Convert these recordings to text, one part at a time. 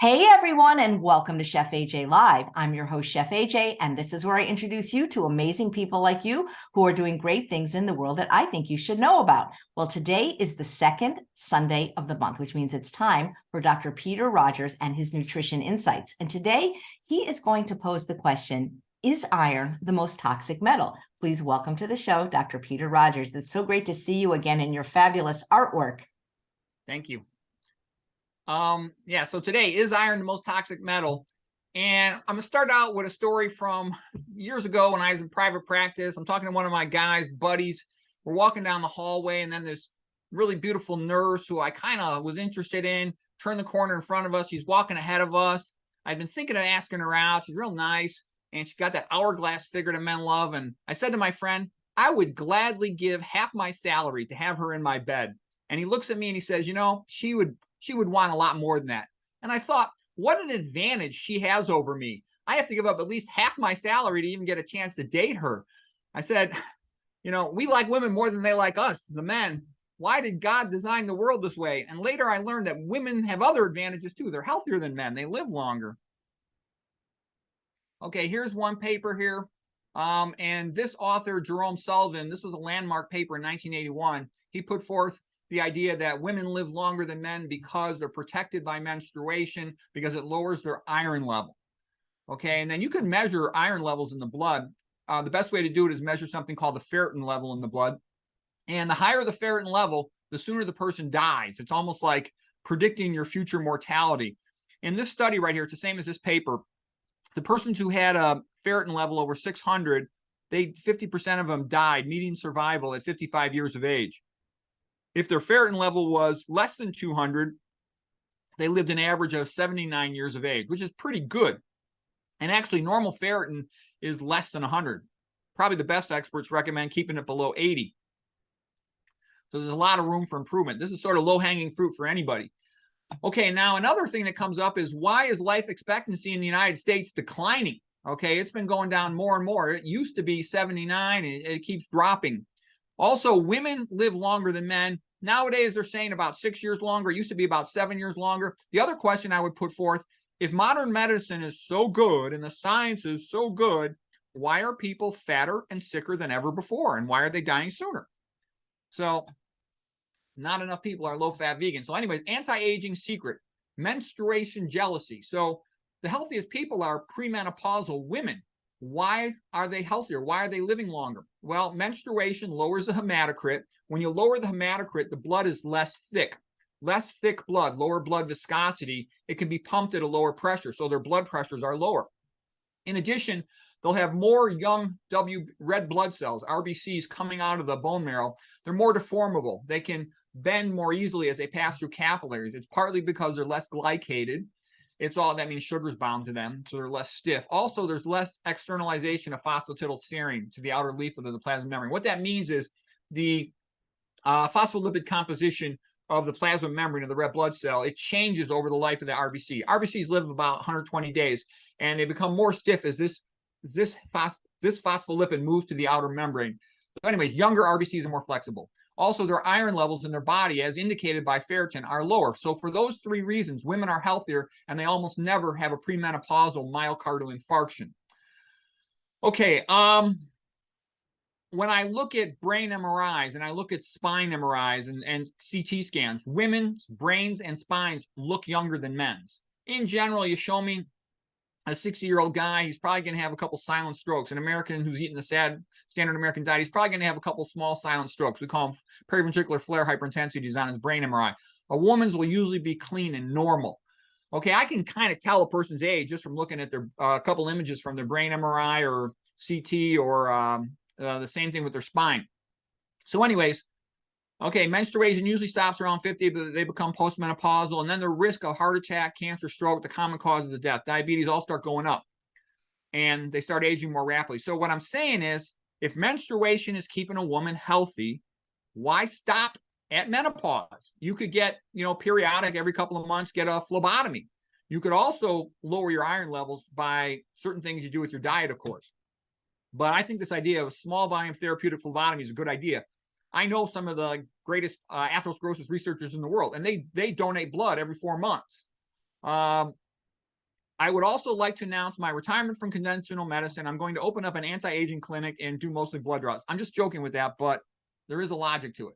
Hey everyone, and welcome to Chef AJ Live. I'm your host, Chef AJ, and this is where I introduce you to amazing people like you who are doing great things in the world that I think you should know about. Well, today is the second Sunday of the month, which means it's time for Dr. Peter Rogers and his nutrition insights. And today he is going to pose the question, is iron the most toxic metal? Please welcome to the show, Dr. Peter Rogers. It's so great to see you again in your fabulous artwork. Thank you. So today, is iron the most toxic metal? And I'm gonna start out with a story from years ago when I was in private practice. I'm talking to one of my guys, buddies. We're walking down the hallway, and then this really beautiful nurse who I kind of was interested in turned the corner in front of us. She's walking ahead of us. I'd been thinking of asking her out. She's real nice, and she's got that hourglass figure that men love. And I said to my friend, I would gladly give half my salary to have her in my bed. And he looks at me and he says, you know, she would want a lot more than that. And I thought, what an advantage she has over me. I have to give up at least half my salary to even get a chance to date her. I said, you know, we like women more than they like us, the men. Why did God design the world this way? And later I learned that women have other advantages too. They're healthier than men. They live longer. Okay, here's one paper here. And this author, Jerome Sullivan, this was a landmark paper in 1981. He put forth the idea that women live longer than men because they're protected by menstruation, because it lowers their iron level. Okay, and then you can measure iron levels in the blood. The best way to do it is measure something called the ferritin level in the blood. And the higher the ferritin level, the sooner the person dies. It's almost like predicting your future mortality. In this study right here, it's the same as this paper. The persons who had a ferritin level over 600, 50% of them died, median survival at 55 years of age. If their ferritin level was less than 200, they lived an average of 79 years of age, which is pretty good. And actually, normal ferritin is less than 100. Probably the best experts recommend keeping it below 80. So there's a lot of room for improvement. This is sort of low-hanging fruit for anybody. Okay, now another thing that comes up is, why is life expectancy in the United States declining? Okay, it's been going down more and more. It used to be 79, and it keeps dropping. Also, women live longer than men. Nowadays, they're saying about 6 years longer. It used to be about 7 years longer. The other question I would put forth, if modern medicine is so good and the science is so good, why are people fatter and sicker than ever before? And why are they dying sooner? So not enough people are low-fat vegan. So anyways, anti-aging secret, menstruation jealousy. So the healthiest people are premenopausal women. Why are they healthier? Why are they living longer? Well, menstruation lowers the hematocrit. When you lower the hematocrit, the blood is less thick blood, lower blood viscosity. It can be pumped at a lower pressure, so their blood pressures are lower. In addition, they'll have more young red blood cells, RBCs, coming out of the bone marrow. They're more deformable. They can bend more easily as they pass through capillaries. It's partly because they're less glycated. That means sugar's bound to them, so they're less stiff. Also, there's less externalization of phosphatidylserine to the outer leaflet of the plasma membrane. What that means is the phospholipid composition of the plasma membrane of the red blood cell, it changes over the life of the RBC. RBCs live about 120 days, and they become more stiff as this phospholipid moves to the outer membrane. So anyways, younger RBCs are more flexible. Also, their iron levels in their body, as indicated by ferritin, are lower. So for those three reasons, women are healthier, and they almost never have a premenopausal myocardial infarction. Okay, when I look at brain MRIs and I look at spine MRIs and CT scans, women's brains and spines look younger than men's. In general, you show me a 60-year-old guy, he's probably going to have a couple silent strokes. An American who's eating the standard American diet, he's probably going to have a couple small silent strokes. We call them periventricular flare hyperintensities on his brain MRI. A woman's will usually be clean and normal. Okay, I can kind of tell a person's age just from looking at their couple images from their brain MRI or CT, or the same thing with their spine. So anyways, okay, menstruation usually stops around 50, but they become postmenopausal, and then the risk of heart attack, cancer, stroke, the common causes of death, diabetes, all start going up, and they start aging more rapidly. So what I'm saying is, if menstruation is keeping a woman healthy, why stop at menopause? You could get, periodic, every couple of months, get a phlebotomy. You could also lower your iron levels by certain things you do with your diet, of course. But I think this idea of small volume therapeutic phlebotomy is a good idea. I know some of the greatest atherosclerosis researchers in the world, and they donate blood every 4 months. I would also like to announce my retirement from conventional medicine. I'm going to open up an anti-aging clinic and do mostly blood draws. I'm just joking with that, but there is a logic to it.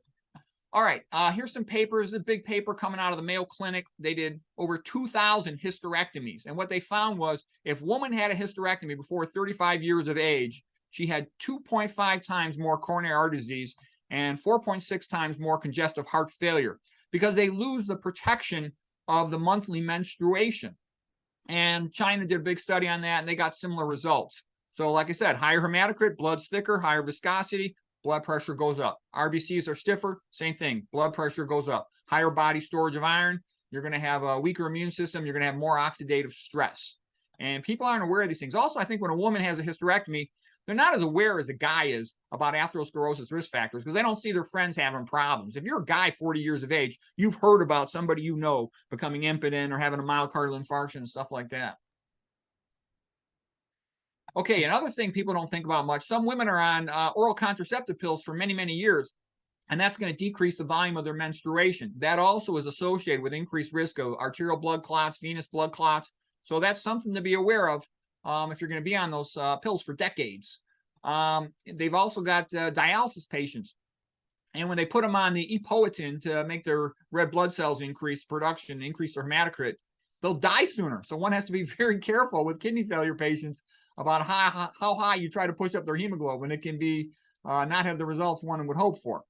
All right, here's some papers. A big paper coming out of the Mayo Clinic. They did over 2,000 hysterectomies. And what they found was if a woman had a hysterectomy before 35 years of age, she had 2.5 times more coronary artery disease and 4.6 times more congestive heart failure because they lose the protection of the monthly menstruation. And China did a big study on that, and they got similar results. So like I said, higher hematocrit, blood's thicker, higher viscosity, blood pressure goes up. RBCs are stiffer, same thing, blood pressure goes up. Higher body storage of iron, you're going to have a weaker immune system, you're going to have more oxidative stress. And people aren't aware of these things. Also, I think when a woman has a hysterectomy, they're not as aware as a guy is about atherosclerosis risk factors because they don't see their friends having problems. If you're a guy 40 years of age, you've heard about somebody you know becoming impotent or having a myocardial infarction and stuff like that. Okay, another thing people don't think about much, some women are on oral contraceptive pills for many, many years, and that's going to decrease the volume of their menstruation. That also is associated with increased risk of arterial blood clots, venous blood clots. So that's something to be aware of if you're going to be on those pills for decades. They've also got dialysis patients. And when they put them on the epoetin to make their red blood cells increase production, increase their hematocrit, they'll die sooner. So one has to be very careful with kidney failure patients about how high you try to push up their hemoglobin. It can be not have the results one would hope for.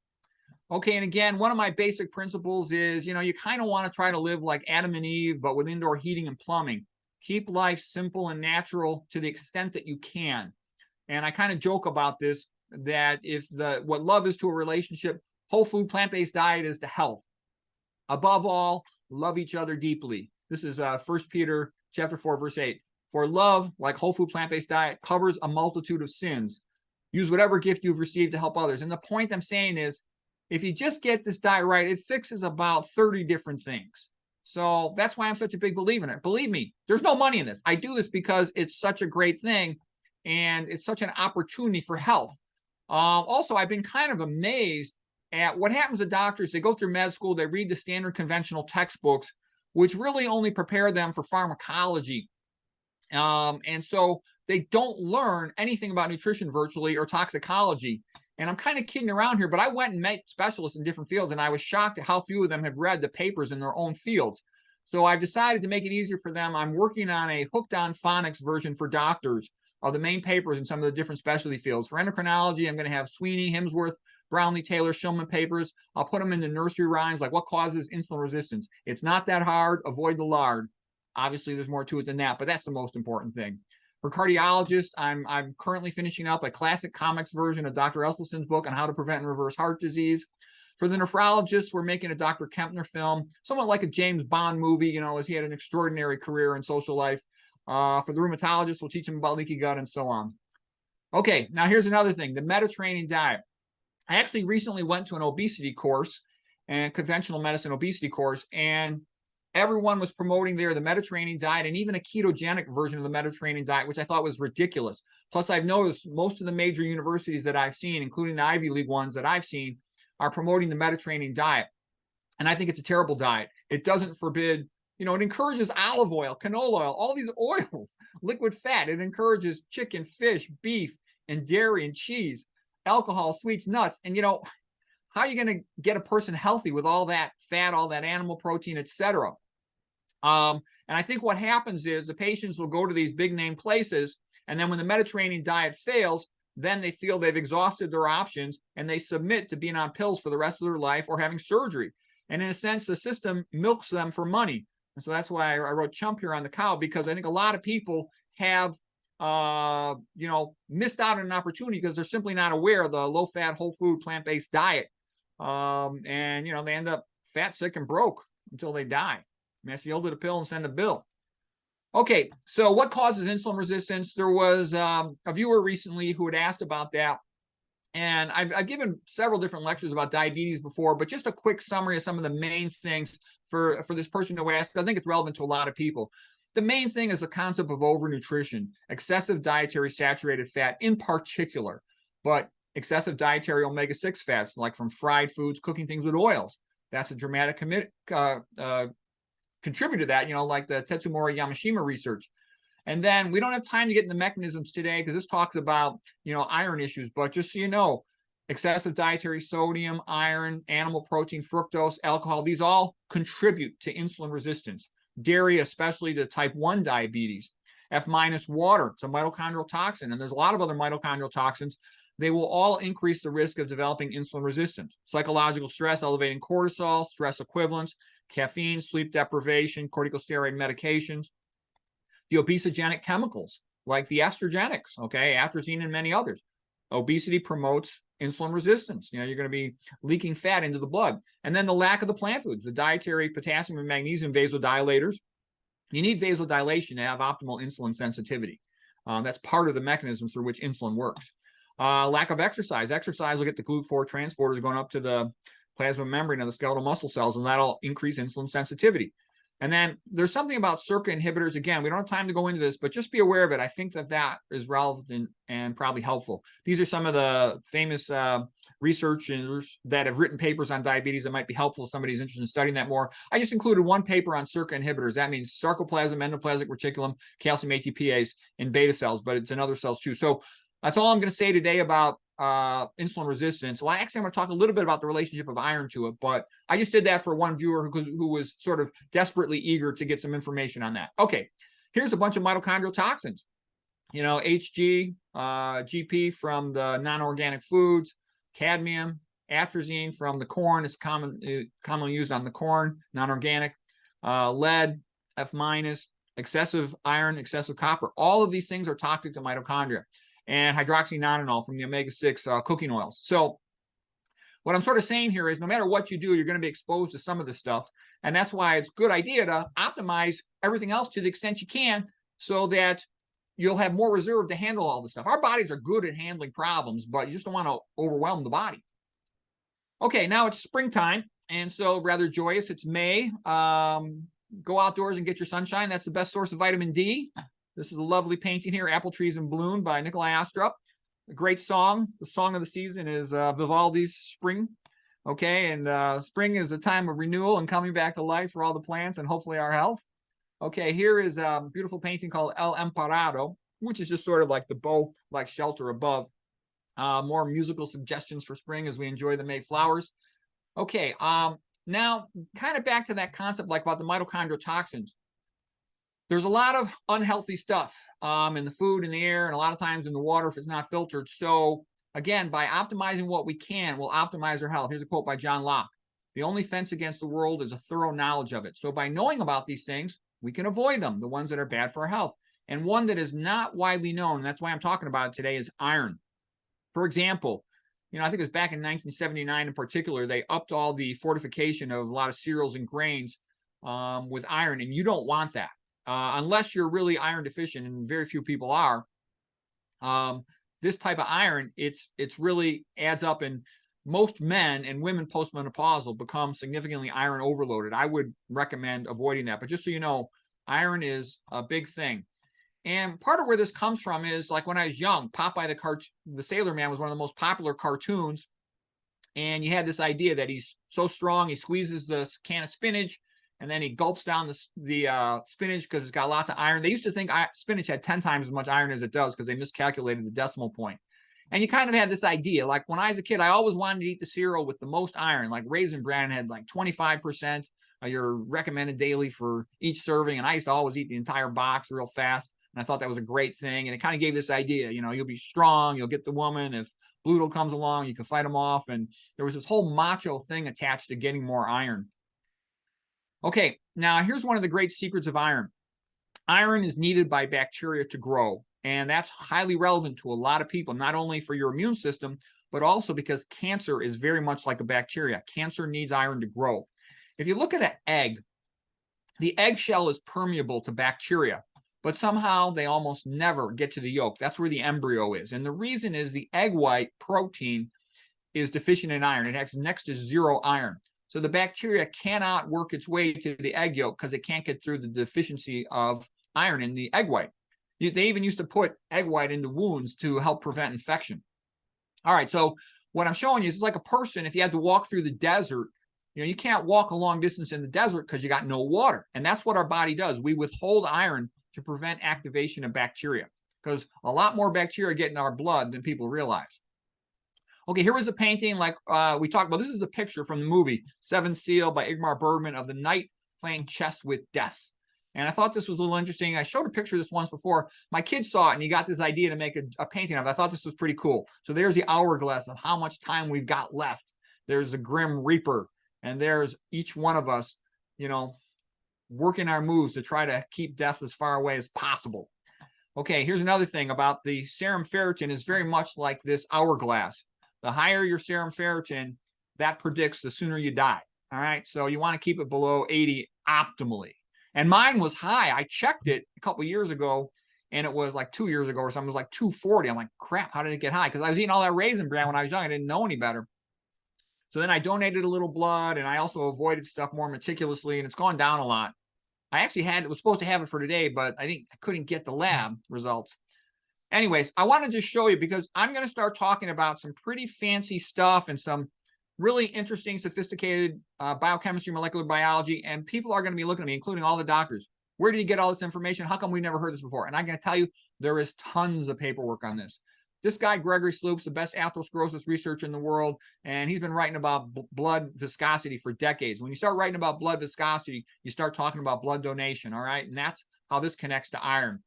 Okay, and again, one of my basic principles is, you kind of want to try to live like Adam and Eve, but with indoor heating and plumbing. Keep life simple and natural to the extent that you can. And I kind of joke about this, that if what love is to a relationship, whole food, plant-based diet is to health. Above all, love each other deeply. This is 1 Peter chapter 4, verse 8. For love, like whole food, plant-based diet, covers a multitude of sins. Use whatever gift you've received to help others. And the point I'm saying is, if you just get this diet right, it fixes about 30 different things. So that's why I'm such a big believer in it. Believe me, there's no money in this. I do this because it's such a great thing and it's such an opportunity for health. Also, I've been kind of amazed at what happens to doctors. They go through med school, they read the standard conventional textbooks, which really only prepare them for pharmacology. And so they don't learn anything about nutrition virtually or toxicology. And I'm kind of kidding around here, but I went and met specialists in different fields, and I was shocked at how few of them have read the papers in their own fields. So I've decided to make it easier for them. I'm working on a hooked on phonics version for doctors of the main papers in some of the different specialty fields. For endocrinology, I'm going to have Sweeney, Hemsworth, Brownlee, Taylor, Shulman papers. I'll put them into nursery rhymes, like what causes insulin resistance. It's not that hard. Avoid the lard. Obviously, there's more to it than that, but that's the most important thing. For cardiologists, I'm currently finishing up a classic comics version of Dr. Esselstyn's book on how to prevent and reverse heart disease. For the nephrologists, we're making a Dr. Kempner film, somewhat like a James Bond movie, as he had an extraordinary career in social life. For the rheumatologists, we'll teach them about leaky gut and so on. Okay, now here's another thing, the Mediterranean diet. I actually recently went to an obesity course, and conventional medicine obesity course, and everyone was promoting there the Mediterranean diet and even a ketogenic version of the Mediterranean diet, which I thought was ridiculous. Plus, I've noticed most of the major universities that I've seen, including the Ivy League ones that I've seen, are promoting the Mediterranean diet. And I think it's a terrible diet. It doesn't forbid, it encourages olive oil, canola oil, all these oils, liquid fat. It encourages chicken, fish, beef, and dairy and cheese, alcohol, sweets, nuts. And, how are you going to get a person healthy with all that fat, all that animal protein, etc.? And I think what happens is the patients will go to these big name places, and then when the Mediterranean diet fails, then they feel they've exhausted their options and they submit to being on pills for the rest of their life or having surgery. And in a sense, the system milks them for money. And so that's why I wrote Chump here on the cow, because I think a lot of people have, missed out on an opportunity because they're simply not aware of the low fat, whole food, plant-based diet. And they end up fat, sick, and broke until they die. That's the old of the pill and send a bill. Okay, so what causes insulin resistance? There was a viewer recently who had asked about that. And I've given several different lectures about diabetes before, but just a quick summary of some of the main things for this person who asked. I think it's relevant to a lot of people. The main thing is the concept of overnutrition, excessive dietary saturated fat in particular, but excessive dietary omega-6 fats, like from fried foods, cooking things with oils. That's a dramatic contributor to that, like the Tetsumori Yamashima research. And then we don't have time to get into mechanisms today because this talks about, iron issues, but just so you know, excessive dietary sodium, iron, animal protein, fructose, alcohol, these all contribute to insulin resistance. Dairy, especially to type 1 diabetes. F minus water, it's a mitochondrial toxin, and there's a lot of other mitochondrial toxins. They will all increase the risk of developing insulin resistance. Psychological stress, elevating cortisol, stress equivalents, caffeine, sleep deprivation, corticosteroid medications, the obesogenic chemicals like the estrogenics, okay, atrazine and many others. Obesity promotes insulin resistance. You're going to be leaking fat into the blood. And then the lack of the plant foods, the dietary potassium and magnesium vasodilators. You need vasodilation to have optimal insulin sensitivity. That's part of the mechanism through which insulin works. Lack of exercise. Exercise will get the GLUT4 transporters going up to the plasma membrane of the skeletal muscle cells, and that'll increase insulin sensitivity. And then there's something about SERCA inhibitors. Again, we don't have time to go into this, but just be aware of it. I think that is relevant and probably helpful. These are some of the famous researchers that have written papers on diabetes that might be helpful if somebody's interested in studying that more. I just included one paper on SERCA inhibitors. That means sarcoplasm, endoplasmic reticulum, calcium ATPase in beta cells, but it's in other cells too. So that's all I'm going to say today about insulin resistance. Well, actually, I'm going to talk a little bit about the relationship of iron to it, but I just did that for one viewer who was sort of desperately eager to get some information on that. Okay, here's a bunch of mitochondrial toxins. Hg, GP from the non-organic foods, cadmium, atrazine from the corn is commonly used on the corn, non-organic, lead, F minus, excessive iron, excessive copper. All of these things are toxic to mitochondria. And hydroxynonenal from the omega-6 cooking oils. So what I'm sort of saying here is no matter what you do, you're going to be exposed to some of this stuff. And that's why it's a good idea to optimize everything else to the extent you can so that you'll have more reserve to handle all this stuff. Our bodies are good at handling problems, but you just don't want to overwhelm the body. Okay, now it's springtime, and so rather joyous. It's May. Go outdoors and get your sunshine. That's the best source of vitamin D. This is a lovely painting here, Apple Trees in Bloom by Nikolai Astrup. A great song. The song of the season is Vivaldi's Spring. Okay, and spring is a time of renewal and coming back to life for all the plants and hopefully our health. Okay, here is a beautiful painting called El Emparado, which is just sort of like the bow-like shelter above. More musical suggestions for spring as we enjoy the May flowers. Okay, now kind of back to that concept like about the mitochondrial toxins. There's a lot of unhealthy stuff in the food, in the air, and a lot of times in the water if it's not filtered. So again, by optimizing what we can, we'll optimize our health. Here's a quote by John Locke. The only fence against the world is a thorough knowledge of it. So by knowing about these things, we can avoid them, the ones that are bad for our health. And one that is not widely known, and that's why I'm talking about it today, is iron. For example, I think it was back in 1979 in particular, they upped all the fortification of a lot of cereals and grains with iron, and you don't want that. Unless you're really iron deficient, and very few people are, this type of iron, it's really adds up, and most men and women postmenopausal become significantly iron overloaded. I would recommend avoiding that. But just so you know, iron is a big thing. And part of where this comes from is like when I was young, Popeye the Sailor Man was one of the most popular cartoons. And you had this idea that he's so strong, he squeezes the can of spinach, and then he gulps down the spinach because it's got lots of iron. They used to think spinach had 10 times as much iron as it does because they miscalculated the decimal point. And you kind of had this idea. Like when I was a kid, I always wanted to eat the cereal with the most iron. Like Raisin Bran had like 25% of your recommended daily for each serving. And I used to always eat the entire box real fast. And I thought that was a great thing. And it kind of gave this idea, you'll be strong, you'll get the woman. If Bluto comes along, you can fight him off. And there was this whole macho thing attached to getting more iron. Okay, now here's one of the great secrets of iron. Iron is needed by bacteria to grow. And that's highly relevant to a lot of people, not only for your immune system, but also because cancer is very much like a bacteria. Cancer needs iron to grow. If you look at an egg, the eggshell is permeable to bacteria, but somehow they almost never get to the yolk. That's where the embryo is. And the reason is the egg white protein is deficient in iron. It has next to zero iron. So the bacteria cannot work its way to the egg yolk because it can't get through the deficiency of iron in the egg white. They even used to put egg white into wounds to help prevent infection. All right, so what I'm showing you is it's like a person, if you had to walk through the desert, you can't walk a long distance in the desert because you got no water. And that's what our body does. We withhold iron to prevent activation of bacteria, because a lot more bacteria get in our blood than people realize. Okay, here was a painting like we talked about. This is the picture from the movie Seventh Seal by Ingmar Bergman of the knight playing chess with death. And I thought this was a little interesting. I showed a picture of this once before. My kid saw it and he got this idea to make a painting of it. I thought this was pretty cool. So there's the hourglass of how much time we've got left. There's the Grim Reaper, and there's each one of us, you know, working our moves to try to keep death as far away as possible. Okay, here's another thing about the serum ferritin is very much like this hourglass. The higher your serum ferritin, that predicts the sooner you die. All right, so you want to keep it below 80 optimally. And mine was high. I checked it a couple years ago, and it was like 2 years ago or something. It was like 240. I'm like, crap, how did it get high? Because I was eating all that Raisin Bran when I was young. I didn't know any better. So then I donated a little blood, and I also avoided stuff more meticulously, and it's gone down a lot. I actually was supposed to have it for today, but I couldn't get the lab results. Anyways, I wanted to show you because I'm going to start talking about some pretty fancy stuff and some really interesting, sophisticated biochemistry, molecular biology, and people are going to be looking at me, including all the doctors. Where did you get all this information? How come we've never heard this before? And I'm going to tell you, there is tons of paperwork on this. This guy, Gregory Sloop's the best atherosclerosis researcher in the world, and he's been writing about blood viscosity for decades. When you start writing about blood viscosity, you start talking about blood donation, all right? And that's how this connects to iron.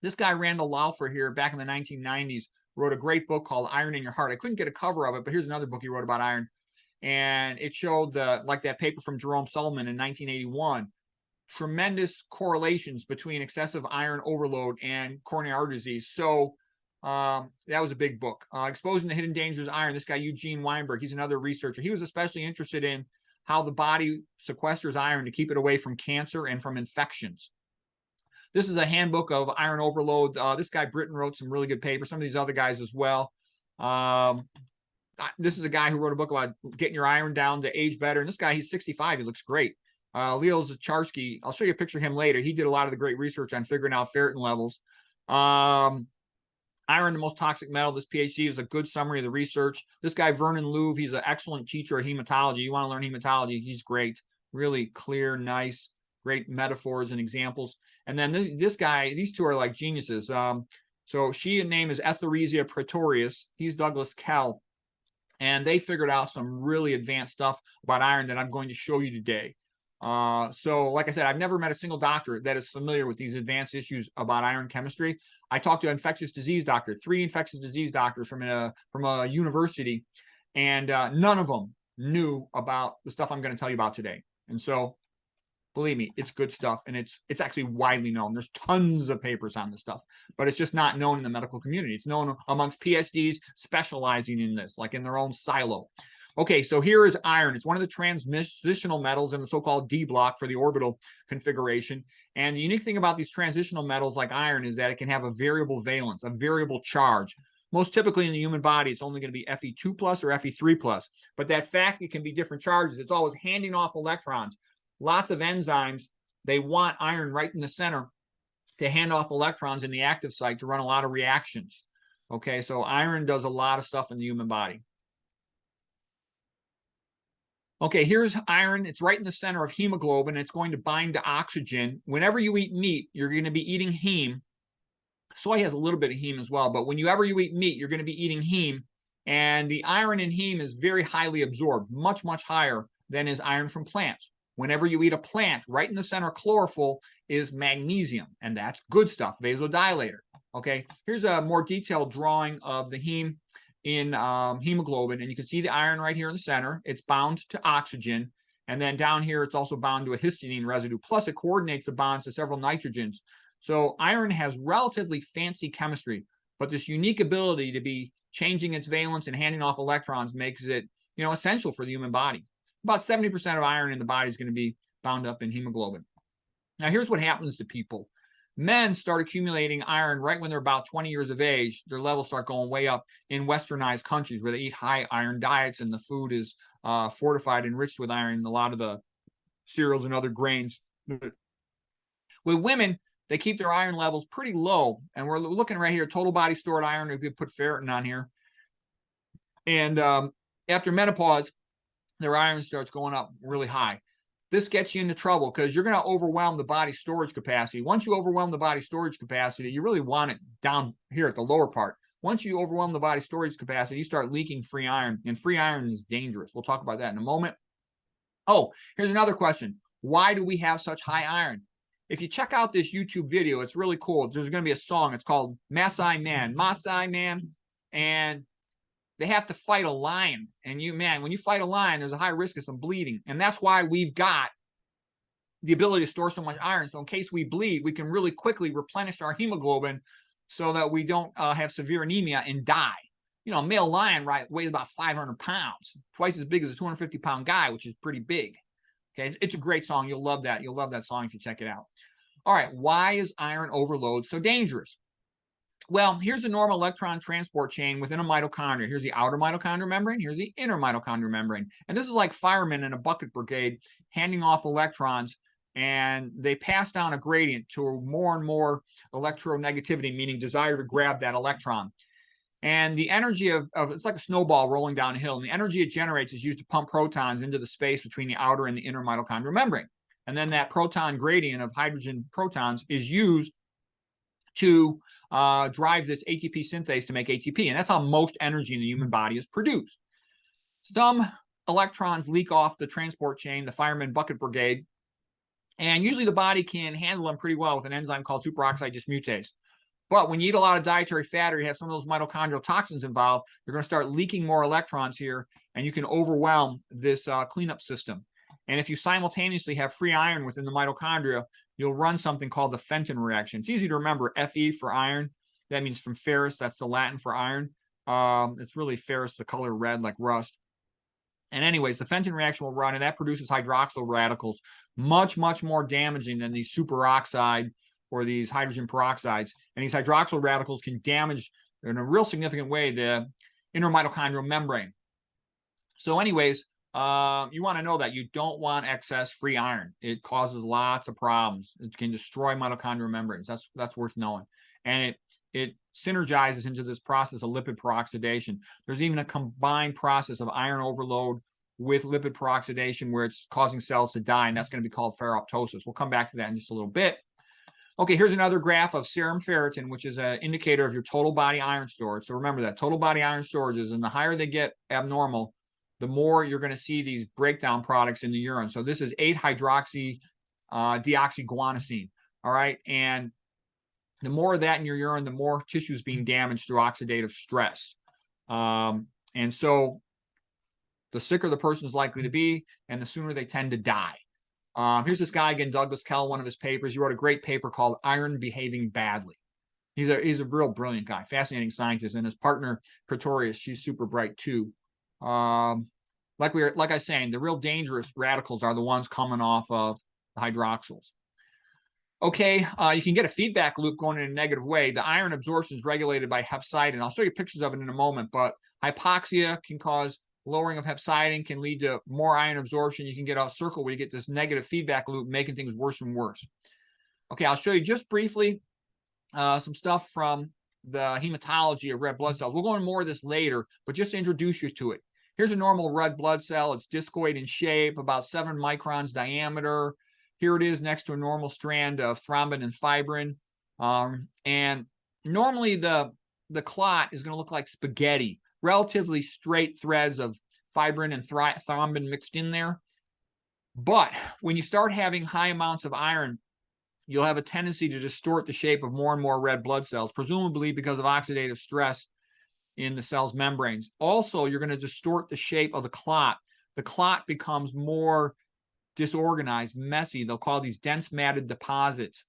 This guy, Randall Laufer here, back in the 1990s, wrote a great book called Iron in Your Heart. I couldn't get a cover of it, but here's another book he wrote about iron. And it showed, like that paper from Jerome Sullivan in 1981, tremendous correlations between excessive iron overload and coronary artery disease. So that was a big book. Exposing the Hidden Dangers of Iron. This guy, Eugene Weinberg, he's another researcher. He was especially interested in how the body sequesters iron to keep it away from cancer and from infections. This is a handbook of iron overload. This guy, Britton, wrote some really good papers. Some of these other guys as well. This is a guy who wrote a book about getting your iron down to age better. And this guy, he's 65. He looks great. Leo Zacharski, I'll show you a picture of him later. He did a lot of the great research on figuring out ferritin levels. Iron, the most toxic metal. This PhD is a good summary of the research. This guy, Vernon Louv, he's an excellent teacher of hematology. You want to learn hematology, he's great. Really clear, nice, great metaphors and examples. And then this guy, these two are like geniuses. So she name is Etheresia Pretorius. He's Douglas Kell. And they figured out some really advanced stuff about iron that I'm going to show you today. So like I said, I've never met a single doctor that is familiar with these advanced issues about iron chemistry. I talked to an infectious disease doctor, 3 infectious disease doctors from a university, and none of them knew about the stuff I'm going to tell you about today. And so, believe me, it's good stuff, and it's actually widely known. There's tons of papers on this stuff, but it's just not known in the medical community. It's known amongst PhDs specializing in this, like in their own silo. Okay, so here is iron. It's one of the transitional metals in the so-called D block for the orbital configuration. And the unique thing about these transitional metals like iron is that it can have a variable valence, a variable charge. Most typically in the human body, it's only going to be Fe2 plus or Fe3 plus. But that fact it can be different charges. It's always handing off electrons. Lots of enzymes, they want iron right in the center to hand off electrons in the active site to run a lot of reactions. Okay, so iron does a lot of stuff in the human body. Okay, here's iron. It's right in the center of hemoglobin. It's going to bind to oxygen. Whenever you eat meat, you're going to be eating heme. Soy has a little bit of heme as well, but whenever you eat meat, you're going to be eating heme. And the iron in heme is very highly absorbed, much, much higher than is iron from plants. Whenever you eat a plant, right in the center of chlorophyll is magnesium, and that's good stuff, vasodilator. Okay, here's a more detailed drawing of the heme in hemoglobin, and you can see the iron right here in the center. It's bound to oxygen, and then down here it's also bound to a histidine residue, plus it coordinates the bonds to several nitrogens. So iron has relatively fancy chemistry, but this unique ability to be changing its valence and handing off electrons makes it, essential for the human body. About 70% of iron in the body is going to be bound up in hemoglobin. Now here's what happens to people. Men start accumulating iron right when they're about 20 years of age. Their levels start going way up in westernized countries where they eat high iron diets and the food is fortified, enriched with iron, a lot of the cereals and other grains. With women, they keep their iron levels pretty low. And we're looking right here, total body stored iron. We could put ferritin on here. And after menopause, their iron starts going up really high. this gets you into trouble because you're going to overwhelm the body's storage capacity. Once you overwhelm the body's storage capacity, you really want it down here at the lower part. Once you overwhelm the body's storage capacity, you start leaking free iron, and free iron is dangerous. We'll talk about that in a moment. Oh, here's another question. Why do we have such high iron? If you check out this YouTube video, it's really cool. There's going to be a song. It's called Maasai Man. And they have to fight a lion. And when you fight a lion, there's a high risk of some bleeding. And that's why we've got the ability to store so much iron. So in case we bleed, we can really quickly replenish our hemoglobin so that we don't have severe anemia and die. You know, a male lion weighs about 500 pounds, twice as big as a 250-pound guy, which is pretty big. Okay, it's a great song. You'll love that. You'll love that song if you check it out. All right, why is iron overload so dangerous? Well, here's the normal electron transport chain within a mitochondria. Here's the outer mitochondrial membrane. Here's the inner mitochondrial membrane. And this is like firemen in a bucket brigade handing off electrons, and they pass down a gradient to more and more electronegativity, meaning desire to grab that electron. And the energy of it's like a snowball rolling down a hill, and the energy it generates is used to pump protons into the space between the outer and the inner mitochondrial membrane. And then that proton gradient of hydrogen protons is used to drive this ATP synthase to make ATP. And that's how most energy in the human body is produced. Some electrons leak off the transport chain, the fireman bucket brigade, and usually the body can handle them pretty well with an enzyme called superoxide dismutase. But when you eat a lot of dietary fat or you have some of those mitochondrial toxins involved, you're going to start leaking more electrons here, and you can overwhelm this cleanup system. And if you simultaneously have free iron within the mitochondria, you'll run something called the Fenton reaction. It's easy to remember. Fe for iron. That means from ferrous. That's the Latin for iron. It's really ferrous, the color red, like rust. And anyways, the Fenton reaction will run, and that produces hydroxyl radicals, much, much more damaging than these superoxide or these hydrogen peroxides. And these hydroxyl radicals can damage, in a real significant way, the inner mitochondrial membrane. So anyways, you want to know that you don't want excess free iron. It causes lots of problems. It can destroy mitochondrial membranes. That's worth knowing. And it synergizes into this process of lipid peroxidation. There's even a combined process of iron overload with lipid peroxidation where it's causing cells to die, and that's going to be called ferroptosis. We'll come back to that in just a little bit. Okay, here's another graph of serum ferritin, which is an indicator of your total body iron storage. So remember that total body iron storages, and the higher they get abnormal, the more you're going to see these breakdown products in the urine. So this is 8-hydroxy deoxyguanosine. All right, and the more of that in your urine, the more tissue is being damaged through oxidative stress. And so the sicker the person is likely to be, and the sooner they tend to die. Here's this guy again, Douglas Kell, one of his papers. He wrote a great paper called Iron Behaving Badly. He's a real brilliant guy, fascinating scientist, and his partner Pretorius, she's super bright too. Like I was saying, the real dangerous radicals are the ones coming off of the hydroxyls. Okay, you can get a feedback loop going in a negative way. The iron absorption is regulated by hepcidin. I'll show you pictures of it in a moment, but hypoxia can cause lowering of hepcidin, can lead to more iron absorption. You can get a circle where you get this negative feedback loop, making things worse and worse. Okay, I'll show you just briefly some stuff from the hematology of red blood cells. We'll go into more of this later, but just to introduce you to it. Here's a normal red blood cell. It's discoid in shape, about 7 microns diameter. Here it is next to a normal strand of thrombin and fibrin. And normally the clot is going to look like spaghetti, relatively straight threads of fibrin and thrombin mixed in there. But when you start having high amounts of iron, you'll have a tendency to distort the shape of more and more red blood cells, presumably because of oxidative stress in the cell's membranes. Also, you're going to distort the shape of the clot. The clot becomes more disorganized, messy. They'll call these dense matted deposits.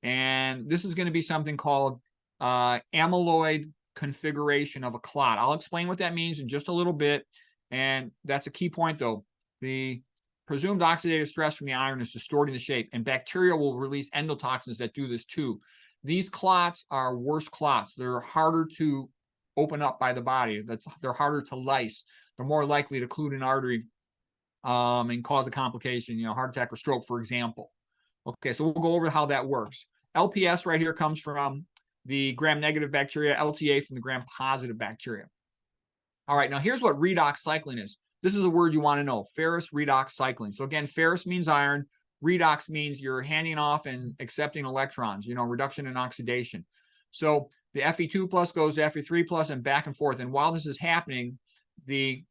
And this is going to be something called amyloid configuration of a clot. I'll explain what that means in just a little bit. And that's a key point, though. The presumed oxidative stress from the iron is distorting the shape, and bacteria will release endotoxins that do this too. These clots are worse clots. They're harder to open up by the body. They're harder to lyse. They're more likely to occlude an artery and cause a complication, heart attack or stroke, for example. Okay, so we'll go over how that works. LPS right here comes from the gram-negative bacteria, LTA from the gram-positive bacteria. All right, now here's what redox cycling is. This is a word you want to know, ferrous redox cycling. So again, ferrous means iron. Redox means you're handing off and accepting electrons, reduction in oxidation. So the Fe2 plus goes to Fe3 plus and back and forth. And while this is happening, the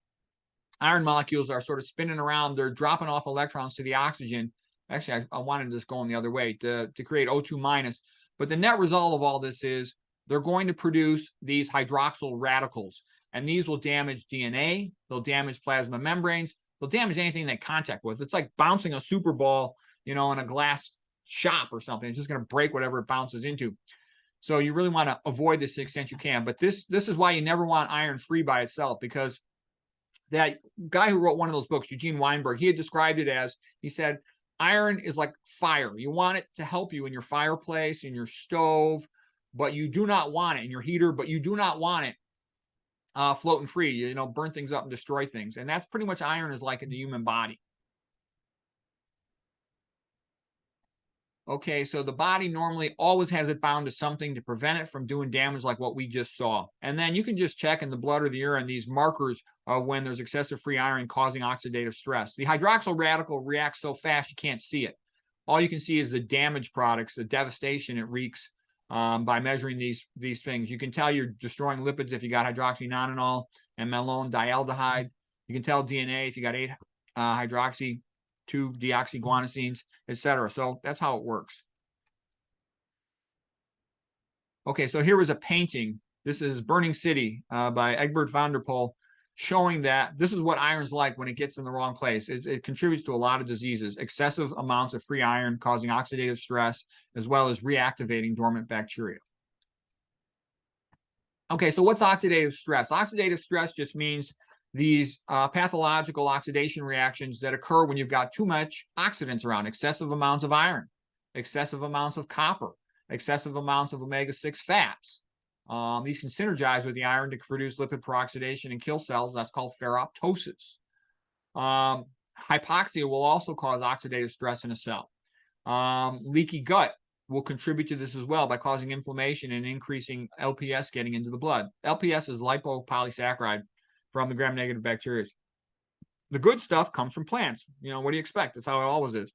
iron molecules are sort of spinning around. They're dropping off electrons to the oxygen. Actually, I wanted this going the other way to create O2 minus. But the net result of all this is they're going to produce these hydroxyl radicals. And these will damage DNA. They'll damage plasma membranes. They'll damage anything they contact with. It's like bouncing a super ball, in a glass shop or something. It's just going to break whatever it bounces into. So you really want to avoid this to the extent you can. But this is why you never want iron free by itself, because that guy who wrote one of those books, Eugene Weinberg, he had described it as, he said, iron is like fire. You want it to help you in your fireplace, in your stove, but you do not want it in your heater, but you do not want it floating free, burn things up and destroy things. And that's pretty much iron is like in the human body. Okay, so the body normally always has it bound to something to prevent it from doing damage like what we just saw. And then you can just check in the blood or the urine these markers of when there's excessive free iron causing oxidative stress. The hydroxyl radical reacts so fast you can't see it. All you can see is the damage products, the devastation it wreaks by measuring these things. You can tell you're destroying lipids if you got hydroxynonenal and malondialdehyde. You can tell DNA if you got 8-hydroxy, 2-deoxyguanosines, etc. So that's how it works. Okay, so here was a painting. This is Burning City by Egbert van der Poel, showing that this is what iron's like when it gets in the wrong place. It contributes to a lot of diseases, excessive amounts of free iron causing oxidative stress, as well as reactivating dormant bacteria. Okay, so what's oxidative stress? Oxidative stress just means these pathological oxidation reactions that occur when you've got too much oxidants around, excessive amounts of iron, excessive amounts of copper, excessive amounts of omega-6 fats. These can synergize with the iron to produce lipid peroxidation and kill cells. That's called ferroptosis. Hypoxia will also cause oxidative stress in a cell. Leaky gut will contribute to this as well by causing inflammation and increasing LPS getting into the blood. LPS is lipopolysaccharide from the gram-negative bacteria. The good stuff comes from plants. What do you expect? That's how it always is.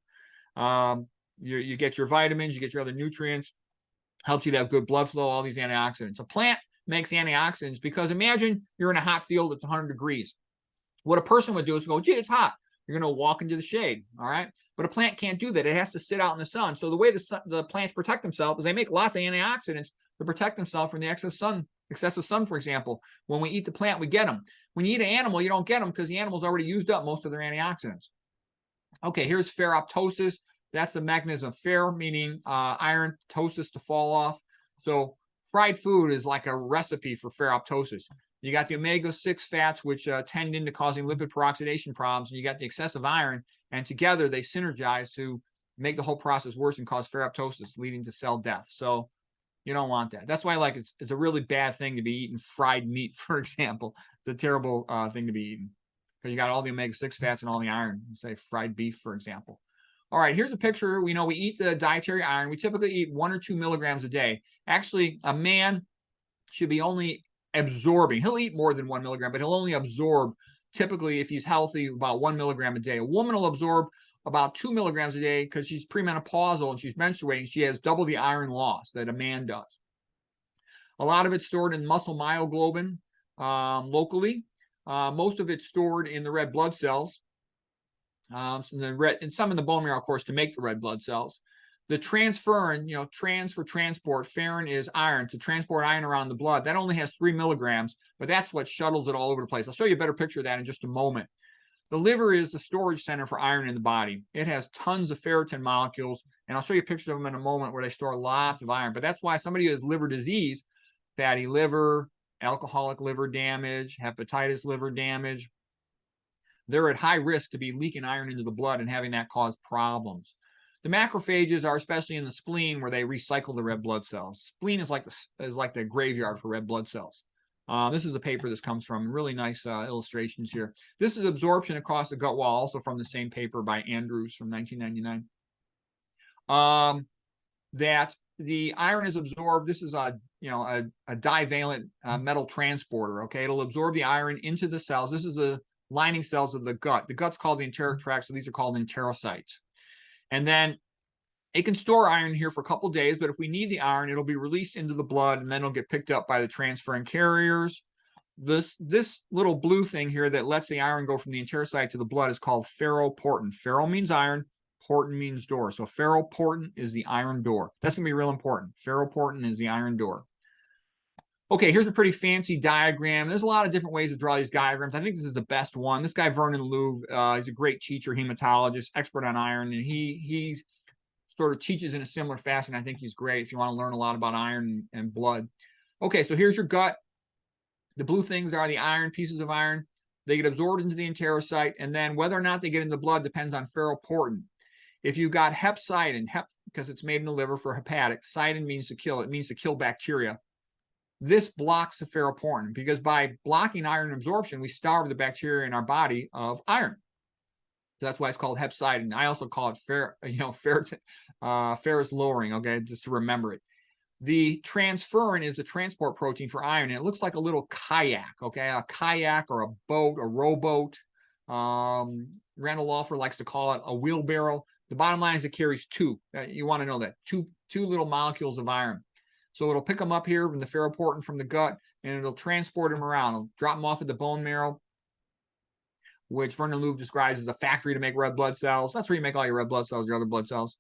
You get your vitamins, you get your other nutrients, helps you to have good blood flow, all these antioxidants. A plant makes antioxidants because imagine you're in a hot field, it's 100 degrees. What a person would do is go, gee, it's hot. You're going to walk into the shade, all right? But a plant can't do that. It has to sit out in the sun. So the way the plants protect themselves is they make lots of antioxidants to protect themselves from the excessive sun, for example. When we eat the plant, we get them. When you eat an animal, you don't get them because the animal's already used up most of their antioxidants. Okay, here's ferroptosis. That's the mechanism. Fer meaning iron, tosis to fall off. So fried food is like a recipe for ferroptosis. You got the omega-6 fats, which tend into causing lipid peroxidation problems, and you got the excessive iron, and together they synergize to make the whole process worse and cause ferroptosis, leading to cell death. So you don't want that. That's why it's a really bad thing to be eating fried meat, for example. It's a terrible thing to be eating because you got all the omega-6 fats and all the iron. Say fried beef, for example. All right, here's a picture. We know we eat the dietary iron. We typically eat 1 or 2 milligrams a day. Actually, a man should be only absorbing. He'll eat more than 1 milligram, but he'll only absorb, typically, if he's healthy, about 1 milligram a day. A woman will absorb about 2 milligrams a day because she's premenopausal and she's menstruating. She has double the iron loss that a man does. A lot of it's stored in muscle myoglobin locally. Most of it's stored in the red blood cells. And some in the bone marrow, of course, to make the red blood cells. The transferrin, trans for transport, ferrin is iron, to transport iron around the blood. That only has 3 milligrams, but that's what shuttles it all over the place. I'll show you a better picture of that in just a moment. The liver is the storage center for iron in the body. It has tons of ferritin molecules, and I'll show you pictures of them in a moment where they store lots of iron. But that's why somebody who has liver disease, fatty liver, alcoholic liver damage, hepatitis liver damage, they're at high risk to be leaking iron into the blood and having that cause problems. The macrophages are especially in the spleen where they recycle the red blood cells. Spleen is like the graveyard for red blood cells. This is a paper this comes from. Really nice illustrations here. This is absorption across the gut wall, also from the same paper by Andrews from 1999. That the iron is absorbed. This is a divalent metal transporter. Okay, it'll absorb the iron into the cells. This is lining cells of the gut. The gut's called the enteric tract, so these are called enterocytes. And then it can store iron here for a couple days, but if we need the iron, it'll be released into the blood, and then it'll get picked up by the transferrin carriers. This little blue thing here that lets the iron go from the enterocyte to the blood is called ferroportin. Ferro means iron, portin means door. So ferroportin is the iron door. That's going to be real important. Ferroportin is the iron door. Okay, here's a pretty fancy diagram. There's a lot of different ways to draw these diagrams. I think this is the best one. This guy, Vernon Louvre, he's a great teacher, hematologist, expert on iron, and he sort of teaches in a similar fashion. I think he's great if you want to learn a lot about iron and blood. Okay, so here's your gut. The blue things are the iron, pieces of iron. They get absorbed into the enterocyte, and then whether or not they get in the blood depends on ferroportin. If you got hepcidin, because it's made in the liver for hepatic, cidin means to kill. It means to kill bacteria. This blocks the ferroportin, because by blocking iron absorption, we starve the bacteria in our body of iron. So that's why it's called hepcidin. I also call it ferrous lowering, okay, just to remember it. The transferrin is the transport protein for iron, and it looks like a little kayak, okay, a kayak or a boat, a rowboat. Randall Lawfer likes to call it a wheelbarrow. The bottom line is it carries two. You want to know that, two little molecules of iron. So it'll pick them up here from the ferroportin from the gut, and it'll transport them around. It'll drop them off at the bone marrow, which Vernon Louvre describes as a factory to make red blood cells. That's where you make all your red blood cells, your other blood cells.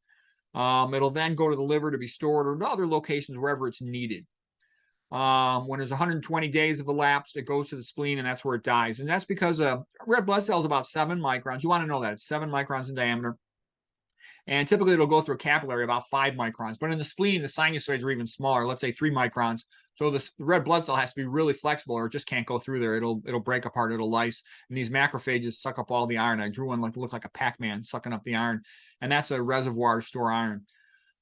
It'll then go to the liver to be stored, or to other locations wherever it's needed. When there's 120 days have elapsed, it goes to the spleen, and that's where it dies. And that's because red blood cell is about 7 microns. You want to know that. It's 7 microns in diameter. And typically it'll go through a capillary about 5 microns. But in the spleen, the sinusoids are even smaller, let's say 3 microns. So the red blood cell has to be really flexible, or it just can't go through there. It'll break apart, it'll lyse. And these macrophages suck up all the iron. I drew one like looked like a Pac-Man sucking up the iron. And that's a reservoir to store iron.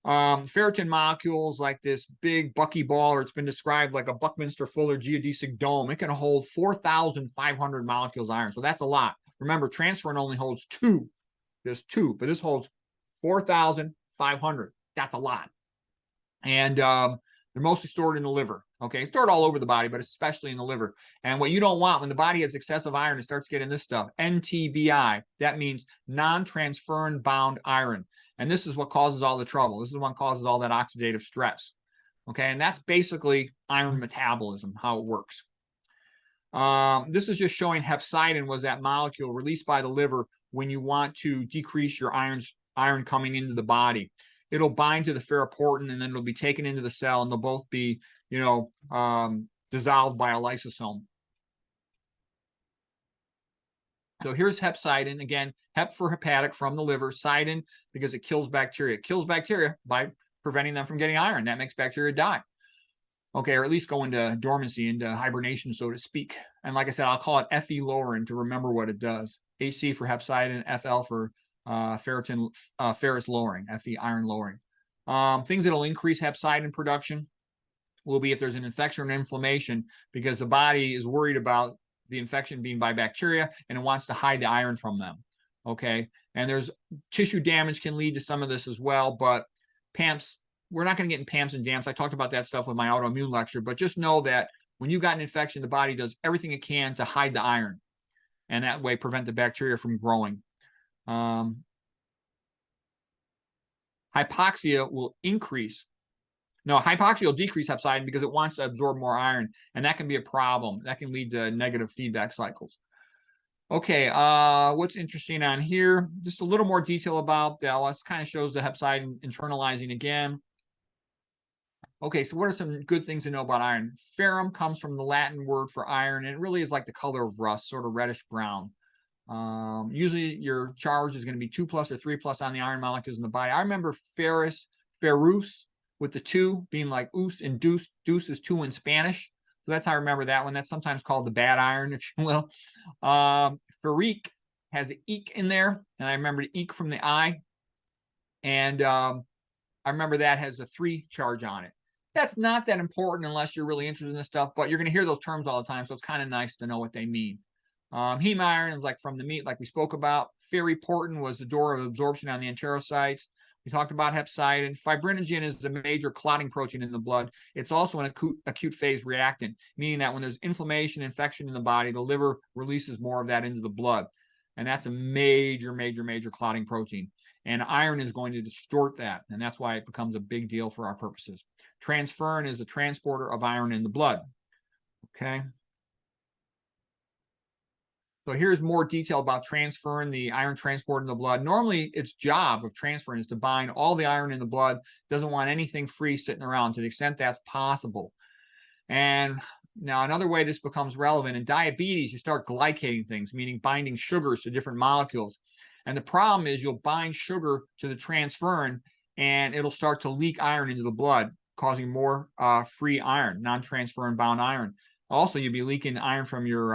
Ferritin molecules like this big buckyball, or it's been described like a Buckminster Fuller geodesic dome. It can hold 4,500 molecules of iron. So that's a lot. Remember, transferrin only holds 2. There's 2, but this holds 4,500. That's a lot. And they're mostly stored in the liver. Okay, stored all over the body, but especially in the liver. And what you don't want when the body has excessive iron, it starts getting this stuff, NTBI. That means non-transferrin bound iron. And this is what causes all the trouble. This is what causes all that oxidative stress. Okay, and that's basically iron metabolism, how it works. This is just showing hepcidin was that molecule released by the liver when you want to decrease your iron coming into the body. It'll bind to the ferroportin, and then it'll be taken into the cell, and they'll both be, dissolved by a lysosome. So here's hepcidin. Again, hep for hepatic, from the liver. Cidin because it kills bacteria. It kills bacteria by preventing them from getting iron. That makes bacteria die. Okay, or at least go into dormancy, into hibernation, so to speak. And like I said, I'll call it Fe lowering to remember what it does. HC for hepcidin, FL for ferrous lowering, Fe iron lowering. Things that'll increase hepcidin production will be if there's an infection or an inflammation, because the body is worried about the infection being by bacteria, and it wants to hide the iron from them. Okay, and there's tissue damage can lead to some of this as well, but PAMPs, we're not going to get in PAMPs and DAMPs. I talked about that stuff with my autoimmune lecture, but just know that when you got an infection, the body does everything it can to hide the iron, and that way prevent the bacteria from growing. Hypoxia will decrease hepcidin because it wants to absorb more iron, and that can be a problem. That can lead to negative feedback cycles. Okay, what's interesting on here? Just a little more detail about that. Well, this kind of shows the hepcidin internalizing again. Okay, so what are some good things to know about iron? Ferrum comes from the Latin word for iron, and it really is like the color of rust, sort of reddish brown. Usually your charge is going to be 2+ or 3+ on the iron molecules in the body. I remember Ferrous with the 2 being like us and deuce. Deuce is 2 in Spanish. So that's how I remember that one. That's sometimes called the bad iron, if you will. Ferric has an eek in there, and I remember the eek from the I. And I remember that has a 3 charge on it. That's not that important unless you're really interested in this stuff, but you're going to hear those terms all the time, so it's kind of nice to know what they mean. Heme iron is like from the meat, like we spoke about. Ferroportin was the door of absorption on the enterocytes. We talked about hepcidin. Fibrinogen is the major clotting protein in the blood. It's also an acute phase reactant, meaning that when there's inflammation, infection in the body, the liver releases more of that into the blood. And that's a major, major, major clotting protein. And iron is going to distort that. And that's why it becomes a big deal for our purposes. Transferrin is a transporter of iron in the blood. Okay. So here's more detail about transferrin, the iron transport in the blood. Normally, its job of transferrin is to bind all the iron in the blood. Doesn't want anything free sitting around to the extent that's possible. And now another way this becomes relevant in diabetes, you start glycating things, meaning binding sugars to different molecules. And the problem is you'll bind sugar to the transferrin and it'll start to leak iron into the blood, causing more free iron, non-transferrin bound iron. Also, you'll be leaking iron from your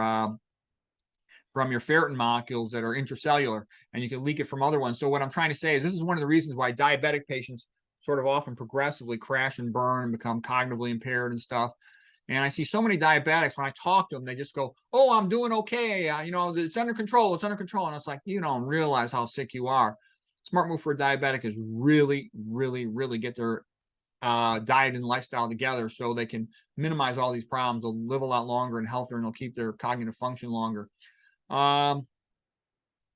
ferritin molecules that are intracellular, and you can leak it from other ones. So what I'm trying to say is this is one of the reasons why diabetic patients sort of often progressively crash and burn and become cognitively impaired and stuff. And I see so many diabetics, when I talk to them, they just go, oh, I'm doing okay. It's under control. It's under control. And it's like, you don't realize how sick you are. Smart move for a diabetic is really, really, really get their diet and lifestyle together so they can minimize all these problems. They'll live a lot longer and healthier, and they'll keep their cognitive function longer.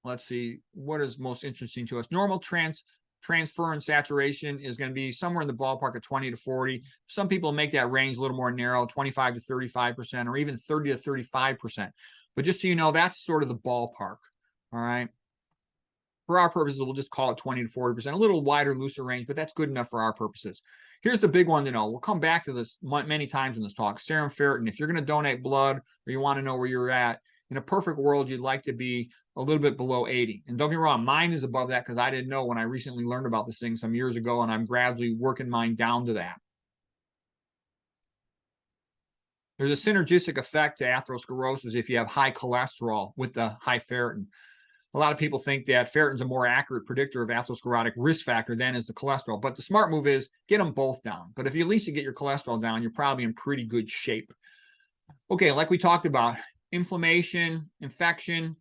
Let's see, what is most interesting to us? Normal transferrin saturation is going to be somewhere in the ballpark of 20 to 40. Some people make that range a little more narrow, 25 to 35%, or even 30 to 35%. But just so you know, that's sort of the ballpark. All right. For our purposes, we'll just call it 20 to 40%, a little wider, looser range, but that's good enough for our purposes. Here's the big one to know. We'll come back to this many times in this talk. Serum ferritin. If you're going to donate blood or you want to know where you're at, in a perfect world, you'd like to be a little bit below 80. And don't get me wrong, mine is above that because I didn't know when I recently learned about this thing some years ago, and I'm gradually working mine down to that. There's a synergistic effect to atherosclerosis if you have high cholesterol with the high ferritin. A lot of people think that ferritin is a more accurate predictor of atherosclerotic risk factor than is the cholesterol. But the smart move is get them both down. But if you at least get your cholesterol down, you're probably in pretty good shape. Okay, like we talked about, inflammation, infection,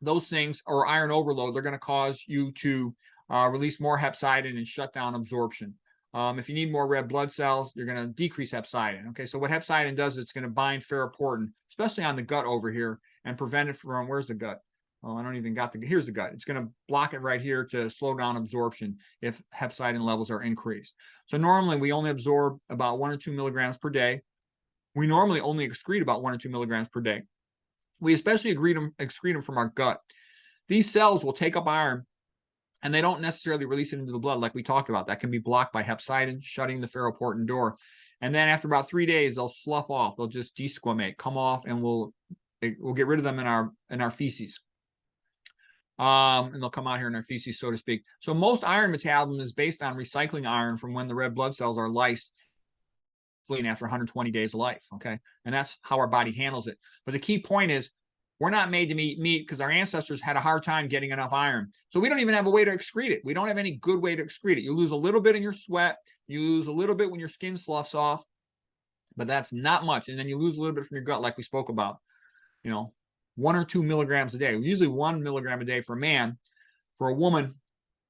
those things, or iron overload, they're going to cause you to release more hepcidin and shut down absorption. If you need more red blood cells, you're going to decrease hepcidin. Okay, so what hepcidin does is it's going to bind ferroportin, especially on the gut over here, and prevent it from, where's the gut? Oh, I don't even got the, here's the gut. It's going to block it right here to slow down absorption if hepcidin levels are increased. So normally we only absorb about 1 or 2 milligrams per day. We normally only excrete about 1 or 2 milligrams per day. We especially excrete them from our gut. These cells will take up iron, and they don't necessarily release it into the blood like we talked about. That can be blocked by hepcidin, shutting the ferroportin door. And then after about 3 days, they'll slough off. They'll just desquamate, come off, and we'll get rid of them in our feces. And they'll come out here in our feces, so to speak. So most iron metabolism is based on recycling iron from when the red blood cells are lysed after 120 days of life. Okay. And that's how our body handles it. But the key point is we're not made to eat meat because our ancestors had a hard time getting enough iron. So we don't even have a way to excrete it. We don't have any good way to excrete it. You lose a little bit in your sweat. You lose a little bit when your skin sloughs off, but that's not much. And then you lose a little bit from your gut, like we spoke about, 1 or 2 milligrams a day. Usually 1 milligram a day for a man. For a woman,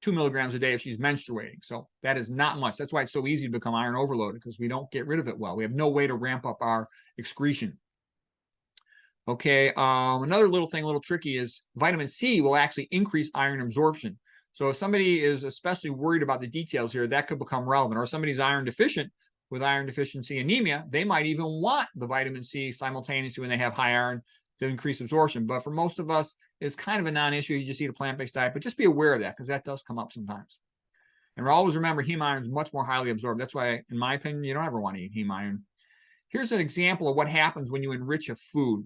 2 milligrams a day if she's menstruating. So that is not much. That's why it's so easy to become iron overloaded, because we don't get rid of it well. We have no way to ramp up our excretion. Okay, another little thing, a little tricky, is vitamin C will actually increase iron absorption. So if somebody is especially worried about the details here, that could become relevant. Or if somebody's iron deficient with iron deficiency anemia, they might even want the vitamin C simultaneously when they have high iron to increase absorption. But for most of us, it's kind of a non-issue. You just eat a plant-based diet, but just be aware of that because that does come up sometimes. And always remember, heme iron is much more highly absorbed. That's why, in my opinion, you don't ever want to eat heme iron. Here's an example of what happens when you enrich a food.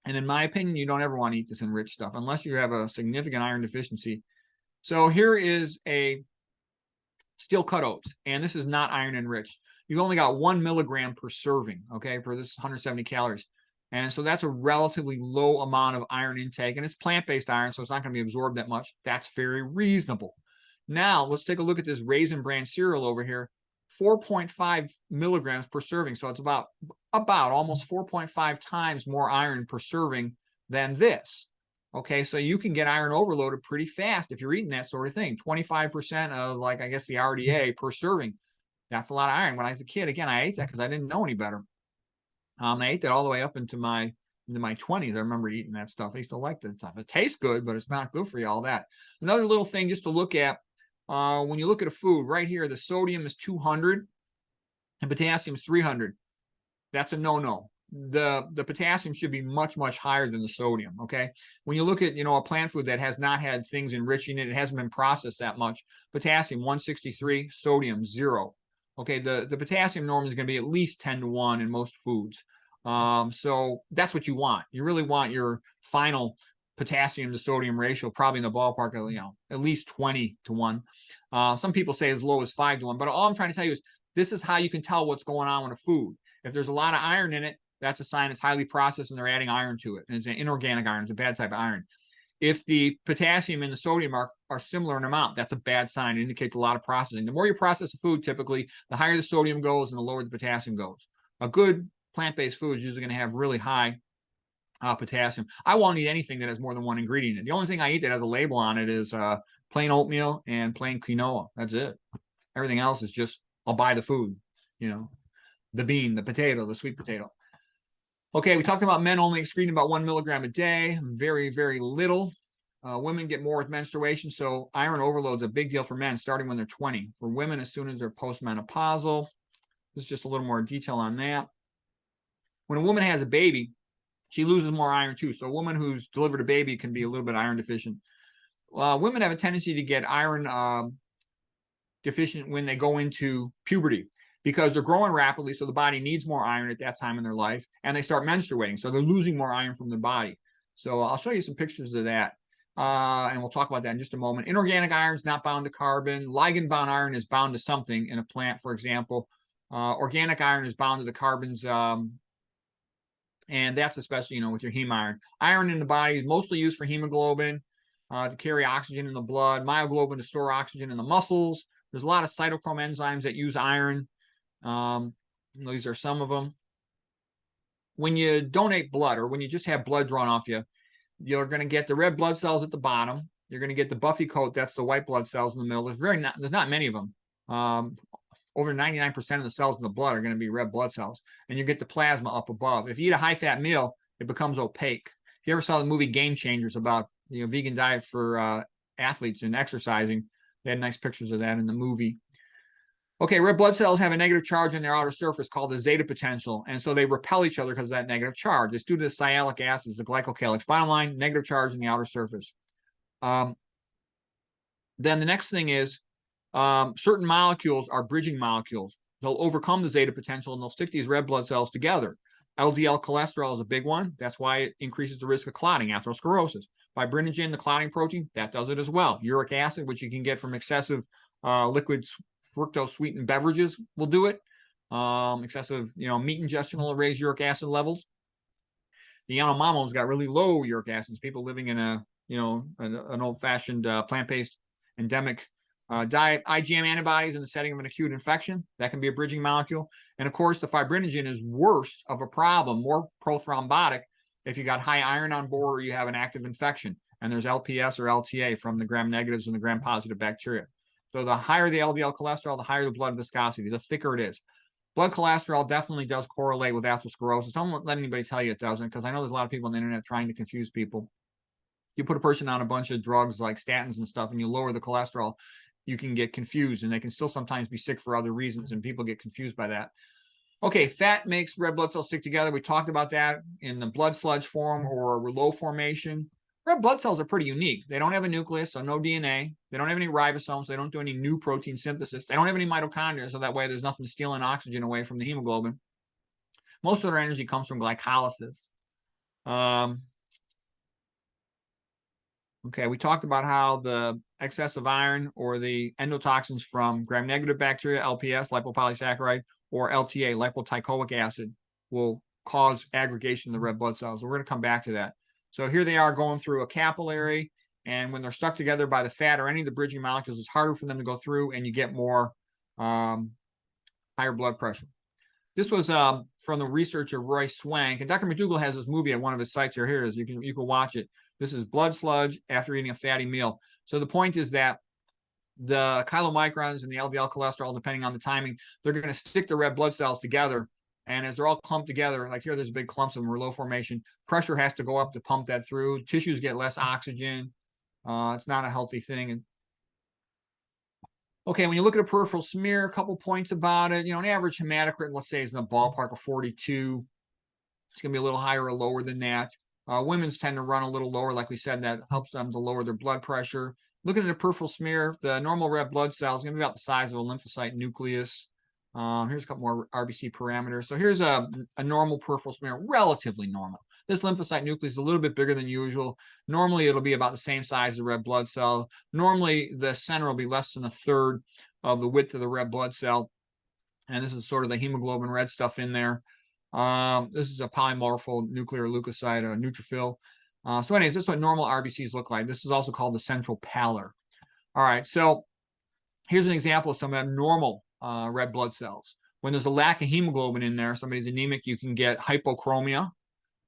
And in my opinion, you don't ever want to eat this enriched stuff unless you have a significant iron deficiency. So here is a steel cut oats, and this is not iron enriched. You've only got 1 milligram per serving, okay, for this 170 calories. And so that's a relatively low amount of iron intake, and it's plant-based iron, so it's not going to be absorbed that much. That's very reasonable. Now, let's take a look at this Raisin Bran cereal over here. 4.5 milligrams per serving. So it's about almost 4.5 times more iron per serving than this. Okay, so you can get iron overloaded pretty fast if you're eating that sort of thing. 25% of, like, I guess the RDA per serving. That's a lot of iron. When I was a kid, again, I ate that because I didn't know any better. I ate that all the way up into my 20s. I remember eating that stuff. I used to like that stuff. It tastes good, but it's not good for you, all that. Another little thing just to look at, when you look at a food right here, the sodium is 200 and potassium is 300. That's a no-no. The potassium should be much, much higher than the sodium, okay? When you look at, a plant food that has not had things enriching it, it hasn't been processed that much, potassium 163, sodium 0. Okay, the potassium norm is going to be at least 10 to 1 in most foods. So that's what you want. You really want your final potassium to sodium ratio probably in the ballpark of, at least 20 to 1. Some people say as low as 5 to 1, but all I'm trying to tell you is this is how you can tell what's going on with a food. If there's a lot of iron in it, that's a sign it's highly processed and they're adding iron to it. And it's an inorganic iron. It's a bad type of iron. If the potassium and the sodium are similar in amount, that's a bad sign. It indicates a lot of processing. The more you process a food, typically, the higher the sodium goes and the lower the potassium goes. A good plant-based food is usually going to have really high potassium. I won't eat anything that has more than one ingredient in it. The only thing I eat that has a label on it is plain oatmeal and plain quinoa. That's it. Everything else is just, I'll buy the food, the bean, the potato, the sweet potato. Okay, we talked about men only excreting about 1 milligram a day, very, very little. Women get more with menstruation, so iron overload is a big deal for men starting when they're 20. For women, as soon as they're postmenopausal. This is just a little more detail on that. When a woman has a baby, she loses more iron too. So a woman who's delivered a baby can be a little bit iron deficient. Women have a tendency to get iron deficient when they go into puberty, because they're growing rapidly, so the body needs more iron at that time in their life, and they start menstruating, so they're losing more iron from their body. So I'll show you some pictures of that, and we'll talk about that in just a moment. Inorganic iron is not bound to carbon. Ligand-bound iron is bound to something in a plant, for example. Organic iron is bound to the carbons, and that's especially, with your heme iron. Iron in the body is mostly used for hemoglobin, to carry oxygen in the blood, myoglobin to store oxygen in the muscles. There's a lot of cytochrome enzymes that use iron. These are some of them. When you donate blood, or when you just have blood drawn off you, you're going to get the red blood cells at the bottom. You're going to get the buffy coat. That's the white blood cells in the middle. There's not many of them. Over 99% of the cells in the blood are going to be red blood cells. And you get the plasma up above. If you eat a high-fat meal, it becomes opaque. If you ever saw the movie Game Changers about vegan diet for athletes and exercising, they had nice pictures of that in the movie. Okay, red blood cells have a negative charge on their outer surface called the zeta potential, and so they repel each other because of that negative charge. It's due to the sialic acids, the glycocalyx. Bottom line, negative charge in the outer surface. Then the next thing is certain molecules are bridging molecules. They'll overcome the zeta potential and they'll stick these red blood cells together. LDL cholesterol is a big one. That's why it increases the risk of clotting, atherosclerosis. Fibrinogen, the clotting protein, that does it as well. Uric acid, which you can get from excessive liquid fructose sweetened beverages, will do it. Excessive, meat ingestion will raise uric acid levels. The Yanomamo's got really low uric acids. People living in an old-fashioned plant-based endemic diet. IgM antibodies in the setting of an acute infection, that can be a bridging molecule. And of course, the fibrinogen is worse of a problem, more prothrombotic, if you got high iron on board or you have an active infection. And there's LPS or LTA from the gram-negatives and the gram-positive bacteria. So the higher the LDL cholesterol, the higher the blood viscosity, the thicker it is. Blood cholesterol definitely does correlate with atherosclerosis. Don't let anybody tell you it doesn't, because I know there's a lot of people on the internet trying to confuse people. You put a person on a bunch of drugs like statins and stuff, and you lower the cholesterol, you can get confused, and they can still sometimes be sick for other reasons, and people get confused by that. Okay, fat makes red blood cells stick together. We talked about that in the blood sludge form or rouleau formation. Red blood cells are pretty unique. They don't have a nucleus, so no DNA. They don't have any ribosomes. They don't do any new protein synthesis. They don't have any mitochondria, so that way there's nothing stealing oxygen away from the hemoglobin. Most of their energy comes from glycolysis. Okay, we talked about how the excess of iron or the endotoxins from gram-negative bacteria, LPS, lipopolysaccharide, or LTA, lipoteichoic acid, will cause aggregation of the red blood cells. We're going to come back to that. So here they are going through a capillary, and when they're stuck together by the fat or any of the bridging molecules, it's harder for them to go through, and you get more higher blood pressure. This was from the researcher Roy Swank, and Dr. McDougall has this movie at one of his sites here. Here it is. You can watch it. This is blood sludge after eating a fatty meal. So the point is that the chylomicrons and the LDL cholesterol, depending on the timing, they're going to stick the red blood cells together. And as they're all clumped together, like here, there's big clumps of Merlot formation. Pressure has to go up to pump that through. Tissues get less oxygen. It's not a healthy thing. And okay, when you look at a peripheral smear, a couple points about it. An average hematocrit, let's say, is in the ballpark of 42. It's going to be a little higher or lower than that. Women's tend to run a little lower. Like we said, that helps them to lower their blood pressure. Looking at a peripheral smear, the normal red blood cell is going to be about the size of a lymphocyte nucleus. Here's a couple more RBC parameters. So here's a normal peripheral smear, relatively normal. This lymphocyte nucleus is a little bit bigger than usual. Normally, it'll be about the same size as the red blood cell. Normally, the center will be less than a third of the width of the red blood cell. And this is sort of the hemoglobin red stuff in there. This is a polymorpho nuclear leukocyte, a neutrophil. So anyways, this is what normal RBCs look like. This is also called the central pallor. All right, so here's an example of some abnormal red blood cells. When there's a lack of hemoglobin in there, somebody's anemic, you can get hypochromia.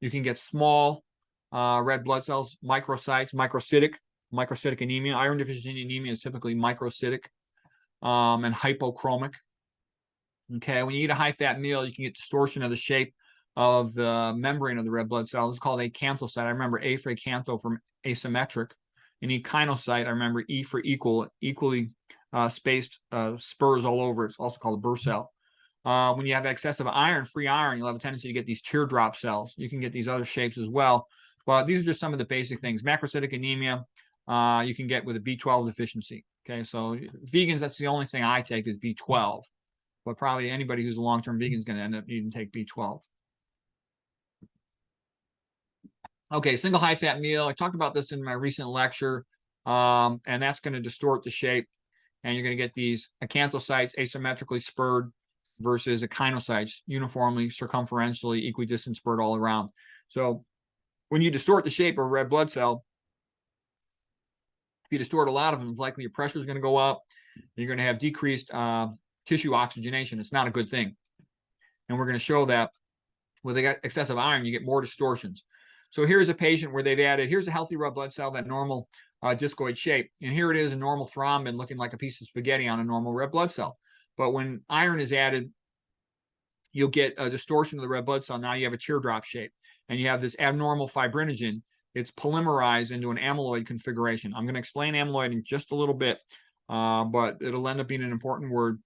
You can get small red blood cells, microcytes, microcytic anemia. Iron deficiency anemia is typically microcytic and hypochromic. Okay, when you eat a high-fat meal, you can get distortion of the shape of the membrane of the red blood cell. This is called acanthocyte. I remember A for acantho from asymmetric. And echinocyte, I remember E for equal, equally spaced spurs all over. It's also called a Burr cell. When you have excessive iron, free iron, you'll have a tendency to get these teardrop cells. You can get these other shapes as well. But these are just some of the basic things. Macrocytic anemia, you can get with a B12 deficiency. Okay, so vegans, that's the only thing I take is B12. But probably anybody who's a long-term vegan is going to end up needing to take B12. Okay, single high-fat meal. I talked about this in my recent lecture, and that's going to distort the shape. And you're going to get these acanthocytes asymmetrically spurred versus echinocytes uniformly, circumferentially, equidistant spurred all around. So when you distort the shape of a red blood cell, if you distort a lot of them, it's likely your pressure is going to go up. You're going to have decreased tissue oxygenation. It's not a good thing. And we're going to show that with excessive iron, you get more distortions. So here's a patient where they've added, here's a healthy red blood cell, that normal discoid shape. And here it is, a normal thrombin looking like a piece of spaghetti on a normal red blood cell. But when iron is added, you'll get a distortion of the red blood cell. Now you have a teardrop shape. And you have this abnormal fibrinogen. It's polymerized into an amyloid configuration. I'm going to explain amyloid in just a little bit, but it'll end up being an important word.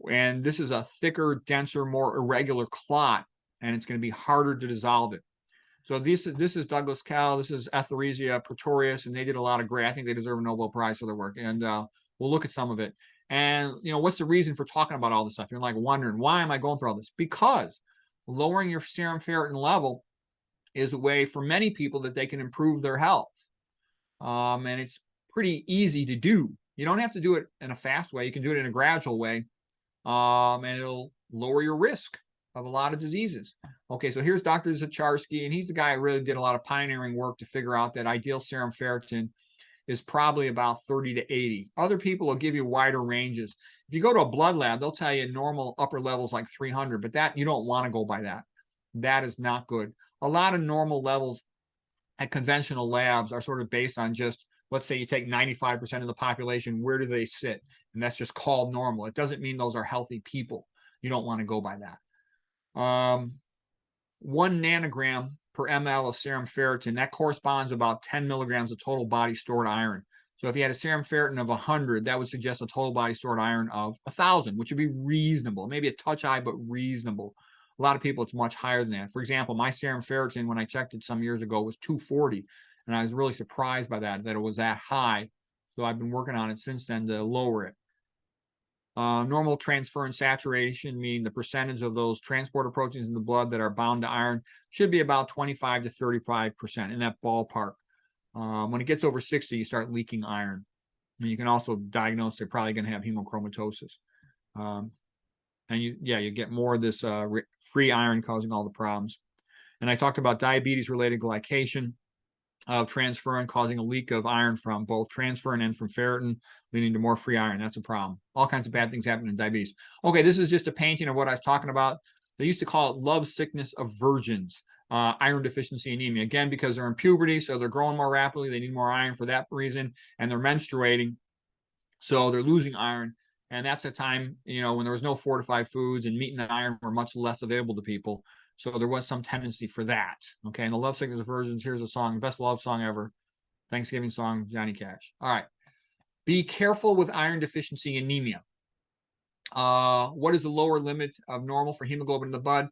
And this is a thicker, denser, more irregular clot, and it's going to be harder to dissolve it. So this is Douglas Kell. This is Etheresia pretorius, and they did a lot of great. I think they deserve a Nobel Prize for their work. And we'll look at some of it. And what's the reason for talking about all this stuff? You're like wondering, why am I going through all this? Because lowering your serum ferritin level is a way for many people that they can improve their health. And it's pretty easy to do. You don't have to do it in a fast way. You can do it in a gradual way. And it'll lower your risk of a lot of diseases. Okay, so here's Dr. Zacharski, and he's the guy who really did a lot of pioneering work to figure out that ideal serum ferritin is probably about 30 to 80. Other people will give you wider ranges. If you go to a blood lab, they'll tell you normal upper levels like 300, but that you don't want to go by that. That is not good. A lot of normal levels at conventional labs are sort of based on just, let's say you take 95% of the population, where do they sit? And that's just called normal. It doesn't mean those are healthy people. You don't want to go by that. 1 nanogram per ml of serum ferritin, that corresponds to about 10 milligrams of total body stored iron. So if you had a serum ferritin of 100, that would suggest a total body stored iron of 1,000, which would be reasonable, maybe a touch high, but reasonable. A lot of people, it's much higher than that. For example, my serum ferritin, when I checked it some years ago, was 240. And I was really surprised by that it was that high. So I've been working on it since then to lower it. Normal transferrin saturation, meaning the percentage of those transporter proteins in the blood that are bound to iron, should be about 25 to 35% in that ballpark. When it gets over 60, you start leaking iron. And you can also diagnose they're probably going to have hemochromatosis. And you get more of this free iron causing all the problems. And I talked about diabetes-related glycation of transferrin causing a leak of iron from both transferrin and from ferritin, leading to more free iron. That's a problem. All kinds of bad things happen in diabetes. Okay, this is just a painting of what I was talking about. They used to call it love sickness of virgins. iron deficiency anemia. Again, because they're in puberty, so they're growing more rapidly. They need more iron for that reason, and they're menstruating, so they're losing iron. And that's a time, when there was no fortified foods and meat and iron were much less available to people. So there was some tendency for that. Okay, and the Love Sickness Versions, here's a song, best love song ever. Thanksgiving song, Johnny Cash. All right. Be careful with iron deficiency anemia. What is the lower limit of normal for hemoglobin in the blood?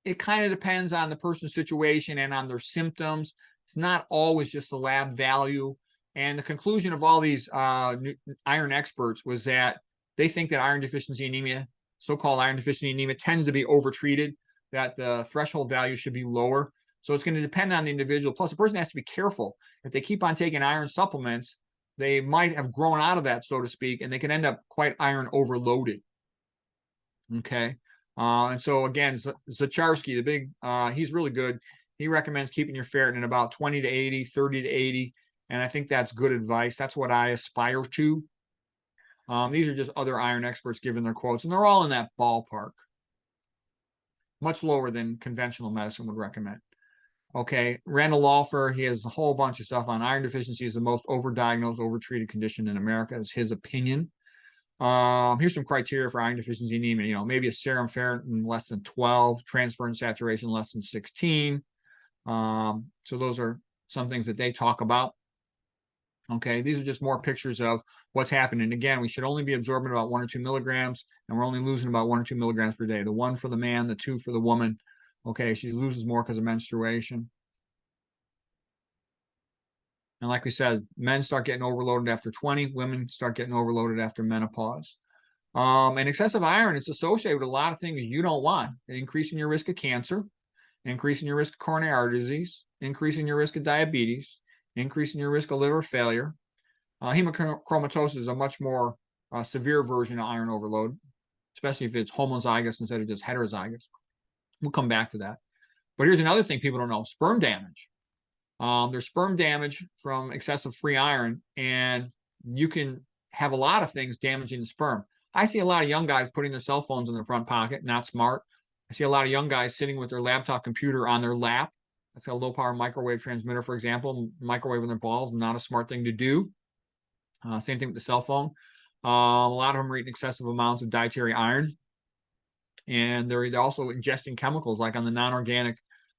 It kind of depends on the person's situation and on their symptoms. It's not always just the lab value. And the conclusion of all these iron experts was that they think that iron deficiency anemia, so-called iron deficiency anemia, tends to be overtreated, that the threshold value should be lower. So it's going to depend on the individual. Plus, the person has to be careful. If they keep on taking iron supplements, they might have grown out of that, so to speak, and they can end up quite iron overloaded. Okay. And so again, Zacharski, the big, he's really good. He recommends keeping your ferritin at about 20 to 80, 30 to 80. And I think that's good advice. That's what I aspire to. These are just other iron experts giving their quotes, and they're all in that ballpark. Much lower than conventional medicine would recommend. Okay, Randall Lawfer, he has a whole bunch of stuff on iron deficiency is the most overdiagnosed, overtreated condition in America, is his opinion. Here's some criteria for iron deficiency anemia. Maybe a serum ferritin less than 12, transferrin saturation less than 16. So those are some things that they talk about. Okay, these are just more pictures of what's happening. Again, we should only be absorbing about 1 or 2 milligrams, and we're only losing about 1 or 2 milligrams per day. The 1 for the man, the 2 for the woman. Okay, she loses more because of menstruation. And like we said, men start getting overloaded after 20, women start getting overloaded after menopause. And excessive iron, it's associated with a lot of things you don't want. Increasing your risk of cancer, increasing your risk of coronary artery disease, increasing your risk of diabetes, increasing your risk of liver failure. Hemochromatosis is a much more severe version of iron overload, especially if it's homozygous instead of just heterozygous. We'll come back to that. But here's another thing people don't know: sperm damage. There's sperm damage from excessive free iron, and you can have a lot of things damaging the sperm. I see a lot of young guys putting their cell phones in their front pocket, not smart. I see a lot of young guys sitting with their laptop computer on their lap. That's a low power microwave transmitter, for example, microwaving their balls, not a smart thing to do. Same thing with the cell phone. A lot of them are eating excessive amounts of dietary iron. And they're also ingesting chemicals like on the non-organic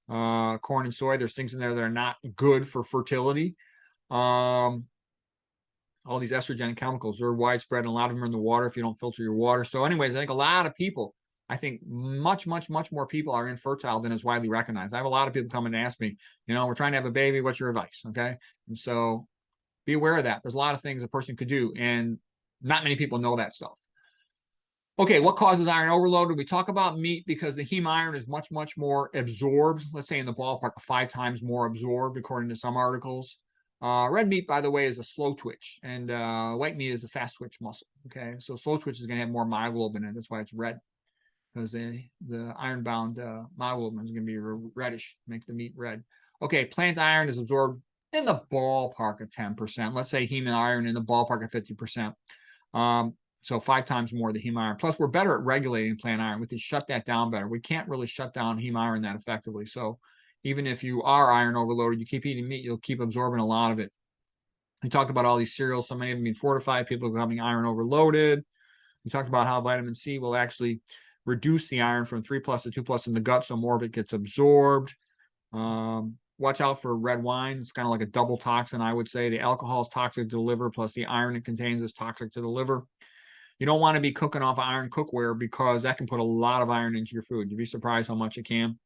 corn and soy. There's things in there that are not good for fertility. All these estrogenic chemicals are widespread, and a lot of them are in the water if you don't filter your water. So anyways, I think a lot of people, I think much more people are infertile than is widely recognized. I have a lot of people come and ask me, we're trying to have a baby. What's your advice? Okay. And so be aware of that. There's a lot of things a person could do, and not many people know that stuff. Okay, what causes iron overload? We talk about meat because the heme iron is much more absorbed. Let's say in the ballpark of 5 times more absorbed, according to some articles. Red meat, by the way, is a slow twitch, and white meat is a fast twitch muscle. Okay, so slow twitch is going to have more myoglobin in it. That's why it's red, because the iron-bound myoglobin is going to be reddish, make the meat red. Okay, plant iron is absorbed in the ballpark of 10%. Let's say heme iron in the ballpark of 50%. So 5 times more the heme iron. Plus, we're better at regulating plant iron. We can shut that down better. We can't really shut down heme iron that effectively. So even if you are iron overloaded, you keep eating meat, you'll keep absorbing a lot of it. We talked about all these cereals, so many of them being fortified, people becoming iron overloaded. We talked about how vitamin C will actually reduce the iron from 3+ to 2+ in the gut, so more of it gets absorbed. Watch out for red wine. It's kind of like a double toxin, I would say. The alcohol is toxic to the liver, plus the iron it contains is toxic to the liver. You don't want to be cooking off of iron cookware because that can put a lot of iron into your food. You'd be surprised how much it can.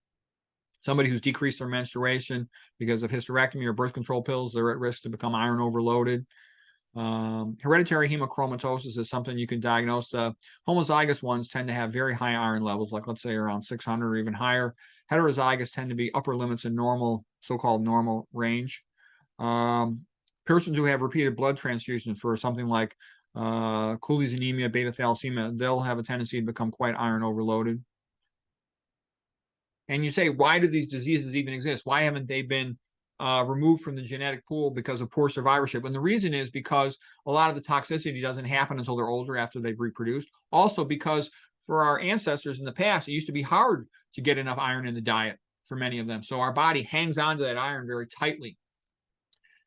Somebody who's decreased their menstruation because of hysterectomy or birth control pills, they're at risk to become iron overloaded. Hereditary hemochromatosis is something you can diagnose. Homozygous ones tend to have very high iron levels, like let's say around 600 or even higher. Heterozygous tend to be upper limits in normal, so-called normal range. Persons who have repeated blood transfusions for something like Cooley's anemia, beta thalassemia, they'll have a tendency to become quite iron overloaded. And you say, why do these diseases even exist? Why haven't they been removed from the genetic pool because of poor survivorship? And the reason is because a lot of the toxicity doesn't happen until they're older, after they've reproduced. Also because for our ancestors in the past, it used to be hard to get enough iron in the diet. for many of them. So our body hangs on to that iron very tightly.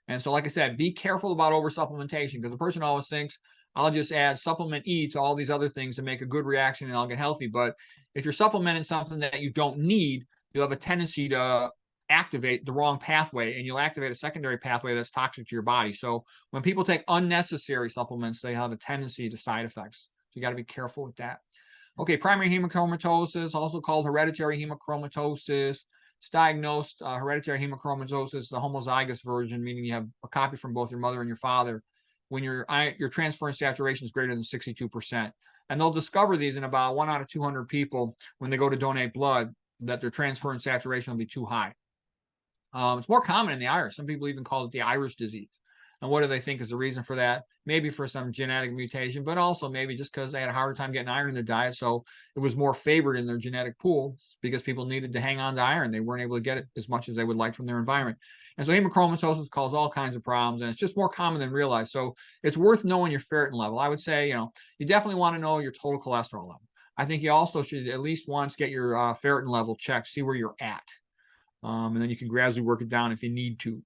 And so, like I said, be careful about over supplementation, because the person always thinks, I'll just add supplement E to all these other things to make a good reaction and I'll get healthy. But if you're supplementing something that you don't need, you'll have a tendency to activate the wrong pathway, and you'll activate a secondary pathway that's toxic to your body. So when people take unnecessary supplements, they have a tendency to side effects. So you got to be careful with that. Okay, primary hemochromatosis, also called hereditary hemochromatosis. It's diagnosed hereditary hemochromatosis, the homozygous version, meaning you have a copy from both your mother and your father, when your transferrin saturation is greater than 62%. And they'll discover these in about 1 out of 200 people when they go to donate blood, that their transferrin saturation will be too high. It's more common in the Irish. Some people even call it the Irish disease. And what do they think is the reason for that? Maybe for some genetic mutation, but also maybe just because they had a harder time getting iron in their diet. So it was more favored in their genetic pool because people needed to hang on to iron. They weren't able to get it as much as they would like from their environment. And so hemochromatosis causes all kinds of problems, and it's just more common than realized. So it's worth knowing your ferritin level. I would say, you definitely want to know your total cholesterol level. I think you also should at least once get your ferritin level checked, see where you're at. And then you can gradually work it down if you need to.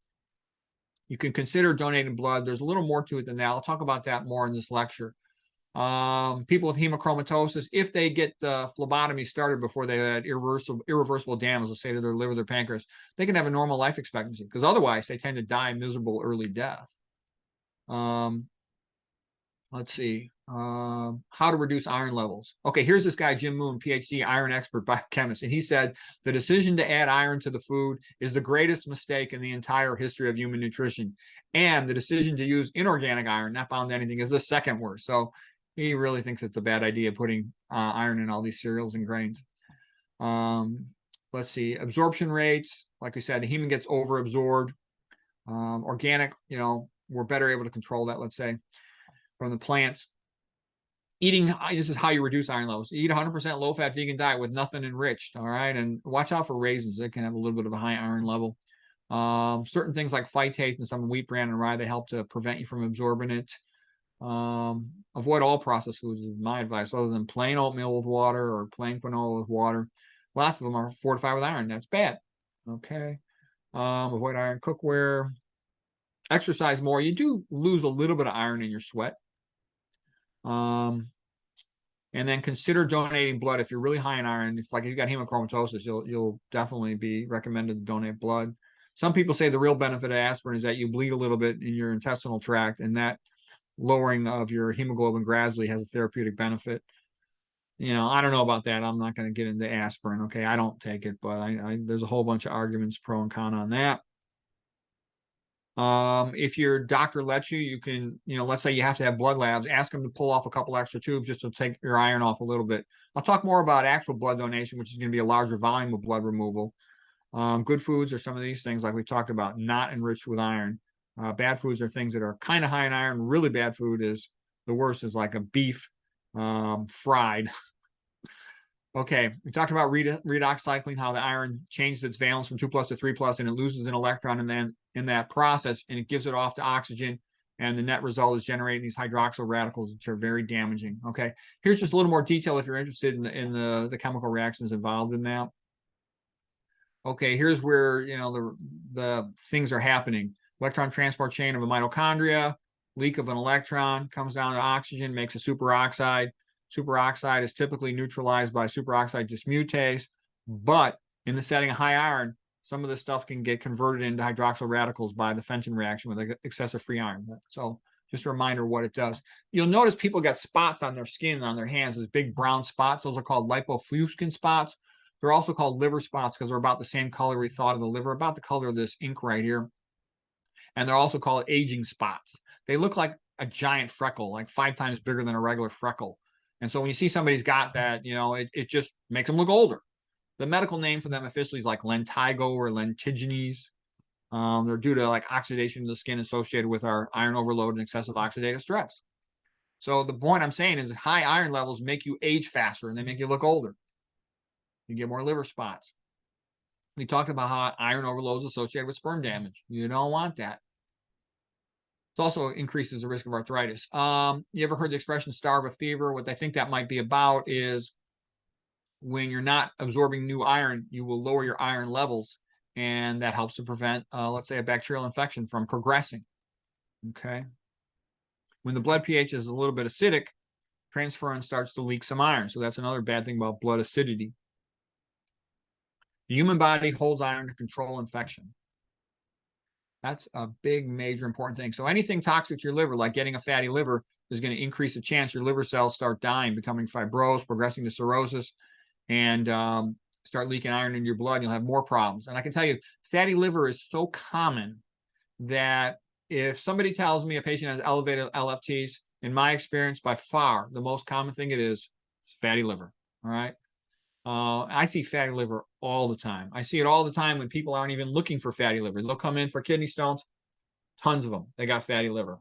You can consider donating blood. There's a little more to it than that. I'll talk about that more in this lecture. People with hemochromatosis, if they get the phlebotomy started before they had irreversible damage, let's say to their liver, their pancreas, they can have a normal life expectancy, because otherwise they tend to die miserable early death. Let's see. How to reduce iron levels. Okay, here's this guy, Jim Moon, PhD, iron expert, biochemist, and he said the decision to add iron to the food is the greatest mistake in the entire history of human nutrition, and the decision to use inorganic iron, not bound to anything, is the second worst. So he really thinks it's a bad idea putting iron in all these cereals and grains. Let's see, absorption rates. Like we said, the human gets overabsorbed. Organic, we're better able to control that, let's say, from the plants. Eating, this is how you reduce iron levels. Eat 100% low-fat vegan diet with nothing enriched, all right? And watch out for raisins. They can have a little bit of a high iron level. Certain things like phytate and some wheat bran and rye, they help to prevent you from absorbing it. Avoid all processed foods is my advice, other than plain oatmeal with water or plain quinoa with water. Lots of them are fortified with iron. That's bad. Okay. Avoid iron cookware. Exercise more. You do lose a little bit of iron in your sweat. And then consider donating blood if you're really high in iron. If you've got hemochromatosis, you'll definitely be recommended to donate blood. Some people say the real benefit of aspirin is that you bleed a little bit in your intestinal tract, and that lowering of your hemoglobin gradually has a therapeutic benefit. I don't know about that. I'm not going to get into aspirin. Okay, I don't take it, but there's a whole bunch of arguments pro and con on that. If your doctor lets you, you can, let's say you have to have blood labs, ask them to pull off a couple extra tubes just to take your iron off a little bit. I'll talk more about actual blood donation, which is going to be a larger volume of blood removal. Good foods are some of these things like we talked about, not enriched with iron. Bad foods are things that are kind of high in iron. Really bad food is the worst, is like a beef fried. Okay, we talked about redox cycling, how the iron changes its valence from 2+ to 3+, and it loses an electron, and then in that process, and it gives it off to oxygen, and the net result is generating these hydroxyl radicals, which are very damaging. Okay, here's just a little more detail if you're interested in the chemical reactions involved in that. Okay, here's where the things are happening. Electron transport chain of a mitochondria, leak of an electron, comes down to oxygen, makes a superoxide. Superoxide is typically neutralized by superoxide dismutase, but in the setting of high iron, some of this stuff can get converted into hydroxyl radicals by the Fenton reaction with excessive free iron. So just a reminder what it does. You'll notice people get spots on their skin, on their hands, those big brown spots. Those are called lipofuscin spots. They're also called liver spots because they're about the same color we thought of the liver, about the color of this ink right here. And they're also called aging spots. They look like a giant freckle, like 5 times bigger than a regular freckle. And so when you see somebody's got that, it just makes them look older. The medical name for them officially is like lentigo or lentiginase. They're due to oxidation of the skin associated with our iron overload and excessive oxidative stress. So the point I'm saying is high iron levels make you age faster and they make you look older. You get more liver spots. We talked about how iron overload is associated with sperm damage. You don't want that. It also increases the risk of arthritis. You ever heard the expression starve a fever? What I think that might be about is when you're not absorbing new iron, you will lower your iron levels, and that helps to prevent, let's say, a bacterial infection from progressing. Okay. When the blood pH is a little bit acidic, transferrin starts to leak some iron. So that's another bad thing about blood acidity. The human body holds iron to control infection. That's a big, major, important thing. So anything toxic to your liver, like getting a fatty liver, is going to increase the chance your liver cells start dying, becoming fibrosed, progressing to cirrhosis, and start leaking iron into your blood. And you'll have more problems. And I can tell you, fatty liver is so common that if somebody tells me a patient has elevated LFTs, in my experience, by far, the most common thing it is fatty liver. All right. I see fatty liver all the time. I see it all the time when people aren't even looking for fatty liver. They'll come in for kidney stones, tons of them. They got fatty liver.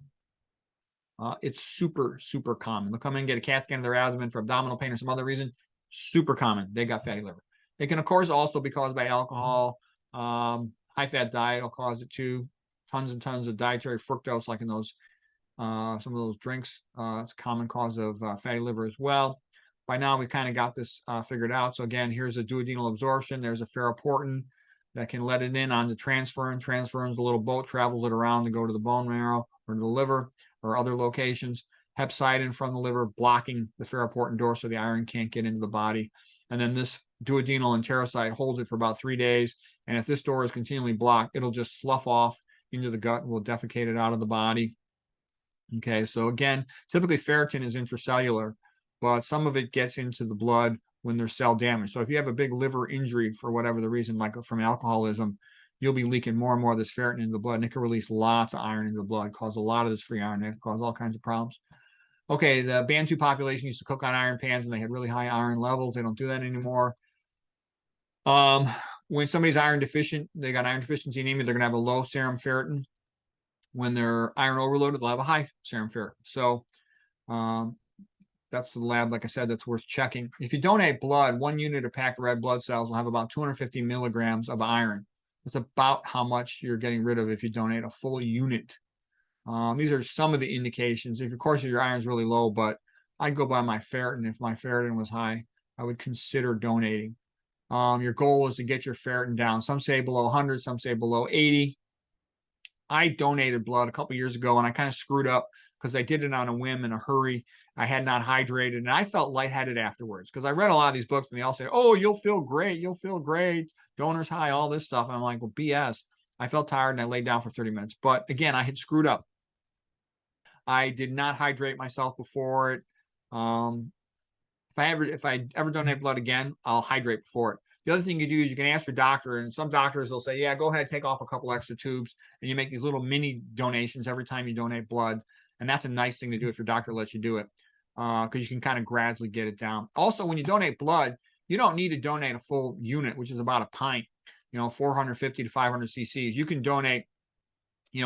It's super, super common. They'll come in and get a CAT scan of their abdomen for abdominal pain or some other reason. Super common. They got fatty liver. It can, of course, also be caused by alcohol. High-fat diet will cause it too. Tons and tons of dietary fructose, like in those some of those drinks. It's a common cause of fatty liver as well. By now, we've kind of got this figured out. So again, here's a duodenal absorption. There's a ferroportin that can let it in on the transferrin. Transferrin's a little boat, travels it around to go to the bone marrow or to the liver or other locations. Hepcidin from the liver blocking the ferroportin door so the iron can't get into the body. And then this duodenal enterocyte holds it for about 3 days. And if this door is continually blocked, it'll just slough off into the gut and will defecate it out of the body. Okay, so again, typically ferritin is intracellular, but some of it gets into the blood when there's cell damage. So if you have a big liver injury for whatever the reason, like from alcoholism, you'll be leaking more and more of this ferritin into the blood, and it can release lots of iron into the blood, cause a lot of this free iron, and cause all kinds of problems. Okay, the Bantu population used to cook on iron pans, and they had really high iron levels. They don't do that anymore. When somebody's iron deficient, they got iron deficiency anemia, they're gonna have a low serum ferritin. When they're iron overloaded, they'll have a high serum ferritin. So that's the lab, like I said, that's worth checking. If you donate blood, 1 unit of packed red blood cells will have about 250 milligrams of iron. That's about how much you're getting rid of if you donate a full unit. These are some of the indications. Of course, your iron's really low, but I'd go by my ferritin. If my ferritin was high, I would consider donating. Your goal is to get your ferritin down. Some say below 100, some say below 80. I donated blood a couple years ago, and I kind of screwed up because I did it on a whim in a hurry. I had not hydrated, and I felt lightheaded afterwards because I read a lot of these books, and they all say, "Oh, you'll feel great. You'll feel great. Donors high, all this stuff." And I'm like, "Well, BS." I felt tired, and I laid down for 30 minutes. But again, I had screwed up. I did not hydrate myself before it. If I ever donate blood again, I'll hydrate before it. The other thing you do is you can ask your doctor, and some doctors will say, yeah, go ahead, take off a couple extra tubes, and you make these little mini donations every time you donate blood. And that's a nice thing to do if your doctor lets you do it, because you can kind of gradually get it down. Also, when you donate blood, you don't need to donate a full unit, which is about a pint, 450 to 500 cc's. You can donate,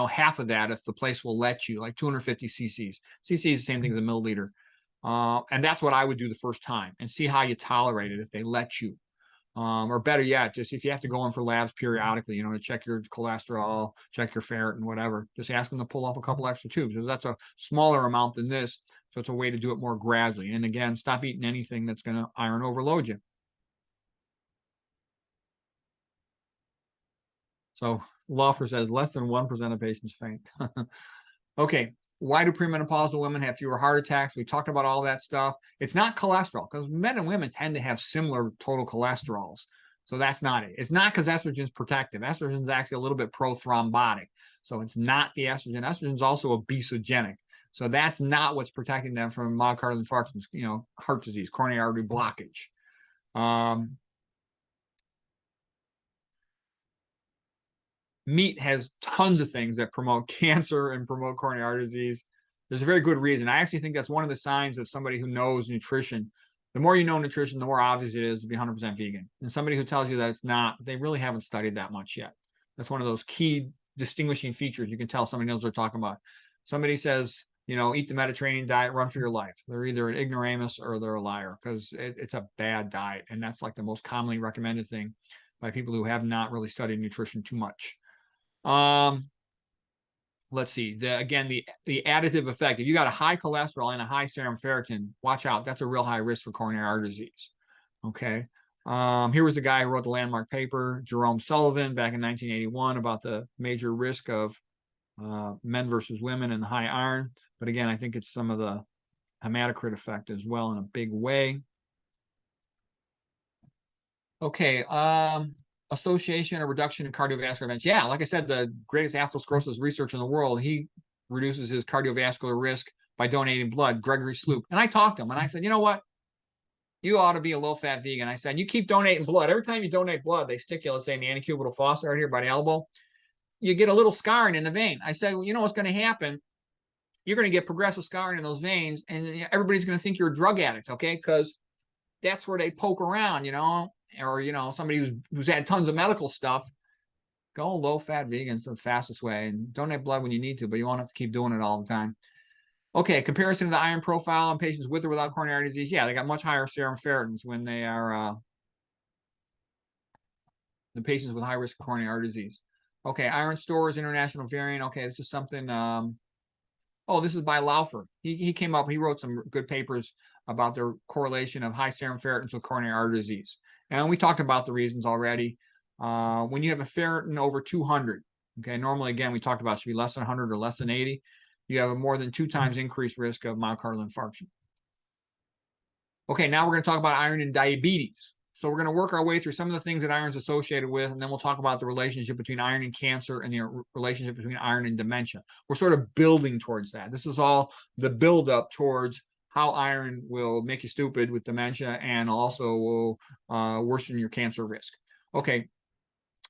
half of that if the place will let you, like 250 cc's. Cc is the same thing as a milliliter. And that's what I would do the first time and see how you tolerate it if they let you. Or better yet, just if you have to go in for labs periodically, to check your cholesterol, check your ferritin, whatever, just ask them to pull off a couple extra tubes. That's a smaller amount than this. So it's a way to do it more gradually. And again, stop eating anything that's going to iron overload you. So Lawfer says less than 1% of patients faint. Okay. Why do premenopausal women have fewer heart attacks? We talked about all that stuff. It's not cholesterol, because men and women tend to have similar total cholesterols. So that's not it. It's not because estrogen's protective. Estrogen's actually a little bit prothrombotic. So it's not the estrogen. Estrogen's also obesogenic. So that's not what's protecting them from myocardial infarction, heart disease, coronary artery blockage. Meat has tons of things that promote cancer and promote coronary artery disease. There's a very good reason. I actually think that's one of the signs of somebody who knows nutrition. The more you know nutrition, the more obvious it is to be 100% vegan. And somebody who tells you that it's not, they really haven't studied that much yet. That's one of those key distinguishing features. You can tell somebody knows what they're talking about. Somebody says, eat the Mediterranean diet, run for your life. They're either an ignoramus or they're a liar, because it's a bad diet. And that's like the most commonly recommended thing by people who have not really studied nutrition too much. Let's see. The additive effect. If you got a high cholesterol and a high serum ferritin, watch out. That's a real high risk for coronary artery disease. Okay. Here was the guy who wrote the landmark paper, Jerome Sullivan, back in 1981, about the major risk of men versus women and the high iron. But again, I think it's some of the hematocrit effect as well in a big way. Okay. Association or reduction in cardiovascular events. Yeah, like I said, the greatest atherosclerosis researcher in the world, he reduces his cardiovascular risk by donating blood, Gregory Sloop. And I talked to him and I said, you know what? You ought to be a low-fat vegan. I said, you keep donating blood. Every time you donate blood, they stick you, let's say, in the antecubital fossa right here by the elbow. You get a little scarring in the vein. I said, well, you know what's going to happen? You're going to get progressive scarring in those veins, and everybody's going to think you're a drug addict, okay? Because that's where they poke around, or somebody who's had tons of medical stuff. Go low-fat vegan. It's the fastest way, and donate blood when you need to, but you won't have to keep doing it all the time. Okay, comparison to the iron profile in patients with or without coronary disease. Yeah, they got much higher serum ferritins when they are the patients with high risk of coronary artery disease. Okay, iron stores, international variant. Okay, this is something. This is by Laufer. He came up. He wrote some good papers about the correlation of high serum ferritins with coronary artery disease. And we talked about the reasons already. When you have a ferritin over 200, okay, normally again we talked about it should be less than 100 or less than 80. You have a more than 2 times increased risk of myocardial infarction. Okay, now we're going to talk about iron and diabetes. So we're going to work our way through some of the things that iron is associated with, and then we'll talk about the relationship between iron and cancer and the relationship between iron and dementia. We're sort of building towards that. This is all the buildup towards how iron will make you stupid with dementia and also will worsen your cancer risk. Okay,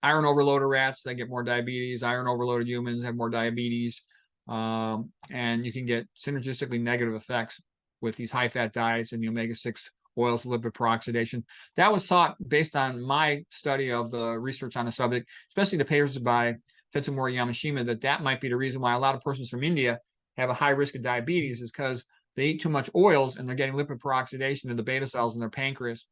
iron overloaded rats, they get more diabetes. Iron overloaded humans have more diabetes. And you can get synergistically negative effects with these high-fat diets and the omega-6 oils, lipid peroxidation. That was thought based on my study of the research on the subject, especially the papers by Fenton Yamashima, that might be the reason why a lot of persons from India have a high risk of diabetes, is because they eat too much oils and they're getting lipid peroxidation of the beta cells in their pancreas.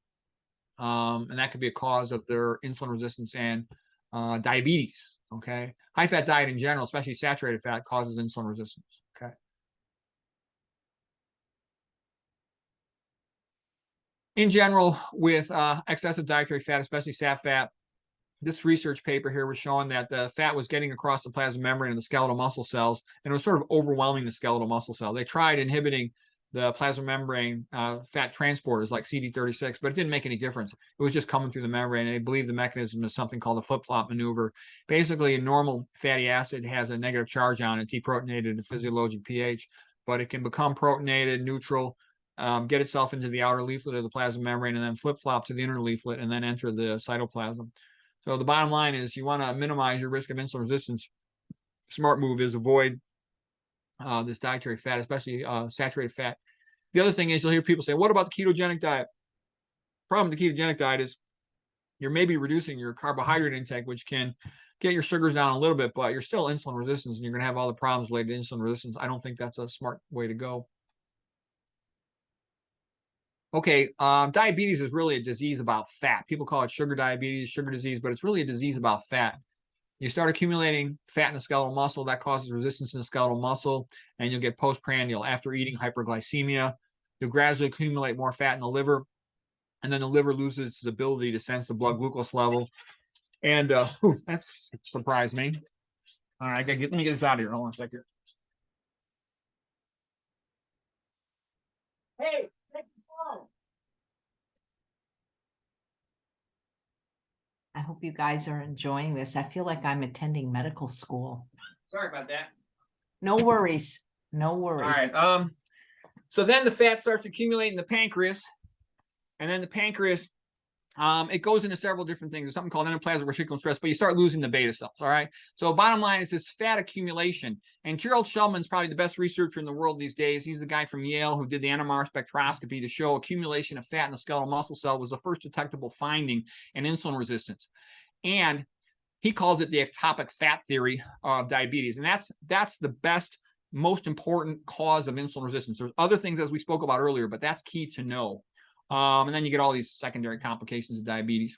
And that could be a cause of their insulin resistance and diabetes. Okay. High fat diet in general, especially saturated fat, causes insulin resistance. Okay. In general, with excessive dietary fat, especially SAF fat, this research paper here was showing that the fat was getting across the plasma membrane and the skeletal muscle cells, and it was sort of overwhelming the skeletal muscle cell. They tried inhibiting the plasma membrane fat transporters like CD36, but it didn't make any difference. It was just coming through the membrane. And they believe the mechanism is something called the flip-flop maneuver. Basically, a normal fatty acid has a negative charge on it, deprotonated at physiologic pH, but it can become protonated, neutral, get itself into the outer leaflet of the plasma membrane, and then flip-flop to the inner leaflet and then enter the cytoplasm. So the bottom line is you want to minimize your risk of insulin resistance. Smart move is avoid this dietary fat, especially saturated fat. The other thing is you'll hear people say, what about the ketogenic diet? Problem with the ketogenic diet is you're maybe reducing your carbohydrate intake, which can get your sugars down a little bit, but you're still insulin resistant and you're going to have all the problems related to insulin resistance. I don't think that's a smart way to go. Okay, diabetes is really a disease about fat. People call it sugar diabetes, sugar disease, but it's really a disease about fat. You start accumulating fat in the skeletal muscle, that causes resistance in the skeletal muscle, and you'll get postprandial after eating hyperglycemia. You'll gradually accumulate more fat in the liver, and then the liver loses its ability to sense the blood glucose level. And that surprised me. All right, let me get this out of here. Hold on a second. Hey, take the phone. I hope you guys are enjoying this. I feel like I'm attending medical school. Sorry about that. No worries. No worries. All right. So then the fat starts accumulating in the pancreas, and then the pancreas, it goes into several different things. There's something called endoplasmic reticulum stress, but you start losing the beta cells. All right. So bottom line is it's fat accumulation. And Gerald Shulman's probably the best researcher in the world these days. He's the guy from Yale who did the NMR spectroscopy to show accumulation of fat in the skeletal muscle cell was the first detectable finding in insulin resistance. And he calls it the ectopic fat theory of diabetes. And that's the best, most important cause of insulin resistance. There's other things, as we spoke about earlier, but that's key to know. And then you get all these secondary complications of diabetes.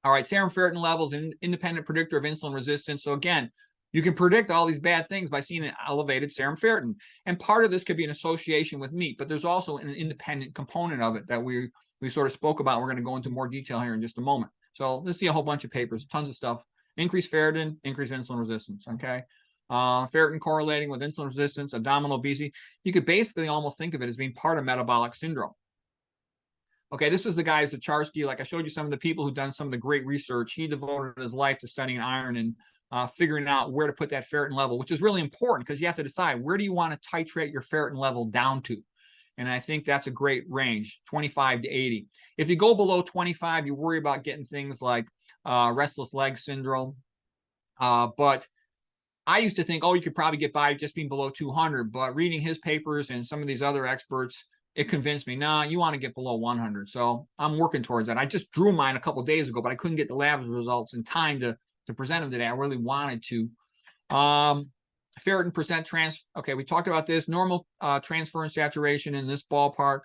All right, serum ferritin levels, an independent predictor of insulin resistance. So again, you can predict all these bad things by seeing an elevated serum ferritin. And part of this could be an association with meat, but there's also an independent component of it that we we sort of spoke about. We're going to go into more detail here in just a moment. So let's see a whole bunch of papers, tons of stuff. Increased ferritin, increased insulin resistance, okay? Ferritin correlating with insulin resistance, abdominal obesity. You could basically almost think of it as being part of metabolic syndrome. Okay, this was the guy, Zacharski. Like I showed you some of the people who've done some of the great research. He devoted his life to studying iron and figuring out where to put that ferritin level, which is really important because you have to decide where do you want to titrate your ferritin level down to. And I think that's a great range, 25 to 80. If you go below 25, you worry about getting things like restless leg syndrome. But I used to think, oh, you could probably get by just being below 200. But reading his papers and some of these other experts, it convinced me, nah, you want to get below 100. So I'm working towards that. I just drew mine a couple of days ago, but I couldn't get the lab results in time to present them today. I really wanted to. Ferritin percent trans. Okay, we talked about this. Normal transferrin saturation in this ballpark.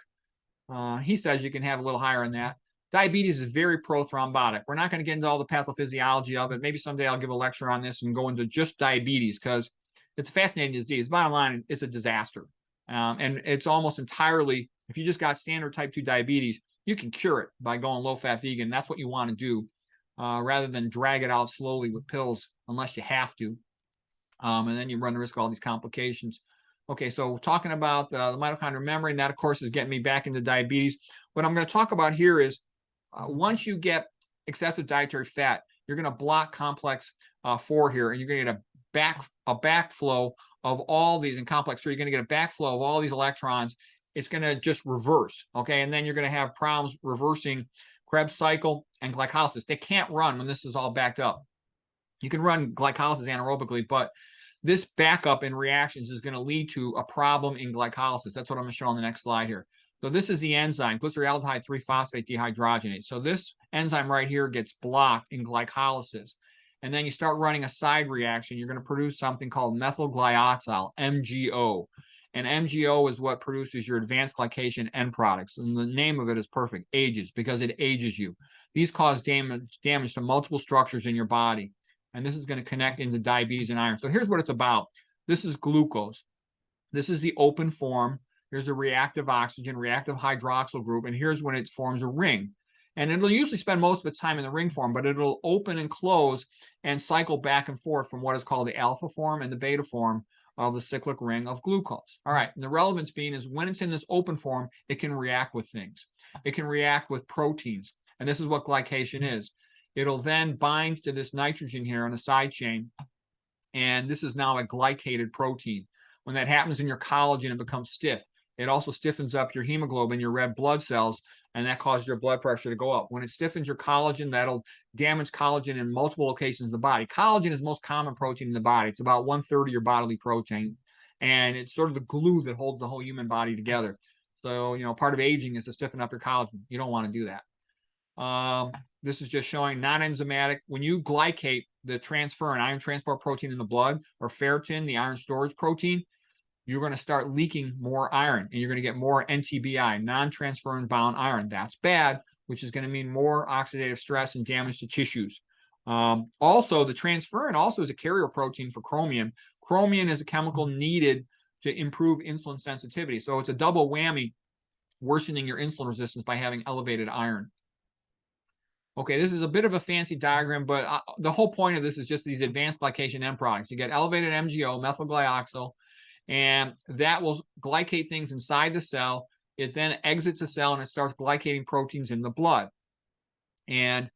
He says you can have a little higher than that. Diabetes is very prothrombotic. We're not going to get into all the pathophysiology of it. Maybe someday I'll give a lecture on this and go into just diabetes because it's a fascinating disease. Bottom line, it's a disaster. And it's almost entirely, if you just got standard type 2 diabetes, you can cure it by going low-fat vegan. That's what you want to do rather than drag it out slowly with pills unless you have to. And then you run the risk of all these complications. Okay, so talking about the mitochondrial membrane, that, of course, is getting me back into diabetes. What I'm going to talk about here is once you get excessive dietary fat, you're going to block complex 4 here, and you're going to get a backflow of all these, in complex 3, you're going to get a backflow of all these electrons. It's going to just reverse, okay? And then you're going to have problems reversing Krebs cycle and glycolysis. They can't run when this is all backed up. You can run glycolysis anaerobically, but this backup in reactions is going to lead to a problem in glycolysis. That's what I'm going to show on the next slide here. So this is the enzyme, glyceraldehyde 3-phosphate dehydrogenase. So this enzyme right here gets blocked in glycolysis. And then you start running a side reaction. You're going to produce something called methyl glyoxyl, MgO. And MgO is what produces your advanced glycation end products. And the name of it is perfect, ages, because it ages you. These cause damage to multiple structures in your body. And this is going to connect into diabetes and iron. So here's what it's about. This is glucose. This is the open form. Here's a reactive oxygen, reactive hydroxyl group. And here's when it forms a ring. And it'll usually spend most of its time in the ring form, but it'll open and close and cycle back and forth from what is called the alpha form and the beta form of the cyclic ring of glucose. All right. And the relevance being is when it's in this open form, it can react with things. It can react with proteins. And this is what glycation is. It'll then bind to this nitrogen here on the side chain. And this is now a glycated protein. When that happens in your collagen, it becomes stiff. It also stiffens up your hemoglobin, your red blood cells, and that causes your blood pressure to go up. When it stiffens your collagen, that'll damage collagen in multiple locations in the body. Collagen is the most common protein in the body. It's about 1/3 of your bodily protein. And it's sort of the glue that holds the whole human body together. So, you know, part of aging is to stiffen up your collagen. You don't want to do that. This is just showing non-enzymatic. When you glycate the transferrin, iron transport protein in the blood, or ferritin, the iron storage protein, you're going to start leaking more iron, and you're going to get more NTBI, non-transferrin bound iron. That's bad, which is going to mean more oxidative stress and damage to tissues. Also, the transferrin also is a carrier protein for chromium. Chromium is a chemical needed to improve insulin sensitivity. So it's a double whammy, worsening your insulin resistance by having elevated iron. Okay, this is a bit of a fancy diagram, but the whole point of this is just these advanced glycation end products. You get elevated MgO, methyl glyoxyl, and that will glycate things inside the cell. It then exits the cell and it starts glycating proteins in the blood. And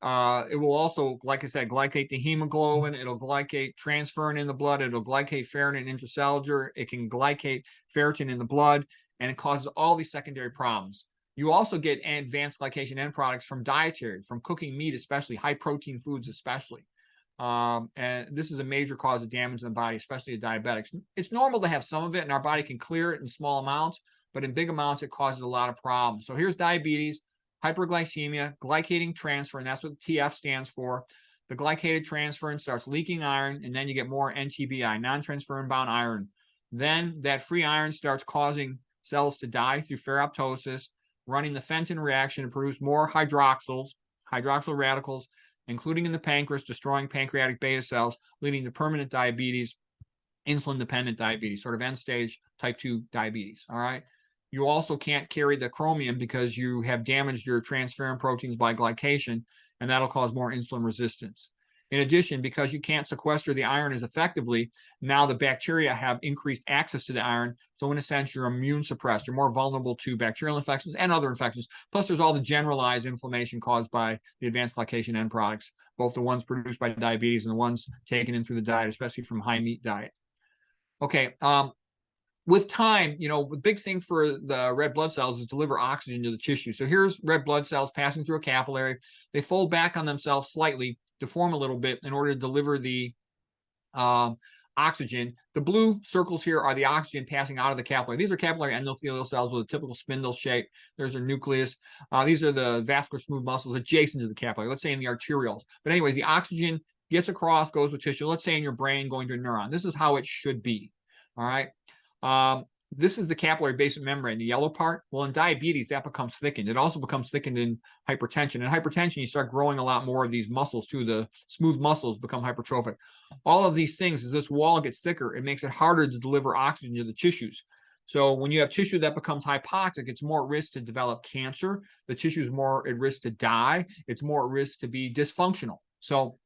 it will also, like I said, glycate the hemoglobin. It'll glycate transferrin in the blood. It'll glycate ferritin intracellular. It can glycate ferritin in the blood, and it causes all these secondary problems. You also get advanced glycation end products from dietary, from cooking meat, especially high protein foods, especially. And this is a major cause of damage in the body, especially to diabetics. It's normal to have some of it, and our body can clear it in small amounts, but in big amounts, it causes a lot of problems. So here's diabetes, hyperglycemia, glycating transferrin. That's what TF stands for. The glycated transferrin starts leaking iron, and then you get more NTBI, non-transferrin bound iron. Then that free iron starts causing cells to die through ferroptosis, running the Fenton reaction to produce more hydroxyl radicals, including in the pancreas, destroying pancreatic beta cells, leading to permanent diabetes, insulin-dependent diabetes, sort of end-stage type 2 diabetes, all right? You also can't carry the chromium because you have damaged your transferrin proteins by glycation, and that'll cause more insulin resistance. In addition, because you can't sequester the iron as effectively, now the bacteria have increased access to the iron. So in a sense, you're immune suppressed. You're more vulnerable to bacterial infections and other infections. Plus, there's all the generalized inflammation caused by the advanced glycation end products, both the ones produced by diabetes and the ones taken in through the diet, especially from high meat diet. Okay, with time, the big thing for the red blood cells is deliver oxygen to the tissue. So here's red blood cells passing through a capillary. They fold back on themselves slightly, deform a little bit in order to deliver the oxygen. The blue circles here are the oxygen passing out of the capillary. These are capillary endothelial cells with a typical spindle shape. There's their nucleus. These are the vascular smooth muscles adjacent to the capillary, let's say in the arterioles. But anyways, the oxygen gets across, goes with tissue, let's say in your brain going to a neuron. This is how it should be, all right? This is the capillary basement membrane, the yellow part. Well, in diabetes, that becomes thickened. It also becomes thickened in hypertension. In hypertension, you start growing a lot more of these muscles too. The smooth muscles become hypertrophic. All of these things, as this wall gets thicker, it makes it harder to deliver oxygen to the tissues. So when you have tissue that becomes hypoxic, it's more at risk to develop cancer. The tissue is more at risk to die. It's more at risk to be dysfunctional. So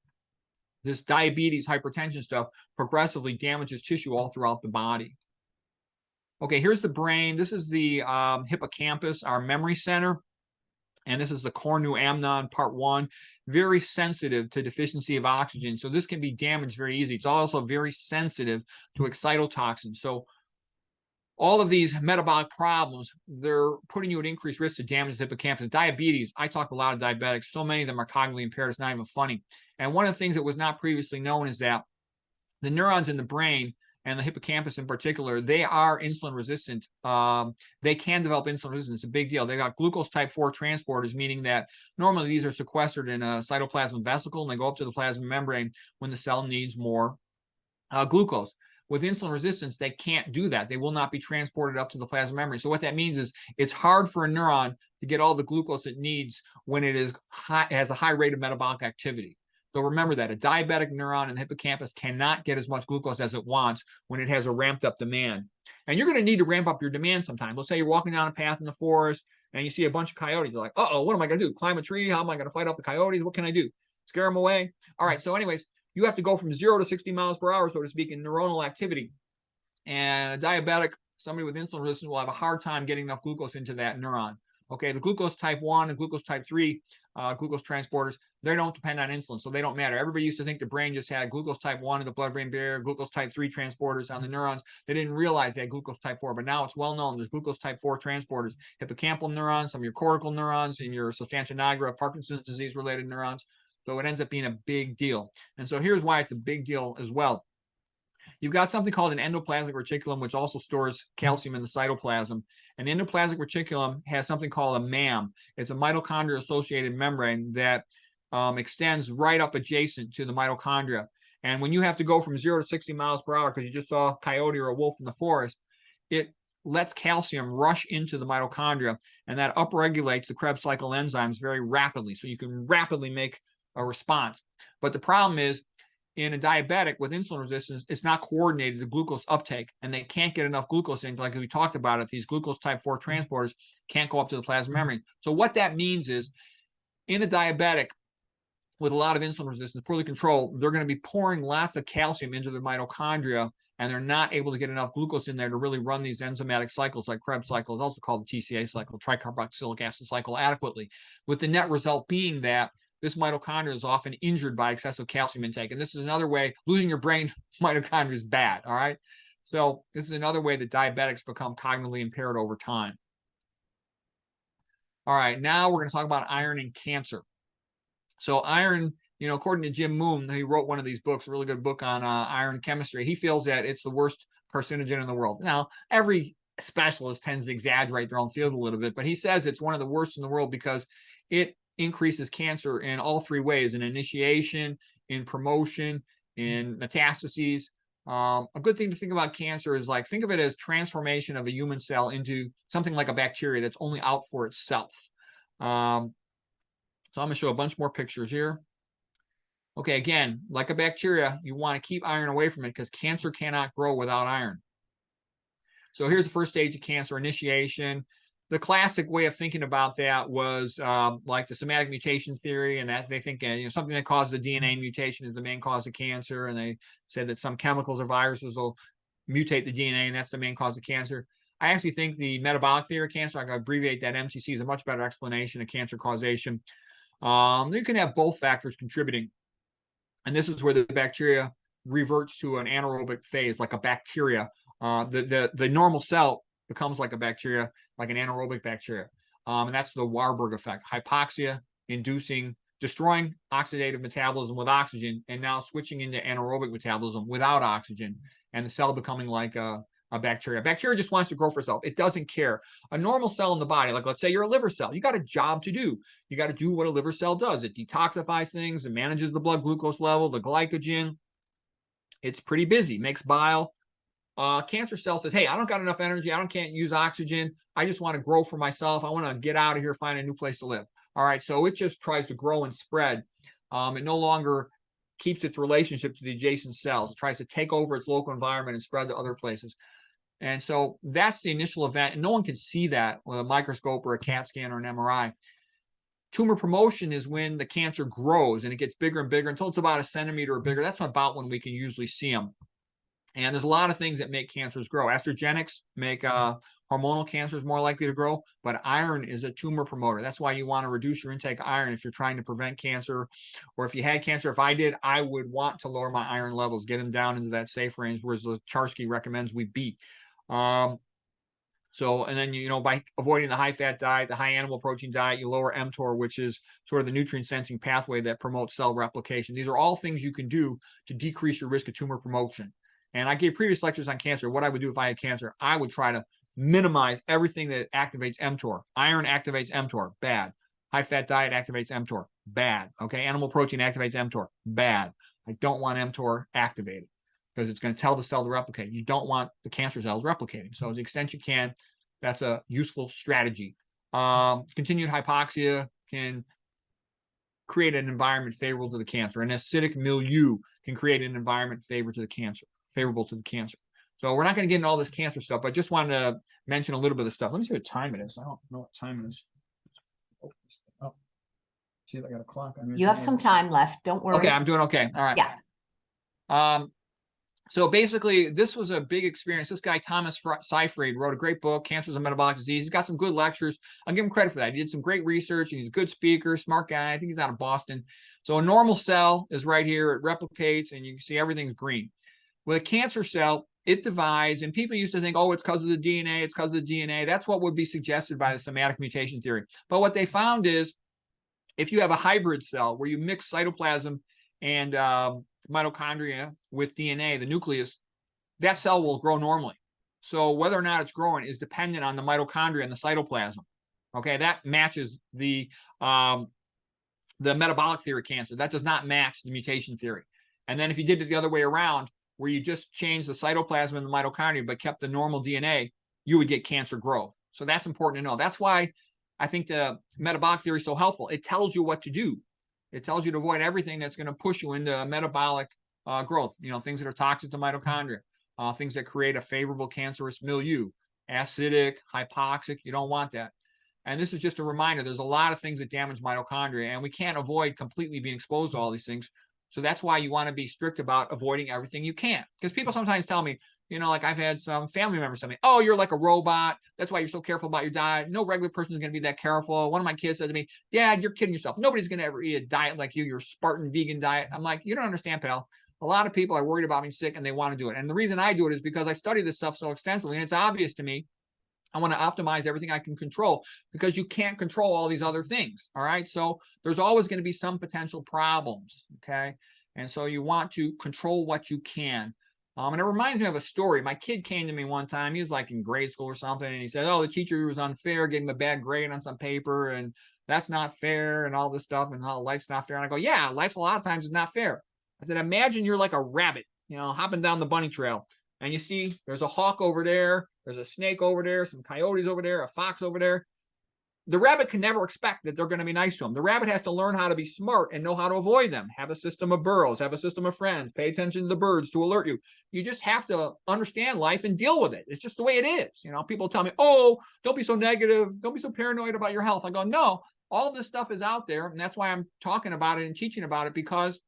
this diabetes, hypertension stuff progressively damages tissue all throughout the body. Okay, here's the brain. This is the hippocampus, our memory center. And this is the cornu-amnon part 1, very sensitive to deficiency of oxygen. So this can be damaged very easy. It's also very sensitive to excitotoxins. So all of these metabolic problems, they're putting you at increased risk to damage the hippocampus. Diabetes, I talk a lot of diabetics. So many of them are cognitively impaired, it's not even funny. And one of the things that was not previously known is that the neurons in the brain, and the hippocampus in particular, they are insulin resistant. They can develop insulin resistance. It's a big deal. They got glucose type 4 transporters, meaning that normally these are sequestered in a cytoplasmic vesicle, and they go up to the plasma membrane when the cell needs more glucose. With insulin resistance, they can't do that. They will not be transported up to the plasma membrane. So what that means is it's hard for a neuron to get all the glucose it needs when it has a high rate of metabolic activity. So remember that a diabetic neuron in the hippocampus cannot get as much glucose as it wants when it has a ramped up demand. And you're going to need to ramp up your demand sometime. Let's say you're walking down a path in the forest and you see a bunch of coyotes. You're like, uh-oh, what am I going to do? Climb a tree? How am I going to fight off the coyotes? What can I do? Scare them away? All right, so anyways, you have to go from 0 to 60 miles per hour, so to speak, in neuronal activity. And a diabetic, somebody with insulin resistance, will have a hard time getting enough glucose into that neuron. Okay, the glucose type 1 and glucose type 3 glucose transporters, they don't depend on insulin, so they don't matter. Everybody used to think the brain just had glucose type 1 in the blood-brain barrier, glucose type 3 transporters on the neurons. They didn't realize they had glucose type 4, but now it's well known. There's glucose type 4 transporters, hippocampal neurons, some of your cortical neurons, and your substantia nigra, Parkinson's disease-related neurons. So it ends up being a big deal. And so here's why it's a big deal as well. You've got something called an endoplasmic reticulum, which also stores calcium in the cytoplasm. And the endoplasmic reticulum has something called a MAM. It's a mitochondria-associated membrane that extends right up adjacent to the mitochondria. And when you have to go from 0 to 60 miles per hour because you just saw a coyote or a wolf in the forest, it lets calcium rush into the mitochondria, and that upregulates the Krebs cycle enzymes very rapidly. So you can rapidly make a response. But the problem is, in a diabetic with insulin resistance, it's not coordinated, the glucose uptake, and they can't get enough glucose in. Like we talked about it, these glucose type 4 transporters can't go up to the plasma membrane. So what that means is, in a diabetic with a lot of insulin resistance, poorly controlled, they're going to be pouring lots of calcium into their mitochondria, and they're not able to get enough glucose in there to really run these enzymatic cycles like Krebs cycle. It's also called the TCA cycle, tricarboxylic acid cycle, adequately, with the net result being that this mitochondria is often injured by excessive calcium intake. And this is another way, losing your brain mitochondria is bad, all right? So this is another way that diabetics become cognitively impaired over time. All right, now we're going to talk about iron and cancer. So iron, according to Jim Moon, he wrote one of these books, a really good book on iron chemistry. He feels that it's the worst carcinogen in the world. Now, every specialist tends to exaggerate their own field a little bit, but he says it's one of the worst in the world because it increases cancer in all 3 ways: in initiation, in promotion, in metastases. A good thing to think about cancer is think of it as transformation of a human cell into something like a bacteria that's only out for itself. So I'm going to show a bunch more pictures here. Okay, again, like a bacteria, you want to keep iron away from it because cancer cannot grow without iron. So here's the first stage of cancer initiation. The classic way of thinking about that was like the somatic mutation theory, and that they think something that causes a DNA mutation is the main cause of cancer, and they said that some chemicals or viruses will mutate the DNA, and that's the main cause of cancer. I actually think the metabolic theory of cancer, I can abbreviate that MCC, is a much better explanation of cancer causation. You can have both factors contributing, and this is where the bacteria reverts to an anaerobic phase, like a bacteria. The normal cell becomes like a bacteria, like an anaerobic bacteria, and that's the Warburg effect. Hypoxia inducing, destroying oxidative metabolism with oxygen, and now switching into anaerobic metabolism without oxygen, and the cell becoming like a bacteria. A bacteria just wants to grow for itself. It doesn't care. A normal cell in the body, like let's say you're a liver cell, you got a job to do. You got to do what a liver cell does. It detoxifies things, it manages the blood glucose level, the glycogen. It's pretty busy, makes bile. Cancer cell says, hey, I don't got enough energy. Can't use oxygen. I just want to grow for myself. I want to get out of here, find a new place to live. All right, so it just tries to grow and spread. It no longer keeps its relationship to the adjacent cells. It tries to take over its local environment and spread to other places. And so that's the initial event, and no one can see that with a microscope or a CAT scan or an MRI. Tumor promotion is when the cancer grows and it gets bigger and bigger until it's about a centimeter or bigger. That's about when we can usually see them. And there's a lot of things that make cancers grow. Estrogenics make hormonal cancers more likely to grow, but iron is a tumor promoter. That's why you want to reduce your intake of iron if you're trying to prevent cancer, or if you had cancer. If I did, I would want to lower my iron levels, get them down into that safe range, whereas Lecharski recommends we beat. And then, by avoiding the high-fat diet, the high animal protein diet, you lower mTOR, which is sort of the nutrient-sensing pathway that promotes cell replication. These are all things you can do to decrease your risk of tumor promotion. And I gave previous lectures on cancer. What I would do if I had cancer, I would try to minimize everything that activates mTOR. Iron activates mTOR, bad. High-fat diet activates mTOR, bad. Okay, animal protein activates mTOR, bad. I don't want mTOR activated because it's going to tell the cell to replicate. You don't want the cancer cells replicating. So to the extent you can, that's a useful strategy. Continued hypoxia can create an environment favorable to the cancer. An acidic milieu can create an environment favorable to the cancer. So we're not going to get into all this cancer stuff, but I just wanted to mention a little bit of stuff. Let me see what time it is. I don't know what time it is. Oh, see if I got a clock on here. You have some time left. Don't worry. Okay, I'm doing okay. All right. Yeah. So basically, this was a big experience. This guy, Thomas Seyfried, wrote a great book, Cancers and Metabolic Disease. He's got some good lectures. I'll give him credit for that. He did some great research, and he's a good speaker, smart guy. I think he's out of Boston. So a normal cell is right here. It replicates, and you can see everything's green. With a cancer cell, it divides, and people used to think, oh, it's because of the DNA, it's because of the DNA. That's what would be suggested by the somatic mutation theory. But what they found is, if you have a hybrid cell where you mix cytoplasm and mitochondria with DNA, the nucleus, that cell will grow normally. So whether or not it's growing is dependent on the mitochondria and the cytoplasm. Okay, that matches the metabolic theory of cancer. That does not match the mutation theory. And then if you did it the other way around, where you just changed the cytoplasm and the mitochondria but kept the normal DNA, you would get cancer growth. So that's important to know. That's why I think the metabolic theory is so helpful. It tells you what to do. It tells you to avoid everything that's going to push you into metabolic growth, things that are toxic to mitochondria, things that create a favorable cancerous milieu, acidic, hypoxic. You don't want that. And this is just a reminder. There's a lot of things that damage mitochondria, and we can't avoid completely being exposed to all these things. So that's why you want to be strict about avoiding everything you can. Because people sometimes tell me, like I've had some family members tell me, oh, you're like a robot. That's why you're so careful about your diet. No regular person is going to be that careful. One of my kids said to me, Dad, you're kidding yourself. Nobody's going to ever eat a diet like you, your Spartan vegan diet. I'm like, you don't understand, pal. A lot of people are worried about being sick and they want to do it. And the reason I do it is because I study this stuff so extensively, and it's obvious to me. I want to optimize everything I can control, because you can't control all these other things. All right. So there's always going to be some potential problems. Okay. And so you want to control what you can. And it reminds me of a story. My kid came to me one time. He was like in grade school or something. And he said, oh, the teacher was unfair, gave him a bad grade on some paper. And that's not fair and all this stuff. And how life's not fair. And I go, yeah, life a lot of times is not fair. I said, imagine you're like a rabbit, hopping down the bunny trail. And you see there's a hawk over there. There's a snake over there, some coyotes over there, a fox over there. the rabbit can never expect that they're going to be nice to him. The rabbit has to learn how to be smart and know how to avoid them. Have a system of burrows, have a system of friends, pay attention to the birds to alert you. You just have to understand life and deal with it. It's just the way it is. People tell me, oh, don't be so negative. Don't be so paranoid about your health. I go, no, all this stuff is out there. And that's why I'm talking about it and teaching about it, because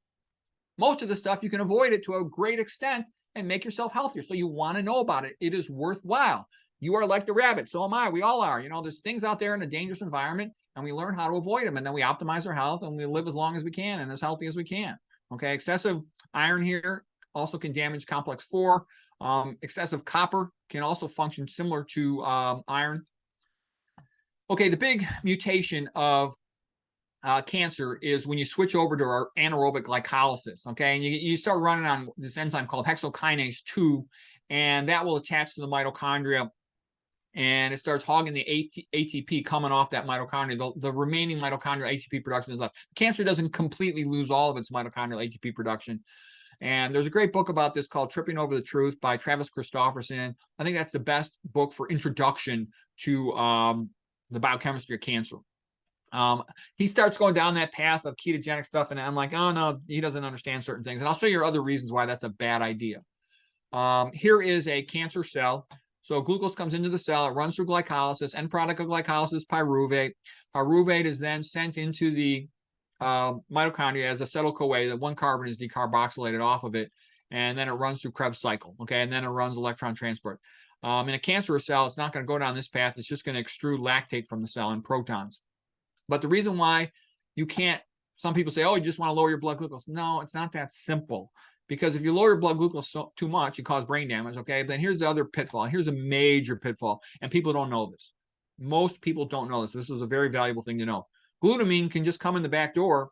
most of the stuff you can avoid it to a great extent and make yourself healthier. So you want to know about it. It is worthwhile. You are like the rabbit. So am I. We all are. There's things out there in a dangerous environment, and we learn how to avoid them. And then we optimize our health, and we live as long as we can and as healthy as we can. Okay. Excessive iron here also can damage complex 4. Excessive copper can also function similar to iron. Okay. The big mutation of cancer is when you switch over to our anaerobic glycolysis. Okay. And you start running on this enzyme called hexokinase 2, and that will attach to the mitochondria, and it starts hogging the ATP coming off that mitochondria. The remaining mitochondrial ATP production is left. Cancer doesn't completely lose all of its mitochondrial ATP production. And there's a great book about this called Tripping Over the Truth by Travis Christofferson. I think that's the best book for introduction to the biochemistry of cancer. He starts going down that path of ketogenic stuff, and I'm like, oh no, he doesn't understand certain things. And I'll show you other reasons why that's a bad idea. Here is a cancer cell. So glucose comes into the cell, it runs through glycolysis, end product of glycolysis, pyruvate. Pyruvate is then sent into the mitochondria as acetyl-CoA. The one carbon is decarboxylated off of it, and then it runs through Krebs cycle, okay? And then it runs electron transport. In a cancerous cell, it's not going to go down this path. It's just going to extrude lactate from the cell and protons. But the reason why you can't, some people say, oh, you just want to lower your blood glucose. No, it's not that simple. Because if you lower your blood glucose too much, you cause brain damage, okay? Then here's the other pitfall. Here's a major pitfall, and people don't know this. Most people don't know this. This is a very valuable thing to know. Glutamine can just come in the back door.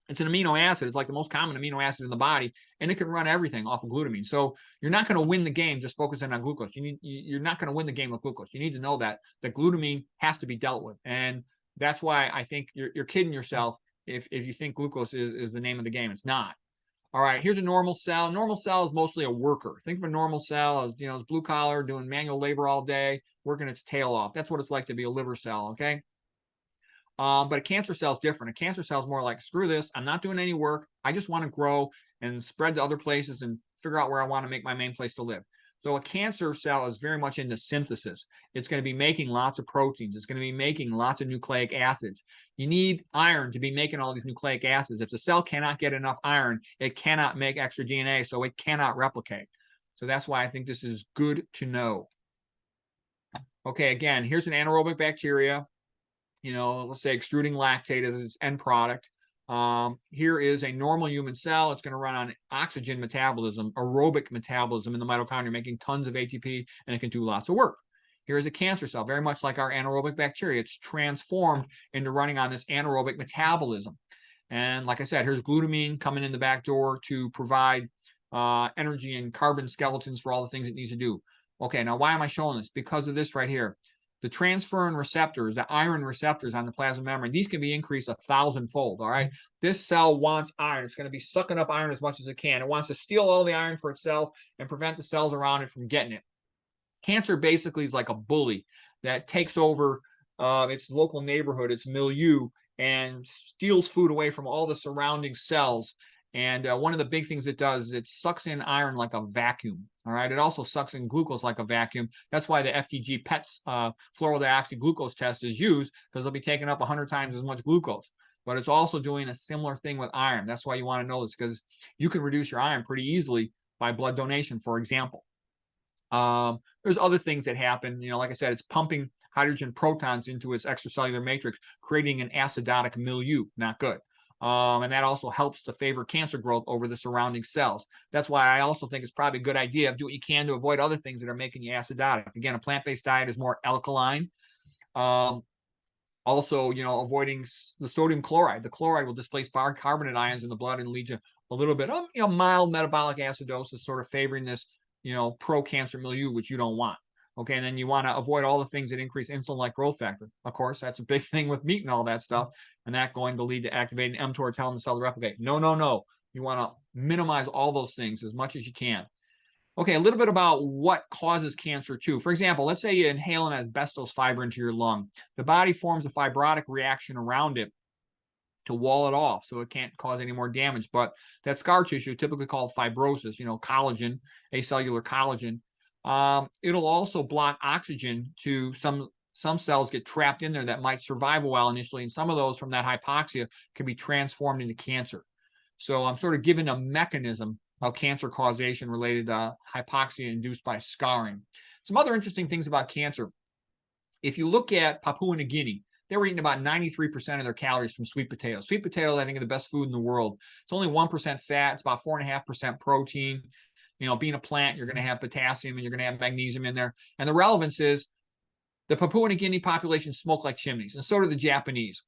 It's an amino acid. It's like the most common amino acid in the body, and it can run everything off of glutamine. So you're not going to win the game just focusing on glucose. You're not going to win the game with glucose. You need to know that glutamine has to be dealt with. And that's why I think you're kidding yourself if you think glucose is the name of the game. It's not. All right, here's a normal cell. A normal cell is mostly a worker. Think of a normal cell as, it's blue collar, doing manual labor all day, working its tail off. That's what it's like to be a liver cell, okay? But a cancer cell is different. A cancer cell is more like, screw this, I'm not doing any work. I just want to grow and spread to other places and figure out where I want to make my main place to live. So a cancer cell is very much into synthesis. It's going to be making lots of proteins. It's going to be making lots of nucleic acids. You need iron to be making all these nucleic acids. If the cell cannot get enough iron, it cannot make extra DNA, so it cannot replicate. So that's why I think this is good to know. Okay, again, here's an anaerobic bacteria. Let's say extruding lactate as its end product. Here is a normal human cell. It's going to run on oxygen metabolism, aerobic metabolism in the mitochondria, making tons of ATP, and it can do lots of work. Here is a cancer cell, very much like our anaerobic bacteria. It's transformed into running on this anaerobic metabolism. And like I said, here's glutamine coming in the back door to provide energy and carbon skeletons for all the things it needs to do. Okay, now why am I showing this? Because of this right here. The transferrin receptors, the iron receptors on the plasma membrane, these can be increased 1,000-fold, all right? This cell wants iron. It's going to be sucking up iron as much as it can. It wants to steal all the iron for itself and prevent the cells around it from getting it. Cancer basically is like a bully that takes over its local neighborhood, its milieu, and steals food away from all the surrounding cells. And one of the big things it does is it sucks in iron like a vacuum. All right. It also sucks in glucose like a vacuum. That's why the FDG PETS fluorodeoxyglucose test is used, because they'll be taking up 100 times as much glucose. But it's also doing a similar thing with iron. That's why you want to know this, because you can reduce your iron pretty easily by blood donation, for example. There's other things that happen. Like I said, it's pumping hydrogen protons into its extracellular matrix, creating an acidotic milieu. Not good. And that also helps to favor cancer growth over the surrounding cells. That's why I also think it's probably a good idea to do what you can to avoid other things that are making you acidotic. Again, a plant-based diet is more alkaline. Also, avoiding the sodium chloride. The chloride will displace bicarbonate ions in the blood and lead to a little bit of, mild metabolic acidosis, sort of favoring this, pro-cancer milieu, which you don't want. Okay, and then you want to avoid all the things that increase insulin-like growth factor. Of course, that's a big thing with meat and all that stuff, and that's going to lead to activating mTOR, telling the cell to replicate. No. You want to minimize all those things as much as you can. Okay, a little bit about what causes cancer too. For example, let's say you inhale an asbestos fiber into your lung. The body forms a fibrotic reaction around it to wall it off so it can't cause any more damage. But that scar tissue, typically called fibrosis, collagen, acellular collagen, it'll also block oxygen to some cells get trapped in there that might survive a while initially, and some of those from that hypoxia can be transformed into cancer. So I'm sort of giving a mechanism of cancer causation related to hypoxia induced by scarring. Some other interesting things about cancer. If you look at Papua New Guinea, they were eating about 93% of their calories from sweet potatoes. Sweet potatoes, I think, are the best food in the world. It's only 1% fat. It's about 4.5% protein. Being a plant, you're going to have potassium and you're going to have magnesium in there. And the relevance is the Papua New Guinea population smoked like chimneys, and so did the Japanese.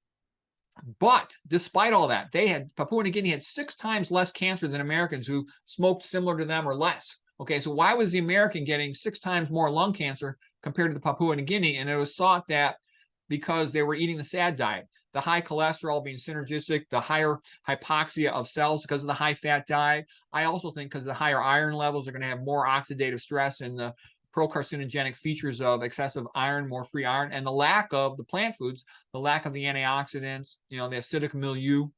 But despite all that, Papua New Guinea had 6 times less cancer than Americans who smoked similar to them or less. Okay, so why was the American getting 6 times more lung cancer compared to the Papua New Guinea? And it was thought that because they were eating the SAD diet, the high cholesterol being synergistic, the higher hypoxia of cells because of the high fat diet. I also think because the higher iron levels are going to have more oxidative stress and the procarcinogenic features of excessive iron, more free iron, and the lack of the plant foods, the lack of the antioxidants, the acidic milieu.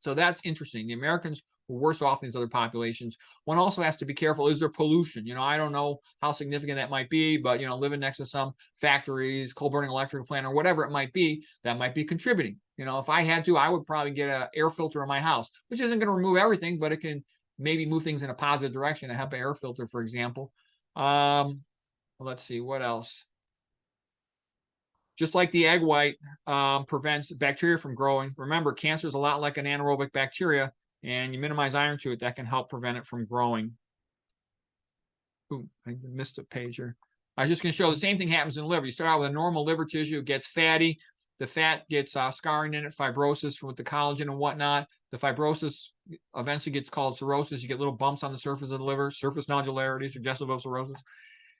So that's interesting. The Americans were worse off than these other populations. One also has to be careful. Is there pollution? I don't know how significant that might be, but, living next to some factories, coal burning electrical plant, or whatever it might be, that might be contributing. If I had to, I would probably get an air filter in my house, which isn't going to remove everything, but it can maybe move things in a positive direction. A HEPA air filter, for example. Let's see, what else? Just like the egg white prevents bacteria from growing. Remember, cancer is a lot like an anaerobic bacteria, and you minimize iron to it, that can help prevent it from growing. Ooh, I missed a page here. I was just going to show the same thing happens in the liver. You start out with a normal liver tissue, it gets fatty. The fat gets scarring in it, fibrosis with the collagen and whatnot. The fibrosis eventually gets called cirrhosis. You get little bumps on the surface of the liver, surface nodularity, suggestive of cirrhosis.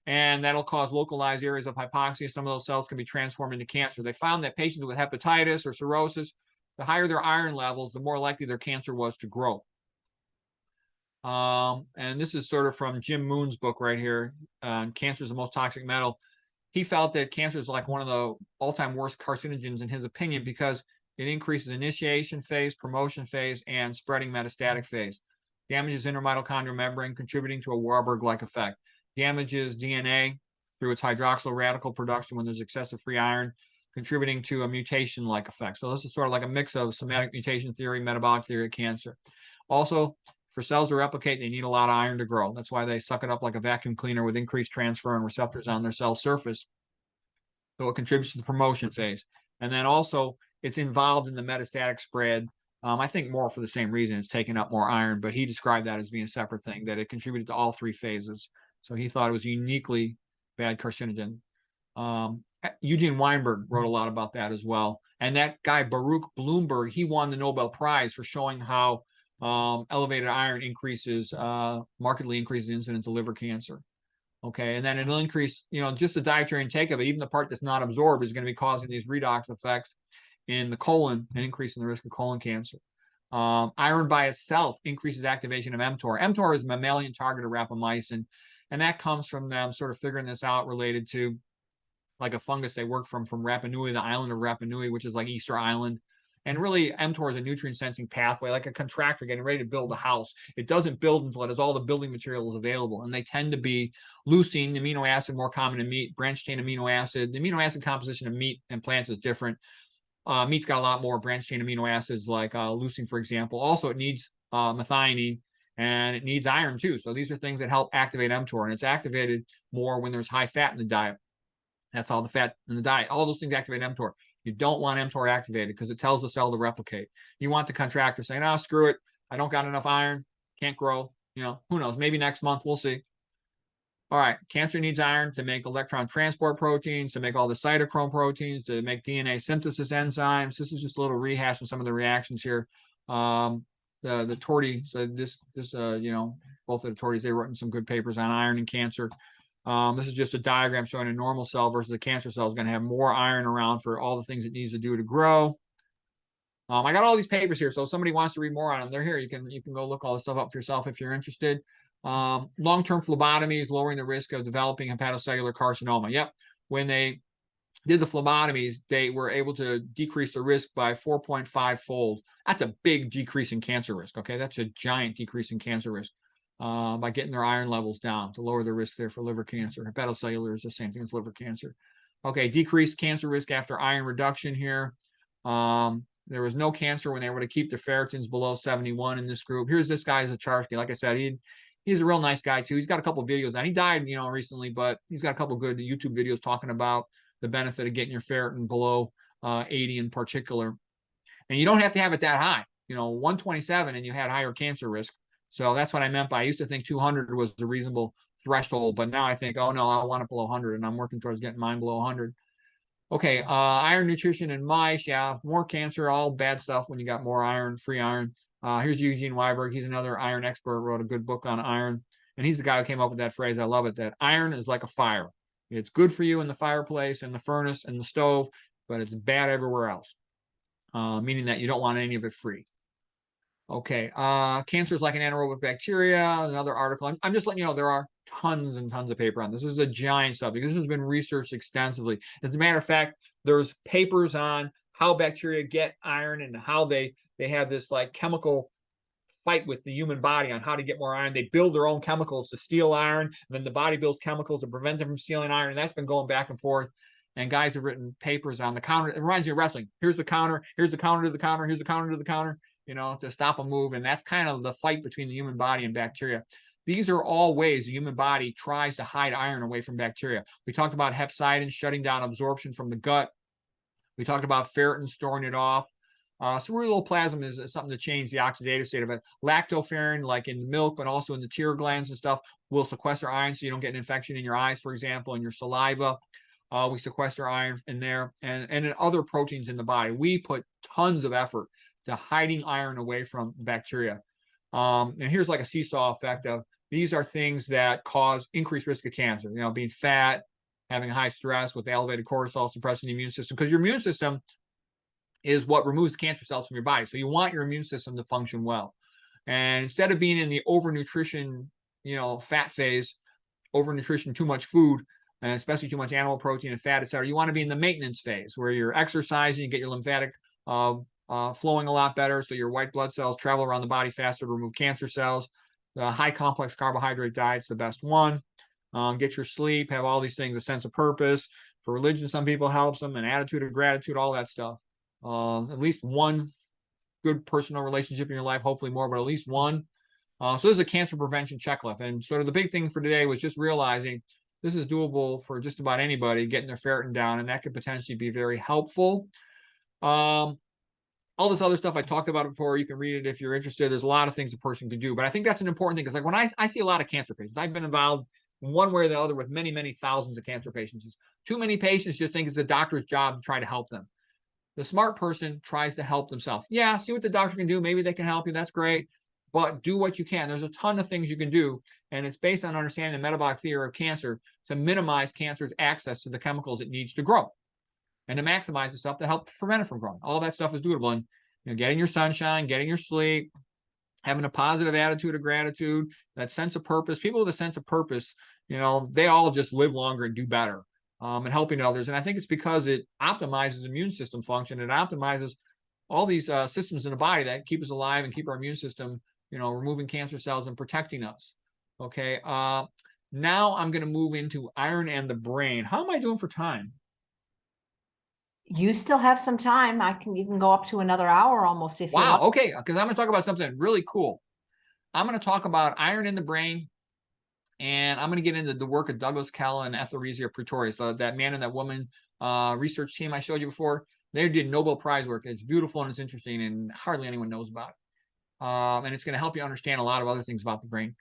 And that'll cause localized areas of hypoxia. Some of those cells can be transformed into cancer. They found that patients with hepatitis or cirrhosis, the higher their iron levels, the more likely their cancer was to grow. And this is sort of from Jim Moon's book right here, Cancer is the Most Toxic Metal. He felt that cancer is like one of the all-time worst carcinogens in his opinion because it increases initiation phase, promotion phase, and spreading metastatic phase. Damages intermitochondrial membrane, contributing to a Warburg-like effect. Damages DNA through its hydroxyl radical production when there's excessive free iron, contributing to a mutation-like effect. So this is sort of like a mix of somatic mutation theory, metabolic theory of cancer. Also, for cells to replicate, they need a lot of iron to grow. That's why they suck it up like a vacuum cleaner with increased transfer and receptors on their cell surface. So it contributes to the promotion phase. And then also, it's involved in the metastatic spread. I think more for the same reason. It's taking up more iron, but he described that as being a separate thing, that it contributed to all 3 phases. So he thought it was a uniquely bad carcinogen. Eugene Weinberg wrote a lot about that as well. And that guy, Baruch Bloomberg, he won the Nobel Prize for showing how elevated iron markedly increases the incidence of liver cancer. Okay, and then it'll increase, just the dietary intake of it, even the part that's not absorbed is going to be causing these redox effects in the colon and increasing the risk of colon cancer. Iron by itself increases activation of mTOR. mTOR is mammalian target of rapamycin, and that comes from them sort of figuring this out related to like a fungus they worked from Rapa Nui, the island of Rapa Nui, which is like Easter Island. And really, mTOR is a nutrient sensing pathway, like a contractor getting ready to build a house. It doesn't build until it has all the building materials available. And they tend to be leucine, the amino acid more common in meat, branched chain amino acid. The amino acid composition of meat and plants is different. Meat's got a lot more branched chain amino acids like leucine, for example. Also, it needs methionine and it needs iron too. So these are things that help activate mTOR. And it's activated more when there's high fat in the diet. That's all the fat in the diet. All those things activate mTOR. You don't want mTOR activated because it tells the cell to replicate. You want the contractor saying, "Oh, screw it. I don't got enough iron. Can't grow." Who knows? Maybe next month. We'll see. All right. Cancer needs iron to make electron transport proteins, to make all the cytochrome proteins, to make DNA synthesis enzymes. This is just a little rehash of some of the reactions here. The Torti, so this both of the Tortis, they wrote in some good papers on iron and cancer. This is just a diagram showing a normal cell versus a cancer cell is going to have more iron around for all the things it needs to do to grow. I got all these papers here, so if somebody wants to read more on them, they're here. You can go look all this stuff up for yourself if you're interested. Long-term phlebotomy is lowering the risk of developing hepatocellular carcinoma. Yep. When they did the phlebotomies, they were able to decrease the risk by 4.5 fold. That's a big decrease in cancer risk. Okay. That's a giant decrease in cancer risk by getting their iron levels down to lower the risk there for liver cancer. Hepatocellular is the same thing as liver cancer. Okay. Decreased cancer risk after iron reduction here. There was no cancer when they were to keep the ferritins below 71 in this group. Here's this guy as a Charsky. Like I said, he's a real nice guy too. He's got a couple of videos, and he died, recently, but he's got a couple of good YouTube videos talking about the benefit of getting your ferritin below 80 in particular. And you don't have to have it that high, 127 and you had higher cancer risk. So that's what I meant by, I used to think 200 was the reasonable threshold, but now I think, oh no, I want it below 100, and I'm working towards getting mine below 100. Okay, iron nutrition in mice, yeah, more cancer, all bad stuff when you got more iron, free iron. Here's Eugene Weiberg. He's another iron expert, wrote a good book on iron. And he's the guy who came up with that phrase. I love it, that iron is like a fire. It's good for you in the fireplace, in the furnace, in the stove, but it's bad everywhere else, meaning that you don't want any of it free. Okay, cancer is like an anaerobic bacteria, another article. I'm just letting you know there are tons and tons of paper on this. This is a giant subject. This has been researched extensively. As a matter of fact, there's papers on how bacteria get iron and how they have this like chemical fight with the human body on how to get more iron. They build their own chemicals to steal iron, and then the body builds chemicals to prevent them from stealing iron. And that's been going back and forth. And guys have written papers on the counter. It reminds me of wrestling. Here's the counter. Here's the counter to the counter. Here's the counter to the counter, to stop a move. And that's kind of the fight between the human body and bacteria. These are all ways the human body tries to hide iron away from bacteria. We talked about hepcidin shutting down absorption from the gut. We talked about ferritin storing it off. Ceruloplasmin is something to change the oxidative state of it. Lactoferrin, like in milk, but also in the tear glands and stuff, will sequester iron so you don't get an infection in your eyes, for example, in your saliva. We sequester iron in there and in other proteins in the body. We put tons of effort to hiding iron away from bacteria. And here's like a seesaw effect of these are things that cause increased risk of cancer, being fat, having high stress with elevated cortisol, suppressing the immune system, because your immune system is what removes the cancer cells from your body. So you want your immune system to function well. And instead of being in the overnutrition, fat phase, overnutrition, too much food, and especially too much animal protein and fat, et cetera, you want to be in the maintenance phase where you're exercising, you get your lymphatic flowing a lot better, so your white blood cells travel around the body faster to remove cancer cells. The high complex carbohydrate diet's the best one. Get your sleep, have all these things, a sense of purpose. For religion, some people helps them, an attitude of gratitude, all that stuff. At least one good personal relationship in your life, hopefully more, but at least one. So this is a cancer prevention checklist. And sort of the big thing for today was just realizing this is doable for just about anybody, getting their ferritin down, and that could potentially be very helpful. All this other stuff I talked about before, you can read it if you're interested. There's a lot of things a person can do, but I think that's an important thing because like when I see a lot of cancer patients, I've been involved in one way or the other with many, many thousands of cancer patients. Too many patients just think it's a doctor's job to try to help them. The smart person tries to help themselves. Yeah, see what the doctor can do. Maybe they can help you. That's great. But do what you can. There's a ton of things you can do. And it's based on understanding the metabolic theory of cancer to minimize cancer's access to the chemicals it needs to grow and to maximize the stuff to help prevent it from growing. All that stuff is doable. And getting your sunshine, getting your sleep, having a positive attitude of gratitude, that sense of purpose. People with a sense of purpose, they all just live longer and do better. And helping others. And I think it's because it optimizes immune system function. It optimizes all these systems in the body that keep us alive and keep our immune system, removing cancer cells and protecting us. Okay. Now I'm going to move into iron and the brain. How am I doing for time? You still have some time. You can go up to another hour almost if you want. Wow. Okay. Because I'm going to talk about something really cool. I'm going to talk about iron in the brain. And I'm going to get into the work of Douglas Kell and Etheresia Pretorius, that man and that woman research team I showed you before. They did Nobel Prize work. It's beautiful and it's interesting and hardly anyone knows about it. And it's going to help you understand a lot of other things about the brain.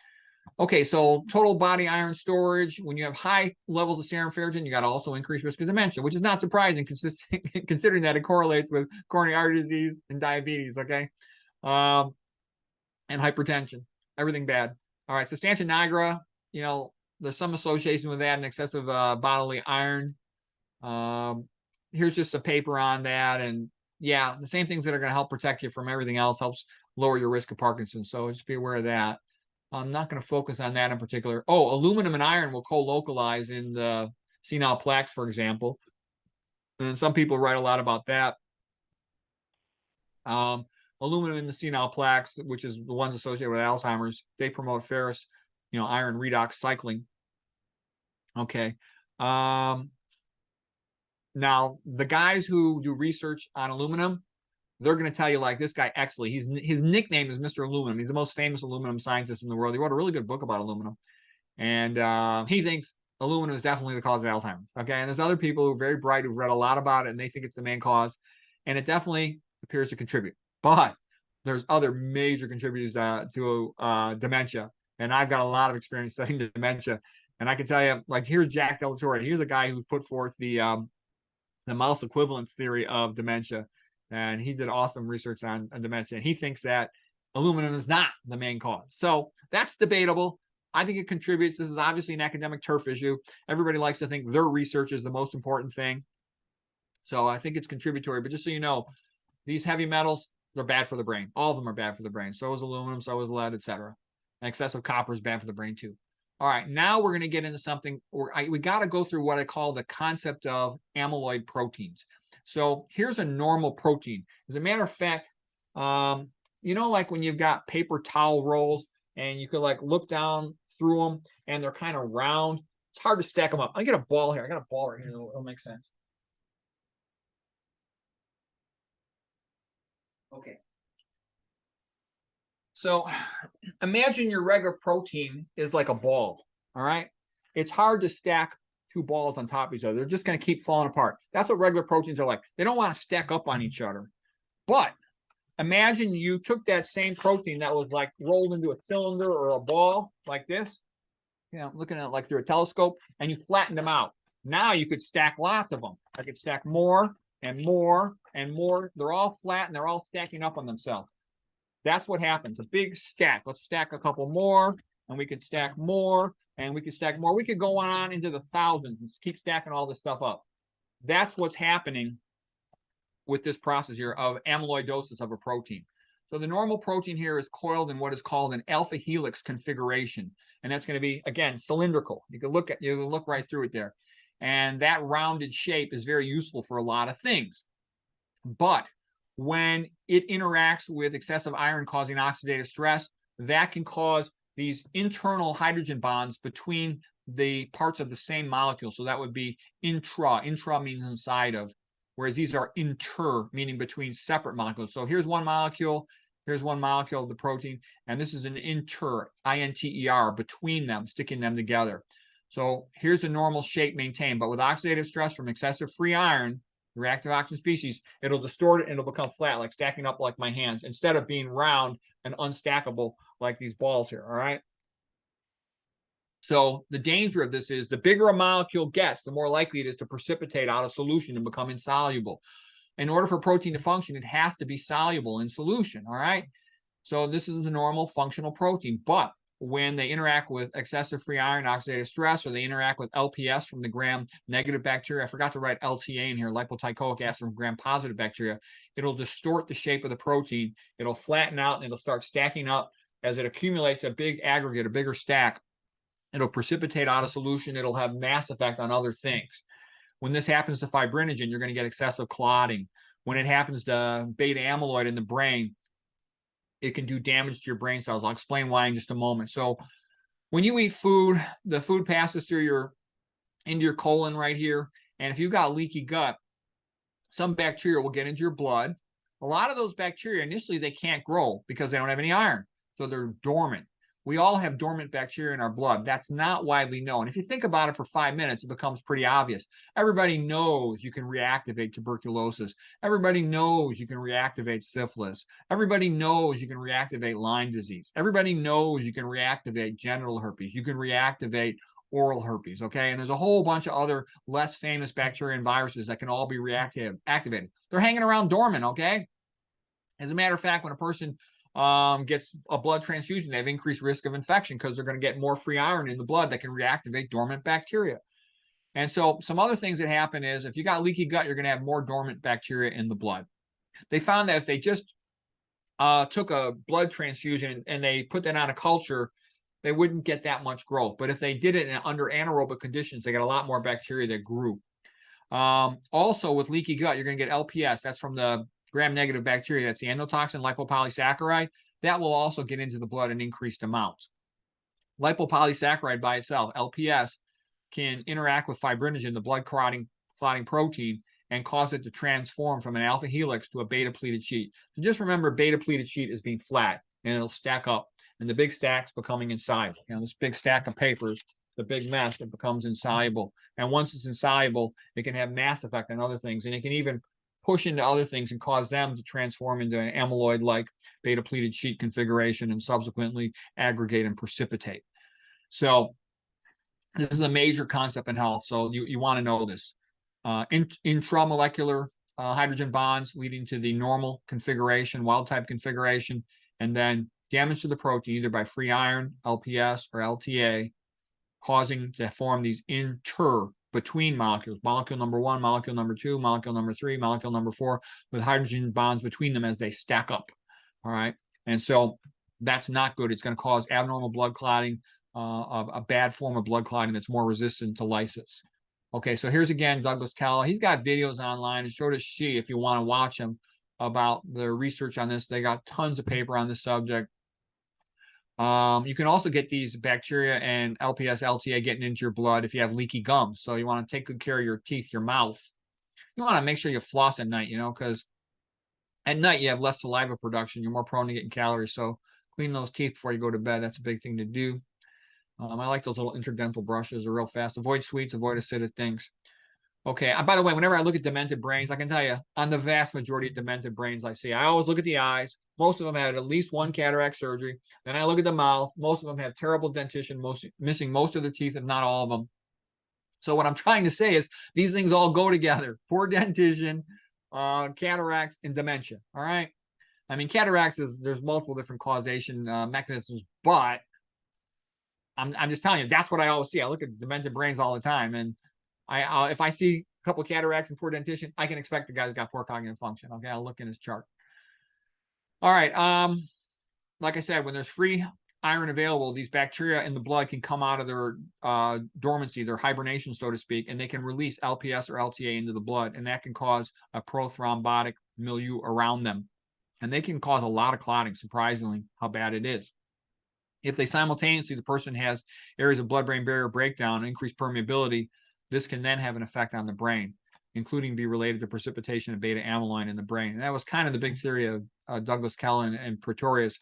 Okay, so total body iron storage. When you have high levels of serum ferritin, you got to also increase risk of dementia, which is not surprising considering that it correlates with coronary artery disease and diabetes, okay? And hypertension, everything bad. All right, substantia nigra, there's some association with that and excessive bodily iron. Here's just a paper on that. And yeah, the same things that are going to help protect you from everything else helps lower your risk of Parkinson's. So just be aware of that. I'm not going to focus on that in particular. Oh, aluminum and iron will co-localize in the senile plaques, for example. And some people write a lot about that. Aluminum in the senile plaques, which is the ones associated with Alzheimer's, they promote ferrous, iron redox cycling. Okay. Now, the guys who do research on aluminum, they're going to tell you like this guy Exley. His nickname is Mr. Aluminum. He's the most famous aluminum scientist in the world. He wrote a really good book about aluminum, and he thinks aluminum is definitely the cause of Alzheimer's. Okay, and there's other people who are very bright who've read a lot about it, and they think it's the main cause, and it definitely appears to contribute. But there's other major contributors to dementia, and I've got a lot of experience studying dementia, and I can tell you, like here's Jack Delatorre. Here's a guy who put forth the mouse equivalence theory of dementia. And he did awesome research on dementia. And he thinks that aluminum is not the main cause. So that's debatable. I think it contributes. This is obviously an academic turf issue. Everybody likes to think their research is the most important thing. So I think it's contributory. But just so you know, these heavy metals, they're bad for the brain. All of them are bad for the brain. So is aluminum, so is lead, etc. Excessive copper is bad for the brain too. All right, now we're going to get into something where we got to go through what I call the concept of amyloid proteins. So here's a normal protein. As a matter of fact, like when you've got paper towel rolls and you could like look down through them and they're kind of round. It's hard to stack them up. I get a ball here. I got a ball right here. It'll make sense. Okay. So imagine your regular protein is like a ball. All right. It's hard to stack two balls on top of each other. They're just going to keep falling apart. That's what regular proteins are like. They don't want to stack up on each other. But imagine you took that same protein that was like rolled into a cylinder or a ball like this, looking at it like through a telescope, and you flattened them out. Now you could stack lots of them. I could stack more and more and more. They're all flat and they're all stacking up on themselves. That's what happens. A big stack. Let's stack a couple more, and we could stack more, and we could stack more. We could go on into the thousands and keep stacking all this stuff up. That's what's happening with this process here of amyloidosis of a protein. So the normal protein here is coiled in what is called an alpha helix configuration, and that's going to be, again, cylindrical. You can look right through it there, and that rounded shape is very useful for a lot of things. But when it interacts with excessive iron causing oxidative stress, that can cause these internal hydrogen bonds between the parts of the same molecule. So that would be intra. Intra means inside of, whereas these are inter, meaning between separate molecules. So here's one molecule of the protein, and this is an inter, I-N-T-E-R, between them, sticking them together. So here's a normal shape maintained, but with oxidative stress from excessive free iron, reactive oxygen species, it'll distort it and it'll become flat, like stacking up like my hands, instead of being round and unstackable like these balls here. All right. So the danger of this is the bigger a molecule gets, the more likely it is to precipitate out of solution and become insoluble. In order for protein to function, it has to be soluble in solution. All right. So this is the normal functional protein, but when they interact with excessive free iron, oxidative stress, or they interact with LPS from the gram-negative bacteria, I forgot to write LTA in here, lipoteichoic acid from gram-positive bacteria, it'll distort the shape of the protein. It'll flatten out and it'll start stacking up. As it accumulates a big aggregate, a bigger stack, it'll precipitate out of solution. It'll have mass effect on other things. When this happens to fibrinogen, you're going to get excessive clotting. When it happens to beta amyloid in the brain, it can do damage to your brain cells. I'll explain why in just a moment. So when you eat food, the food passes through into your colon right here. And if you've got leaky gut, some bacteria will get into your blood. A lot of those bacteria, initially, they can't grow because they don't have any iron. So they're dormant. We all have dormant bacteria in our blood. That's not widely known. If you think about it for 5 minutes, it becomes pretty obvious. Everybody knows you can reactivate tuberculosis. Everybody knows you can reactivate syphilis. Everybody knows you can reactivate Lyme disease. Everybody knows you can reactivate genital herpes. You can reactivate oral herpes, okay? And there's a whole bunch of other less famous bacteria and viruses that can all be activated. They're hanging around dormant, okay? As a matter of fact, when a person gets a blood transfusion, they have increased risk of infection because they're going to get more free iron in the blood that can reactivate dormant bacteria. And so some other things that happen is if you got leaky gut, you're going to have more dormant bacteria in the blood. They found that if they just took a blood transfusion and they put that on a culture they wouldn't get that much growth. But if they did it under anaerobic conditions, they got a lot more bacteria that grew. Also, with leaky gut, you're going to get LPS. That's from the gram-negative bacteria. That's the endotoxin lipopolysaccharide. That will also get into the blood in increased amounts. Lipopolysaccharide by itself, LPS, can interact with fibrinogen, the blood clotting protein, and cause it to transform from an alpha helix to a beta pleated sheet. So just remember, beta pleated sheet is being flat, and it'll stack up, and the big stack's becoming insoluble. This big stack of papers, the big mess, it becomes insoluble. And once it's insoluble, it can have mass effect on other things, and it can even push into other things and cause them to transform into an amyloid-like beta pleated sheet configuration and subsequently aggregate and precipitate. So this is a major concept in health, so you want to know this. Intramolecular hydrogen bonds leading to the normal configuration, wild-type configuration, and then damage to the protein, either by free iron, LPS, or LTA, causing to form these between molecules, molecule number 1, molecule number 2, molecule number 3, molecule number 4, with hydrogen bonds between them as they stack up. All right. And so that's not good. It's going to cause abnormal blood clotting, a bad form of blood clotting that's more resistant to lysis. Okay, so here's again Douglas Kell. He's got videos online, and so does she if you want to watch them, about the research on this. They got tons of paper on this subject. You can also get these bacteria and LPS, LTA getting into your blood if you have leaky gums. So you want to take good care of your teeth, your mouth. You want to make sure you floss at night, because at night you have less saliva production. You're more prone to getting calories. So clean those teeth before you go to bed. That's a big thing to do. I like those little interdental brushes. They're real fast. Avoid sweets, avoid acidic things. Okay. By the way, whenever I look at demented brains, I can tell you on the vast majority of demented brains I see, I always look at the eyes. Most of them had at least one cataract surgery. Then I look at the mouth. Most of them have terrible dentition, missing most of their teeth, if not all of them. So what I'm trying to say is these things all go together. Poor dentition, cataracts, and dementia. All right. I mean, cataracts there's multiple different causation mechanisms, but I'm just telling you, that's what I always see. I look at demented brains all the time, and if I see a couple of cataracts and poor dentition, I can expect the guy's got poor cognitive function. Okay, I'll look in his chart. All right. Like I said, when there's free iron available, these bacteria in the blood can come out of their dormancy, their hibernation, so to speak, and they can release LPS or LTA into the blood, and that can cause a prothrombotic milieu around them, and they can cause a lot of clotting. Surprisingly, how bad it is. If they simultaneously, the person has areas of blood-brain barrier breakdown, increased permeability, this can then have an effect on the brain, including be related to precipitation of beta amyloid in the brain. And that was kind of the big theory of Douglas Kell and Pretorius,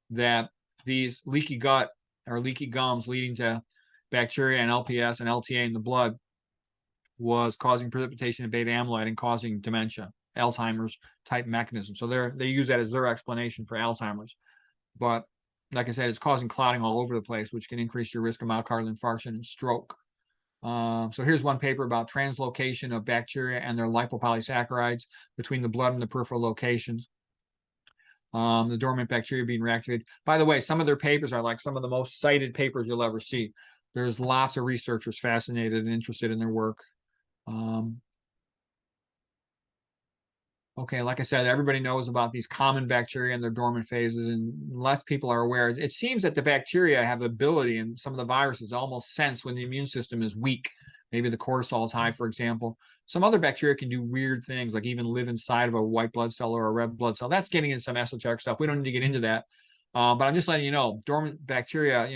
that these leaky gut or leaky gums leading to bacteria and LPS and LTA in the blood was causing precipitation of beta amyloid and causing dementia, Alzheimer's type mechanism. So they use that as their explanation for Alzheimer's. But like I said, it's causing clotting all over the place, which can increase your risk of myocardial infarction and stroke. So here's one paper about translocation of bacteria and their lipopolysaccharides between the blood and the peripheral locations. The dormant bacteria being reactivated. By the way, some of their papers are like some of the most cited papers you'll ever see. There's lots of researchers fascinated and interested in their work. Okay, like I said, everybody knows about these common bacteria and their dormant phases, and less people are aware. It seems that the bacteria have the ability, and some of the viruses almost sense when the immune system is weak. Maybe the cortisol is high, for example. Some other bacteria can do weird things, like even live inside of a white blood cell or a red blood cell. That's getting into some esoteric stuff. We don't need to get into that. But I'm just letting you know, dormant bacteria,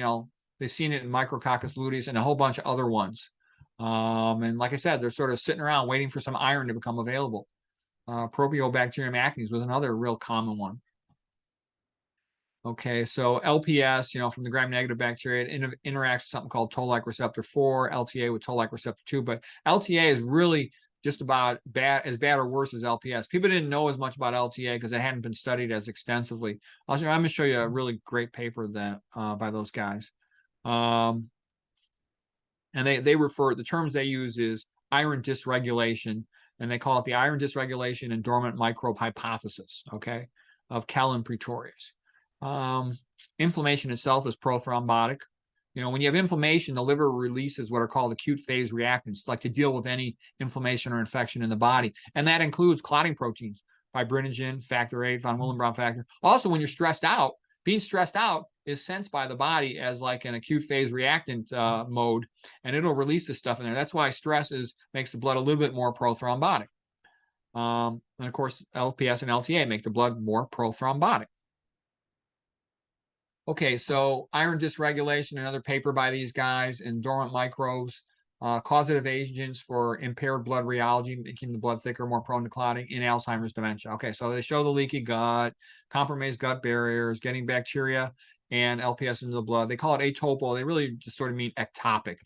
they've seen it in Micrococcus luteus and a whole bunch of other ones. And like I said, they're sort of sitting around waiting for some iron to become available. Proteobacterium acnes was another real common one. Okay, so LPS, from the gram-negative bacteria, it interacts with something called toll-like receptor 4, LTA with toll-like receptor 2, but LTA is really just about as bad or worse as LPS. People didn't know as much about LTA because it hadn't been studied as extensively. I'm going to show you a really great paper that by those guys. And they refer, the terms they use is iron dysregulation, and they call it the iron dysregulation and dormant microbe hypothesis, okay, of Kell and Pretorius. Inflammation itself is prothrombotic. When you have inflammation, the liver releases what are called acute phase reactants, like to deal with any inflammation or infection in the body. And that includes clotting proteins, fibrinogen, factor VIII, von Willebrand factor. Also, when you're stressed out, being stressed out is sensed by the body as like an acute phase reactant mode, and it'll release this stuff in there. That's why stress makes the blood a little bit more prothrombotic. And of course, LPS and LTA make the blood more prothrombotic. Okay, so iron dysregulation, another paper by these guys, and dormant microbes, causative agents for impaired blood rheology, making the blood thicker, more prone to clotting in Alzheimer's dementia. Okay, so they show the leaky gut, compromised gut barriers, getting bacteria and LPS into the blood. They call it atopic. They really just sort of mean ectopic,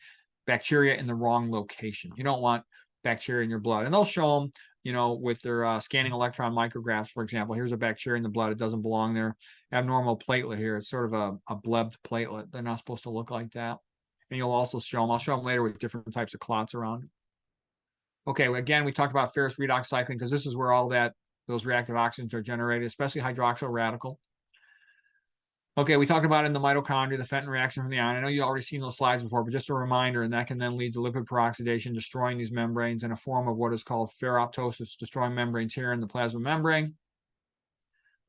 bacteria in the wrong location. You don't want bacteria in your blood. And they'll show them, you know, with their scanning electron micrographs, for example. Here's a bacteria in the blood. It doesn't belong there. Abnormal platelet here. It's sort of a blebbed platelet. They're not supposed to look like that. And you'll also show them. I'll show them later with different types of clots around. Okay, again, we talked about Ferrous redox cycling because this is where all those reactive oxygens are generated, especially hydroxyl radical. Okay, we talked about in the mitochondria, the Fenton reaction from the iron. I know you've already seen those slides before, but just a reminder, and that can then lead to lipid peroxidation, destroying these membranes in a form of what is called ferroptosis, destroying membranes here in the plasma membrane.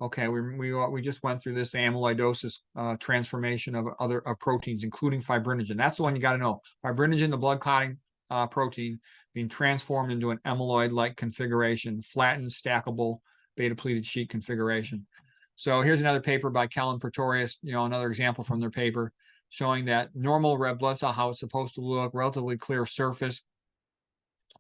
Okay, we just went through this, the amyloidosis transformation of other proteins, including fibrinogen. That's the one you got to know. Fibrinogen, the blood clotting protein, being transformed into an amyloid-like configuration, flattened, stackable, beta-pleated sheet configuration. So here's another paper by Kellen Pretorius, you know, another example from their paper showing that normal red blood cell, how it's supposed to look, relatively clear surface.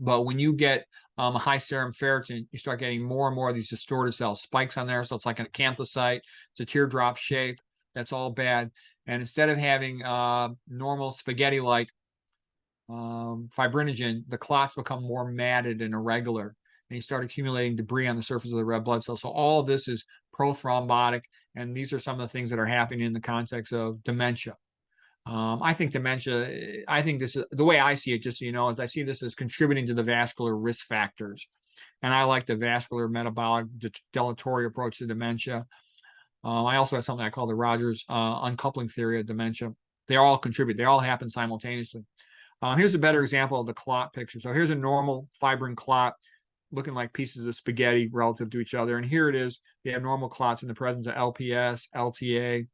But when you get a high serum ferritin, you start getting more and more of these distorted cells, spikes on there. So it's like an acanthocyte. It's a teardrop shape. That's all bad. And instead of having normal spaghetti-like fibrinogen, the clots become more matted and irregular. And you start accumulating debris on the surface of the red blood cell. So all of this is prothrombotic. And these are some of the things that are happening in the context of dementia. I think dementia, I think this is the way I see it, just so you know, is I see this as contributing to the vascular risk factors. And I like the vascular metabolic dilatory approach to dementia. I also have something I call the Rogers uncoupling theory of dementia. They all contribute. They all happen simultaneously. Here's a better example of the clot picture. So here's a normal fibrin clot looking like pieces of spaghetti relative to each other. And here it is, the abnormal clots in the presence of LPS, LTA,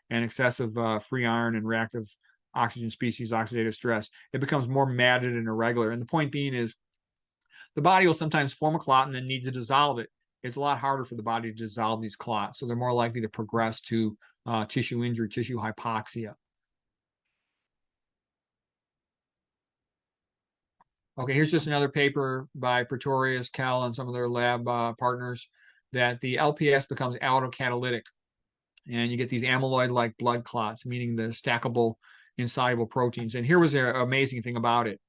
and excessive free iron and reactive oxygen species oxidative stress. It becomes more matted and irregular. And the point being is the body will sometimes form a clot and then need to dissolve it. It's a lot harder for the body to dissolve these clots. So they're more likely to progress to tissue injury, tissue hypoxia. Okay, here's just another paper by Pretorius, Cal, and some of their lab partners that the LPS becomes autocatalytic. And you get these amyloid-like blood clots, meaning the stackable insoluble proteins. And here was the amazing thing about it.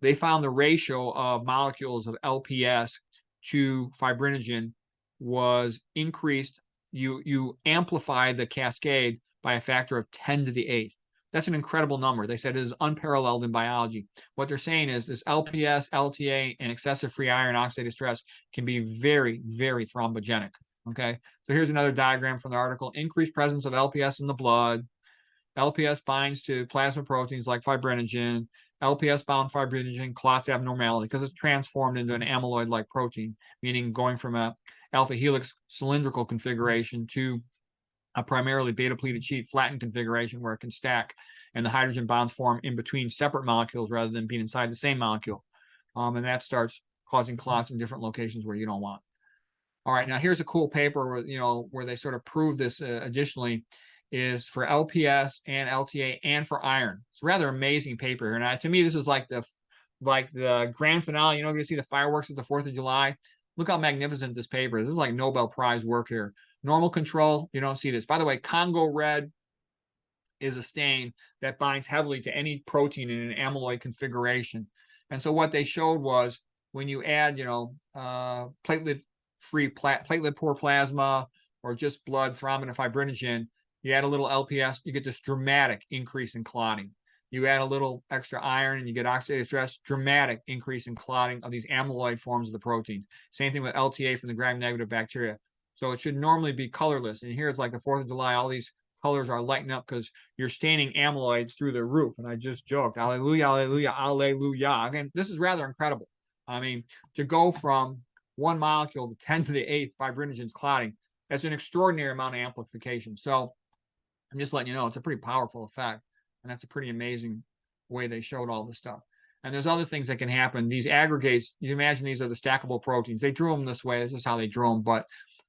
They found the ratio of molecules of LPS to fibrinogen was increased. You amplify the cascade by a factor of 10 to the 8th. That's an incredible number. They said it is unparalleled in biology. What they're saying is this LPS, LTA, and excessive free iron oxidative stress can be very, very thrombogenic. Okay, so here's another diagram from the article. Increased presence of LPS in the blood. LPS binds to plasma proteins like fibrinogen. LPS-bound fibrinogen clots abnormality because it's transformed into an amyloid-like protein, meaning going from a alpha helix cylindrical configuration to a primarily beta-pleated sheet flattened configuration where it can stack and the hydrogen bonds form in between separate molecules rather than being inside the same molecule. And that starts causing clots in different locations where you don't want. All right, now here's a cool paper where, you know, where they sort of prove this additionally is for LPS and LTA and for iron. It's a rather amazing paper here. And to me, this is like the grand finale. You know, you see the fireworks at the 4th of July. Look how magnificent this paper is. This is like Nobel Prize work here. Normal control, you don't see this. By the way, Congo red is a stain that binds heavily to any protein in an amyloid configuration. And so what they showed was when you add, you know, platelet-free, platelet-poor plasma or just blood, thrombin, and fibrinogen, you add a little LPS, you get this dramatic increase in clotting. You add a little extra iron and you get oxidative stress, dramatic increase in clotting of these amyloid forms of the protein. Same thing with LTA from the gram-negative bacteria. So it should normally be colorless. And here it's like the 4th of July, all these colors are lighting up because you're staining amyloids through the roof. And I just joked, hallelujah, hallelujah, hallelujah. Again, this is rather incredible. I mean, to go from one molecule to 10 to the 8th fibrinogens clotting, that's an extraordinary amount of amplification. So I'm just letting you know it's a pretty powerful effect, and that's a pretty amazing way they showed all this stuff. And there's other things that can happen. These aggregates, you imagine these are the stackable proteins. They drew them this way. This is how they drew them, but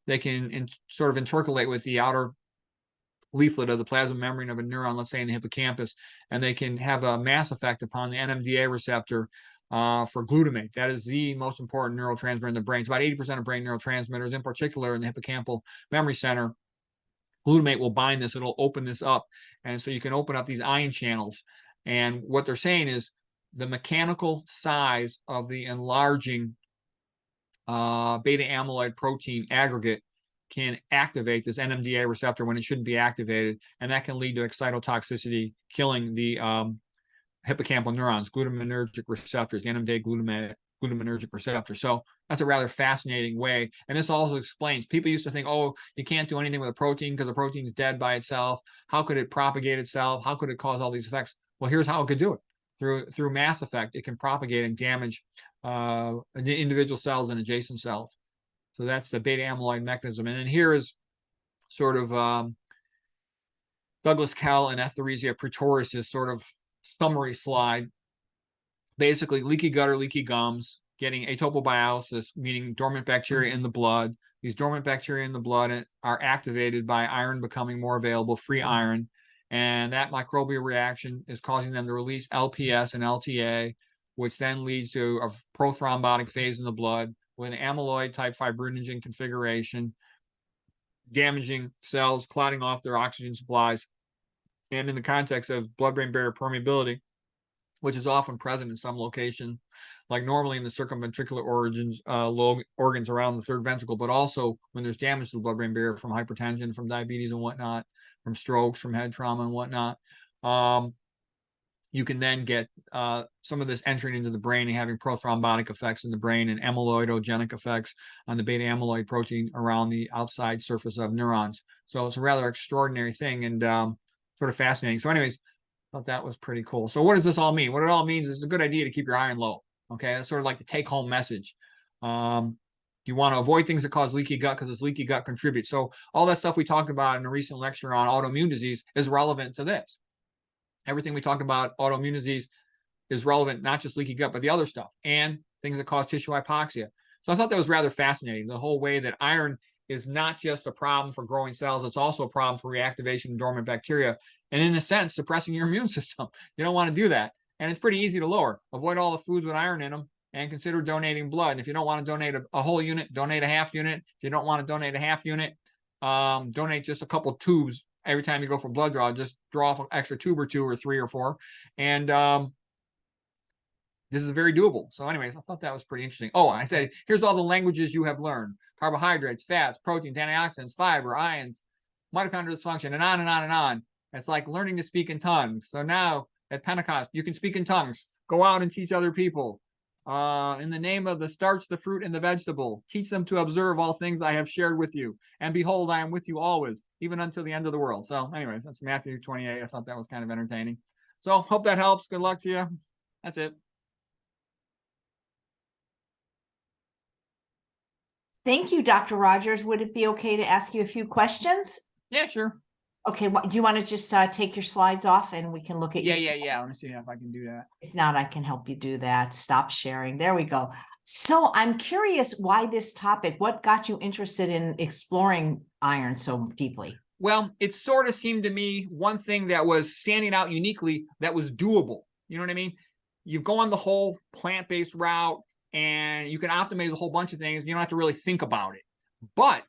they can sort of intercalate with the outer leaflet of the plasma membrane of a neuron, let's say in the hippocampus, and they can have a mass effect upon the NMDA receptor for glutamate. That is the most important neurotransmitter in the brain. It's about 80% of brain neurotransmitters, in particular in the hippocampal memory center. Glutamate will bind this. It'll open this up. And so you can open up these ion channels. And what they're saying is the mechanical size of the enlarging beta amyloid protein aggregate can activate this NMDA receptor when it shouldn't be activated, and that can lead to excitotoxicity, killing the hippocampal neurons, glutaminergic receptors, the NMDA glutaminergic receptor. So that's a rather fascinating way. And this also explains, people used to think, oh, you can't do anything with a protein because the protein's dead by itself. How could it propagate itself? How could it cause all these effects? Well, here's how it could do it. Through mass effect, it can propagate and damage individual cells and adjacent cells. So that's the beta amyloid mechanism. And then here is sort of Douglas Kell and Escherichia pretorius sort of summary slide. Basically, leaky gut or leaky gums, getting atopobiosis, meaning dormant bacteria in the blood. These dormant bacteria in the blood are activated by iron becoming more available, free iron. And that microbial reaction is causing them to release LPS and LTA, which then leads to a prothrombotic phase in the blood with an amyloid-type fibrinogen configuration, damaging cells, clotting off their oxygen supplies. And in the context of blood-brain barrier permeability, which is often present in some location, like normally in the circumventricular organs around the third ventricle, but also when there's damage to the blood-brain barrier from hypertension, from diabetes and whatnot, from strokes, from head trauma and whatnot. You can then get some of this entering into the brain and having prothrombotic effects in the brain and amyloidogenic effects on the beta amyloid protein around the outside surface of neurons. So it's a rather extraordinary thing and sort of fascinating. So anyways, I thought that was pretty cool. So what does this all mean? What it all means is it's a good idea to keep your iron low. Okay, that's sort of like the take-home message. You want to avoid things that cause leaky gut because this leaky gut contributes. So all that stuff we talked about in a recent lecture on autoimmune disease is relevant to this. Everything we talked about autoimmune disease is relevant, not just leaky gut, but the other stuff and things that cause tissue hypoxia. So I thought that was rather fascinating, the whole way that iron is not just a problem for growing cells, it's also a problem for reactivation of dormant bacteria. And in a sense, suppressing your immune system. You don't want to do that. And it's pretty easy to lower. Avoid all the foods with iron in them and consider donating blood. And if you don't want to donate a whole unit, donate a half unit. If you don't want to donate a half unit, donate just a couple tubes every time you go for blood draw. Just draw off an extra tube or two or 3 or 4. And this is very doable. So anyways, I thought that was pretty interesting. Oh, I said, here's all the languages you have learned. Carbohydrates, fats, proteins, antioxidants, fiber, ions, mitochondrial dysfunction, and on and on and on. It's like learning to speak in tongues. So now at Pentecost, you can speak in tongues. Go out and teach other people. In the name of the starch, the fruit, and the vegetable, teach them to observe all things I have shared with you. And behold, I am with you always, even until the end of the world. So anyways, that's Matthew 28. I thought that was kind of entertaining. So hope that helps. Good luck to you. That's it. Thank you, Dr. Rogers. Would it be okay to ask you a few questions? Yeah, sure. Okay, do you want to just take your slides off and we can look at you? Yeah. Let me see if I can do that. If not, I can help you do that. Stop sharing. There we go. So I'm curious why this topic, what got you interested in exploring iron so deeply? Well, it sort of seemed to me one thing that was standing out uniquely that was doable. You know what I mean? You go on the whole plant-based route and you can optimize a whole bunch of things. You don't have to really think about it. But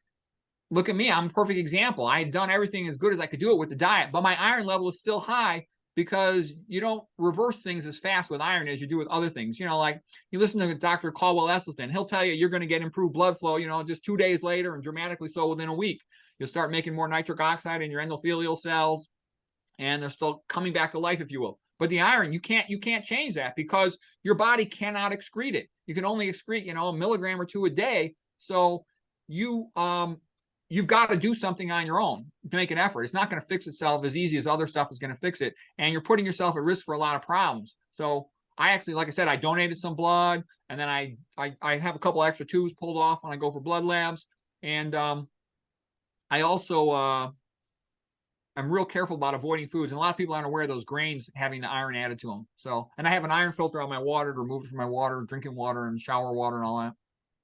look at me. I'm a perfect example. I had done everything as good as I could do it with the diet, but my iron level is still high because you don't reverse things as fast with iron as you do with other things. You know, like you listen to Dr. Caldwell Esselstyn, he'll tell you you're going to get improved blood flow, you know, just 2 days later and dramatically so within a week. You'll start making more nitric oxide in your endothelial cells and they're still coming back to life, if you will. But the iron, you can't change that because your body cannot excrete it. You can only excrete, you know, 1 milligram or 2 a day. So you've got to do something on your own to make an effort. It's not going to fix itself as easy as other stuff is going to fix it. And you're putting yourself at risk for a lot of problems. So I actually, like I said, I donated some blood and then I have a couple extra tubes pulled off when I go for blood labs. And I also I'm real careful about avoiding foods. And a lot of people aren't aware of those grains having the iron added to them. So, and I have an iron filter on my water to remove it from my water, drinking water and shower water and all that.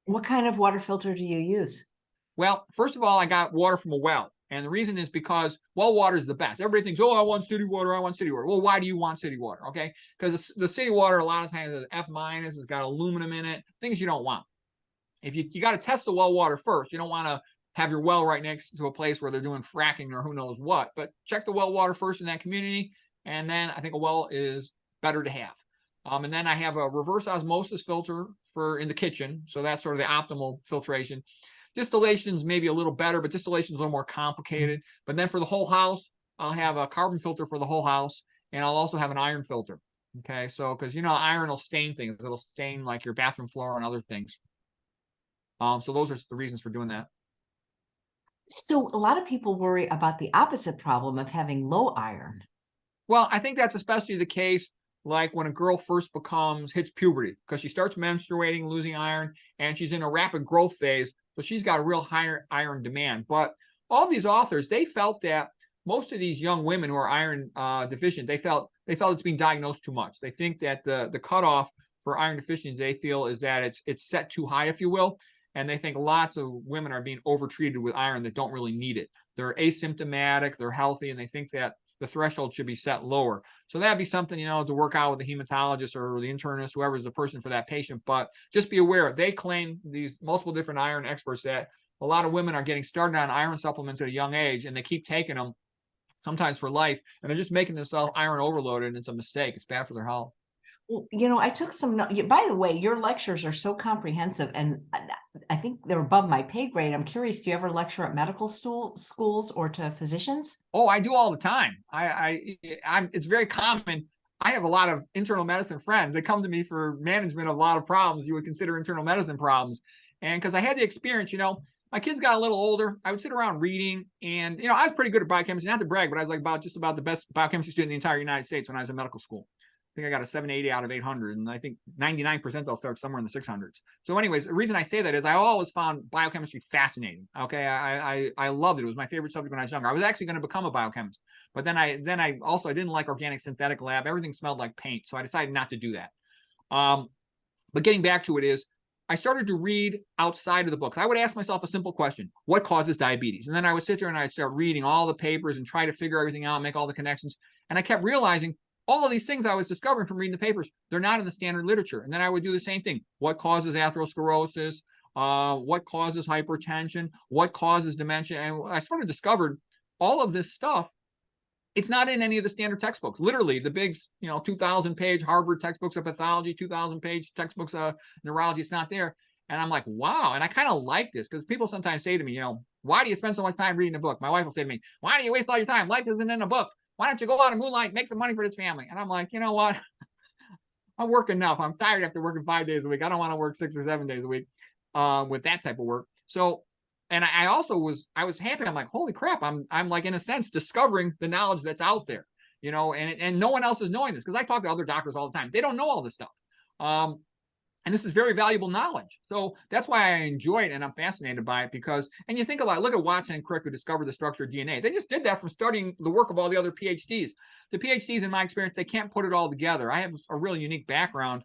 What kind of water filter do you use? Well, first of all, I got water from a well. And the reason is because well water is the best. Everybody thinks, oh, I want city water. I want city water. Well, why do you want city water? Okay. Because the city water, a lot of times, is F minus, it's got aluminum in it, things you don't want. If you got to test the well water first, you don't want to have your well right next to a place where they're doing fracking or who knows what, but check the well water first in that community. And then I think a well is better to have. And then I have a reverse osmosis filter for in the kitchen. So that's sort of the optimal filtration. Distillation's maybe a little better, but distillation's a little more complicated. But then for the whole house, I'll have a carbon filter for the whole house, and I'll also have an iron filter. Okay, so because iron will stain things, it'll stain like your bathroom floor and other things. So those are the reasons for doing that. So a lot of people worry about the opposite problem of having low iron. Well, I think that's especially the case like when a girl first hits puberty, because she starts menstruating, losing iron, and she's in a rapid growth phase. So she's got a real higher iron demand. But all these authors, they felt that most of these young women who are iron deficient, they felt it's being diagnosed too much. They think that the cutoff for iron deficiency, they feel, is that it's set too high, if you will. And they think lots of women are being overtreated with iron that don't really need it. They're asymptomatic, they're healthy, and they think that the threshold should be set lower. So that'd be something, to work out with the hematologist or the internist, whoever is the person for that patient. But just be aware, they claim, these multiple different iron experts, that a lot of women are getting started on iron supplements at a young age, and they keep taking them, sometimes for life, and they're just making themselves iron overloaded, and it's a mistake. It's bad for their health. I took some, by the way, your lectures are so comprehensive, and I think they're above my pay grade. I'm curious, do you ever lecture at medical schools or to physicians? Oh, I do all the time. It's very common. I have a lot of internal medicine friends. They come to me for management of a lot of problems you would consider internal medicine problems. And because I had the experience, my kids got a little older, I would sit around reading, and, I was pretty good at biochemistry, not to brag, but I was like just about the best biochemistry student in the entire United States when I was in medical school. I think I got a 780 out of 800, and I think 99% I'll start somewhere in the 600s. So anyways, the reason I say that is I always found biochemistry fascinating. Okay, I loved it. It was my favorite subject when I was younger. I was actually going to become a biochemist, but then I didn't like organic synthetic lab. Everything smelled like paint, so I decided not to do that. But getting back to it is, I started to read outside of the books. I would ask myself a simple question: what causes diabetes? And then I would sit there and I'd start reading all the papers and try to figure everything out, make all the connections. And I kept realizing all of these things I was discovering from reading the papers, they're not in the standard literature. And then I would do the same thing. What causes atherosclerosis? What causes hypertension? What causes dementia? And I sort of discovered all of this stuff. It's not in any of the standard textbooks. Literally, the big, 2,000-page Harvard textbooks of pathology, 2,000-page textbooks of neurology, it's not there. And I'm like, wow. And I kind of like this, because people sometimes say to me, why do you spend so much time reading a book? My wife will say to me, why do you waste all your time? Life isn't in a book. Why don't you go out and moonlight, make some money for this family? And I'm like, you know what? I work enough. I'm tired after working 5 days a week. I don't want to work 6 or 7 days a week with that type of work. So, and I also was happy. I'm like, holy crap. I'm like, in a sense, discovering the knowledge that's out there, and no one else is knowing this, because I talk to other doctors all the time. They don't know all this stuff. And this is very valuable knowledge. So that's why I enjoy it, and I'm fascinated by it, because, and you think about it, look at Watson and Crick, who discovered the structure of DNA. They just did that from studying the work of all the other PhDs. The PhDs, in my experience, they can't put it all together. I have a really unique background,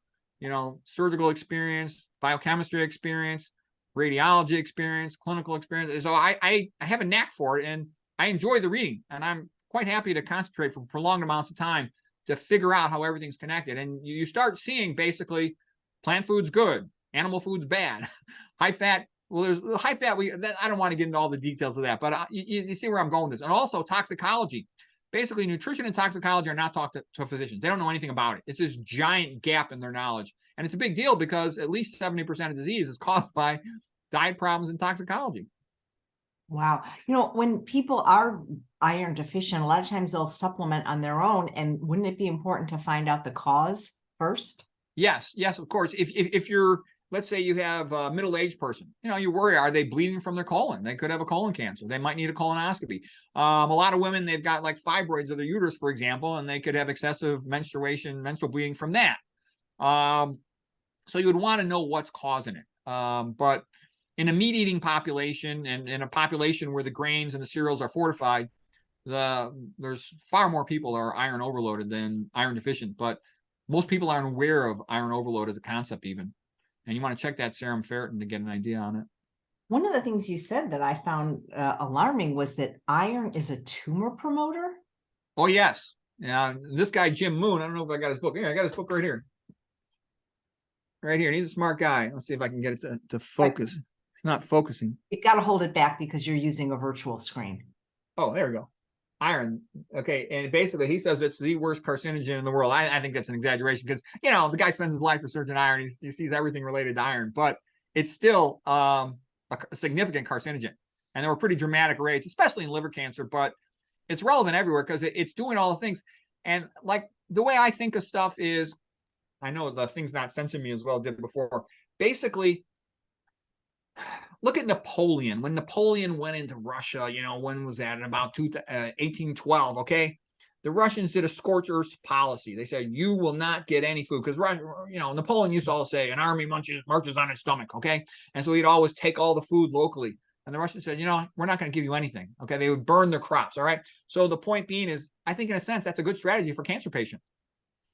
surgical experience, biochemistry experience, radiology experience, clinical experience. So I have a knack for it, and I enjoy the reading, and I'm quite happy to concentrate for prolonged amounts of time to figure out how everything's connected. And you start seeing, basically, plant food's good, animal food's bad, high fat. Well, there's high fat. I don't want to get into all the details of that, but you see where I'm going with this. And also toxicology. Basically, nutrition and toxicology are not taught to physicians. They don't know anything about it. It's this giant gap in their knowledge. And it's a big deal, because at least 70% of disease is caused by diet problems and toxicology. Wow. When people are iron deficient, a lot of times they'll supplement on their own. And wouldn't it be important to find out the cause first? Yes, of course. If you're, let's say you have a middle-aged person, you worry, are they bleeding from their colon? They could have a colon cancer. They might need a colonoscopy. A lot of women, they've got like fibroids of their uterus, for example, and they could have excessive menstrual bleeding from that. So you would want to know what's causing it. But in a meat-eating population, and in a population where the grains and the cereals are fortified, there's far more people that are iron overloaded than iron deficient, but most people aren't aware of iron overload as a concept even. And you want to check that serum ferritin to get an idea on it. One of the things you said that I found alarming was that iron is a tumor promoter. Oh, yes. Yeah, this guy, Jim Moon, I don't know if I got his book. Yeah, I got his book right here. Right here. And he's a smart guy. Let's see if I can get it to focus. Right. It's not focusing. You got to hold it back because you're using a virtual screen. Oh, there we go. Iron. Okay. And basically, he says it's the worst carcinogen in the world. I think that's an exaggeration because, you know, the guy spends his life researching iron. He sees everything related to iron, but it's still a significant carcinogen. And there were pretty dramatic rates, especially in liver cancer, but it's relevant everywhere because it's doing all the things. And like the way I think of stuff is, I know the thing's not sensing me as well did before. Basically, look at Napoleon. When Napoleon went into Russia, you know, when was that? In about 1812, okay? The Russians did a scorched earth policy. They said, you will not get any food. Because, you know, Napoleon used to always say, an army marches on its stomach, okay? And so he'd always take all the food locally. And the Russians said, you know, we're not going to give you anything, okay? They would burn their crops, all right? So the point being is, I think in a sense, that's a good strategy for cancer patients.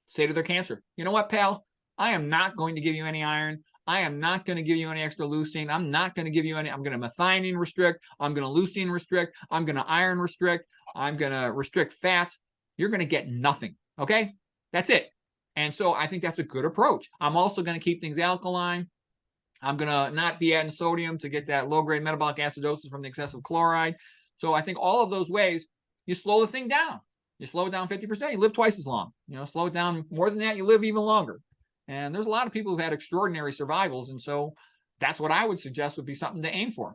Say to their cancer, you know what, pal? I am not going to give you any iron. I am not going to give you any extra leucine. I'm not going to give you any. I'm going to methionine restrict. I'm going to leucine restrict. I'm going to iron restrict. I'm going to restrict fat. You're going to get nothing. Okay? That's it. And so I think that's a good approach. I'm also going to keep things alkaline. I'm going to not be adding sodium to get that low-grade metabolic acidosis from the excessive chloride. So I think all of those ways, you slow the thing down. You slow it down 50%, you live twice as long. You know, slow it down more than that, you live even longer. And there's a lot of people who've had extraordinary survivals. And so that's what I would suggest would be something to aim for.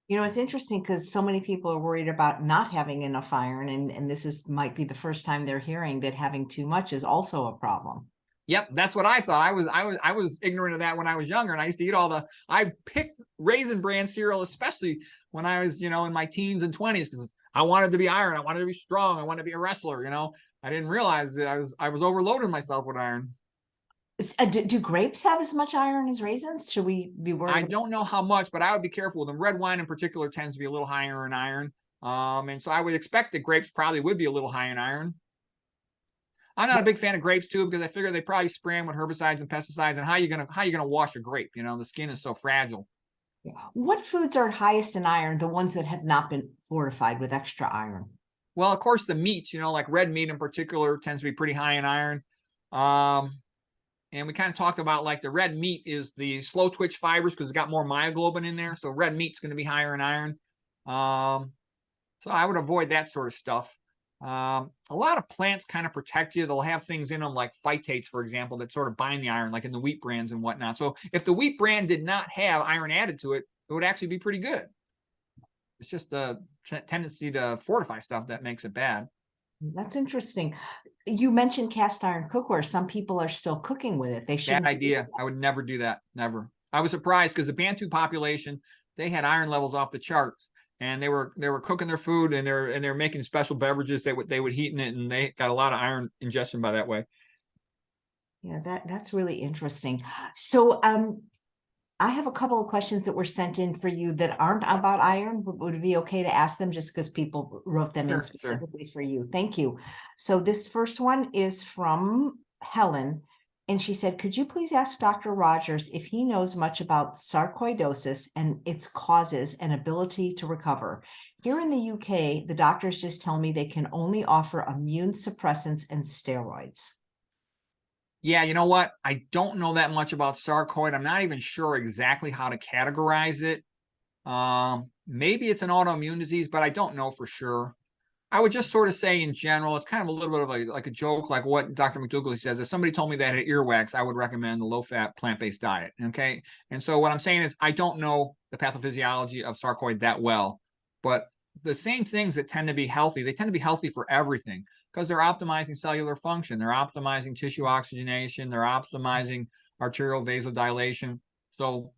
You know, it's interesting because so many people are worried about not having enough iron. And this might be the first time they're hearing that having too much is also a problem. Yep, that's what I thought. I was ignorant of that when I was younger, and I used to eat I picked Raisin Bran cereal, especially when I was, you know, in my teens and 20s, because I wanted to be iron. I wanted to be strong. I wanted to be a wrestler. You know, I didn't realize that I was overloading myself with iron. Do grapes have as much iron as raisins? Should we be worried? I don't know how much, but I would be careful with them. Red wine in particular tends to be a little higher in iron. And so I would expect that grapes probably would be a little high in iron. I'm not a big fan of grapes too, because I figure they probably spray them with herbicides and pesticides. And how you gonna wash a grape? You know, the skin is so fragile. What foods are highest in iron? The ones that have not been fortified with extra iron. Well, of course, the meats, you know, like red meat in particular tends to be pretty high in iron. And we kind of talked about like the red meat is the slow twitch fibers because it's got more myoglobin in there. So red meat's going to be higher in iron. So I would avoid that sort of stuff. A lot of plants kind of protect you. They'll have things in them like phytates, for example, that sort of bind the iron, like in the wheat brands and whatnot. So if the wheat brand did not have iron added to it, it would actually be pretty good. It's just a tendency to fortify stuff that makes it bad. That's interesting. You mentioned cast iron cookware. Some people are still cooking with it. They shouldn't. Bad idea. I would never do that. Never. I was surprised because the Bantu population, they had iron levels off the charts. And they were cooking their food and they're making special beverages they would heat in it, and they got a lot of iron ingestion by that way. Yeah, that's really interesting. So I have a couple of questions that were sent in for you that aren't about iron. Would it be okay to ask them just because people wrote them in specifically for you? Thank you. So this first one is from Helen. And she said, could you please ask Dr. Rogers if he knows much about sarcoidosis and its causes and ability to recover? Here in the UK, the doctors just tell me they can only offer immune suppressants and steroids. Yeah, you know what? I don't know that much about sarcoid. I'm not even sure exactly how to categorize it. Maybe it's an autoimmune disease, but I don't know for sure. I would just sort of say in general, it's kind of a little bit of like a joke, like what Dr. McDougall says. If somebody told me they had earwax, I would recommend the low-fat plant-based diet. Okay. And so what I'm saying is I don't know the pathophysiology of sarcoid that well, but the same things that tend to be healthy, they tend to be healthy for everything because they're optimizing cellular function. They're optimizing tissue oxygenation. They're optimizing arterial vasodilation. So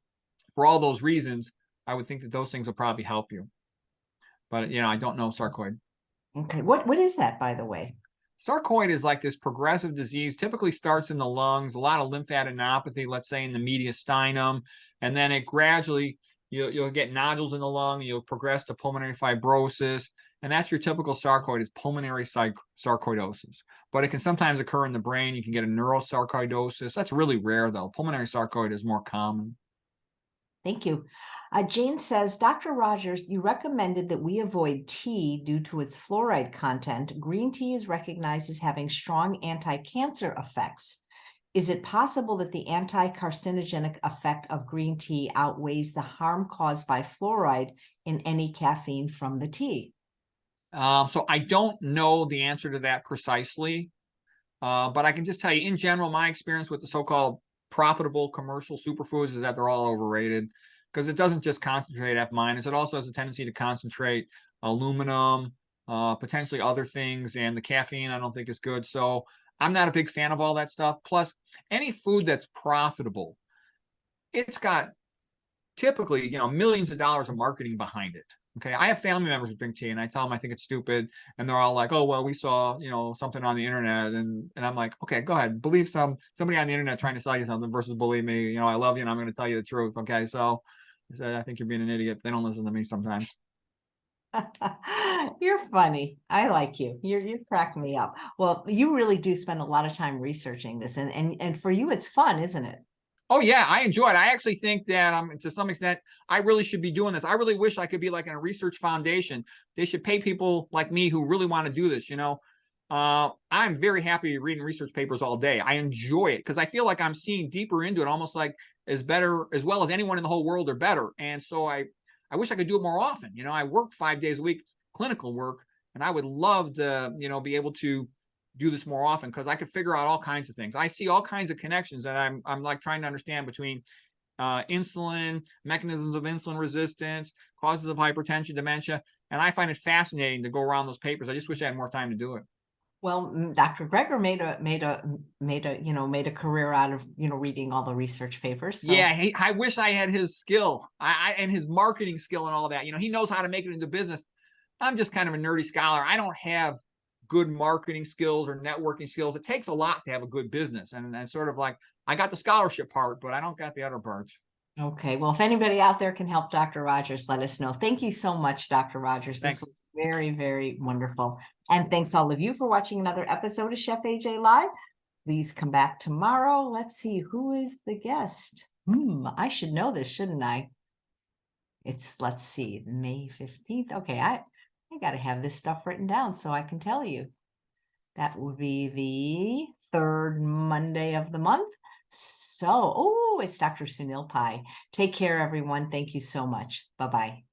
for all those reasons, I would think that those things will probably help you. But, you know, I don't know sarcoid. Okay. What is that, by the way? Sarcoid is like this progressive disease, typically starts in the lungs, a lot of lymphadenopathy, let's say in the mediastinum, and then it gradually, you'll get nodules in the lung, you'll progress to pulmonary fibrosis, And that's your typical sarcoid, is pulmonary sarcoidosis. But it can sometimes occur in the brain. You can get a neurosarcoidosis. That's really rare, though. Pulmonary sarcoid is more common. Thank you. Jane says, Dr. Rogers, you recommended that we avoid tea due to its fluoride content. Green tea is recognized as having strong anti-cancer effects. Is it possible that the anti-carcinogenic effect of green tea outweighs the harm caused by fluoride in any caffeine from the tea? So I don't know the answer to that precisely, but I can just tell you, in general, my experience with the so-called profitable commercial superfoods is that they're all overrated, because it doesn't just concentrate F minus. It also has a tendency to concentrate aluminum, potentially other things, and the caffeine I don't think is good. So I'm not a big fan of all that stuff. Plus, any food that's profitable, it's got typically, millions of dollars of marketing behind it. Okay. I have family members who drink tea, and I tell them I think it's stupid. And they're all like, oh, well, we saw, something on the internet. And I'm like, okay, go ahead. Believe somebody on the internet trying to sell you something versus believe me, I love you and I'm going to tell you the truth. Okay. So I think you're being an idiot. They don't listen to me sometimes. You're funny. I like you. You crack me up. Well, you really do spend a lot of time researching this, and for you, it's fun, isn't it? Oh yeah, I enjoy it. I actually think that to some extent, I really should be doing this. I really wish I could be like in a research foundation. They should pay people like me who really want to do this. I'm very happy reading research papers all day. I enjoy it because I feel like I'm seeing deeper into it, almost like as well as anyone in the whole world or better. And so I wish I could do it more often. I work 5 days a week, clinical work, and I would love to, be able to do this more often, because I could figure out all kinds of things. I see all kinds of connections that I'm like trying to understand between insulin, mechanisms of insulin resistance, causes of hypertension, dementia, and I find it fascinating to go around those papers. I just wish I had more time to do it. Well, Dr. Greger made a career out of reading all the research papers. So. Yeah, I wish I had his skill, and his marketing skill and all that. He knows how to make it into business. I'm just kind of a nerdy scholar. I don't have good marketing skills or networking skills. It takes a lot to have a good business, and sort of like I got the scholarship part, but I don't got the other parts. Okay, well, if anybody out there can help Dr. Rogers, let us know. Thank you so much, Dr. Rogers. Thanks. This was very, very wonderful. And thanks all of you for watching another episode of Chef AJ Live. Please come back tomorrow. Let's see, who is the guest? I should know this, shouldn't I? Let's see, May 15th. Okay, I got to have this stuff written down so I can tell you. That would be the third Monday of the month. So, it's Dr. Sunil Pai. Take care, everyone. Thank you so much. Bye-bye.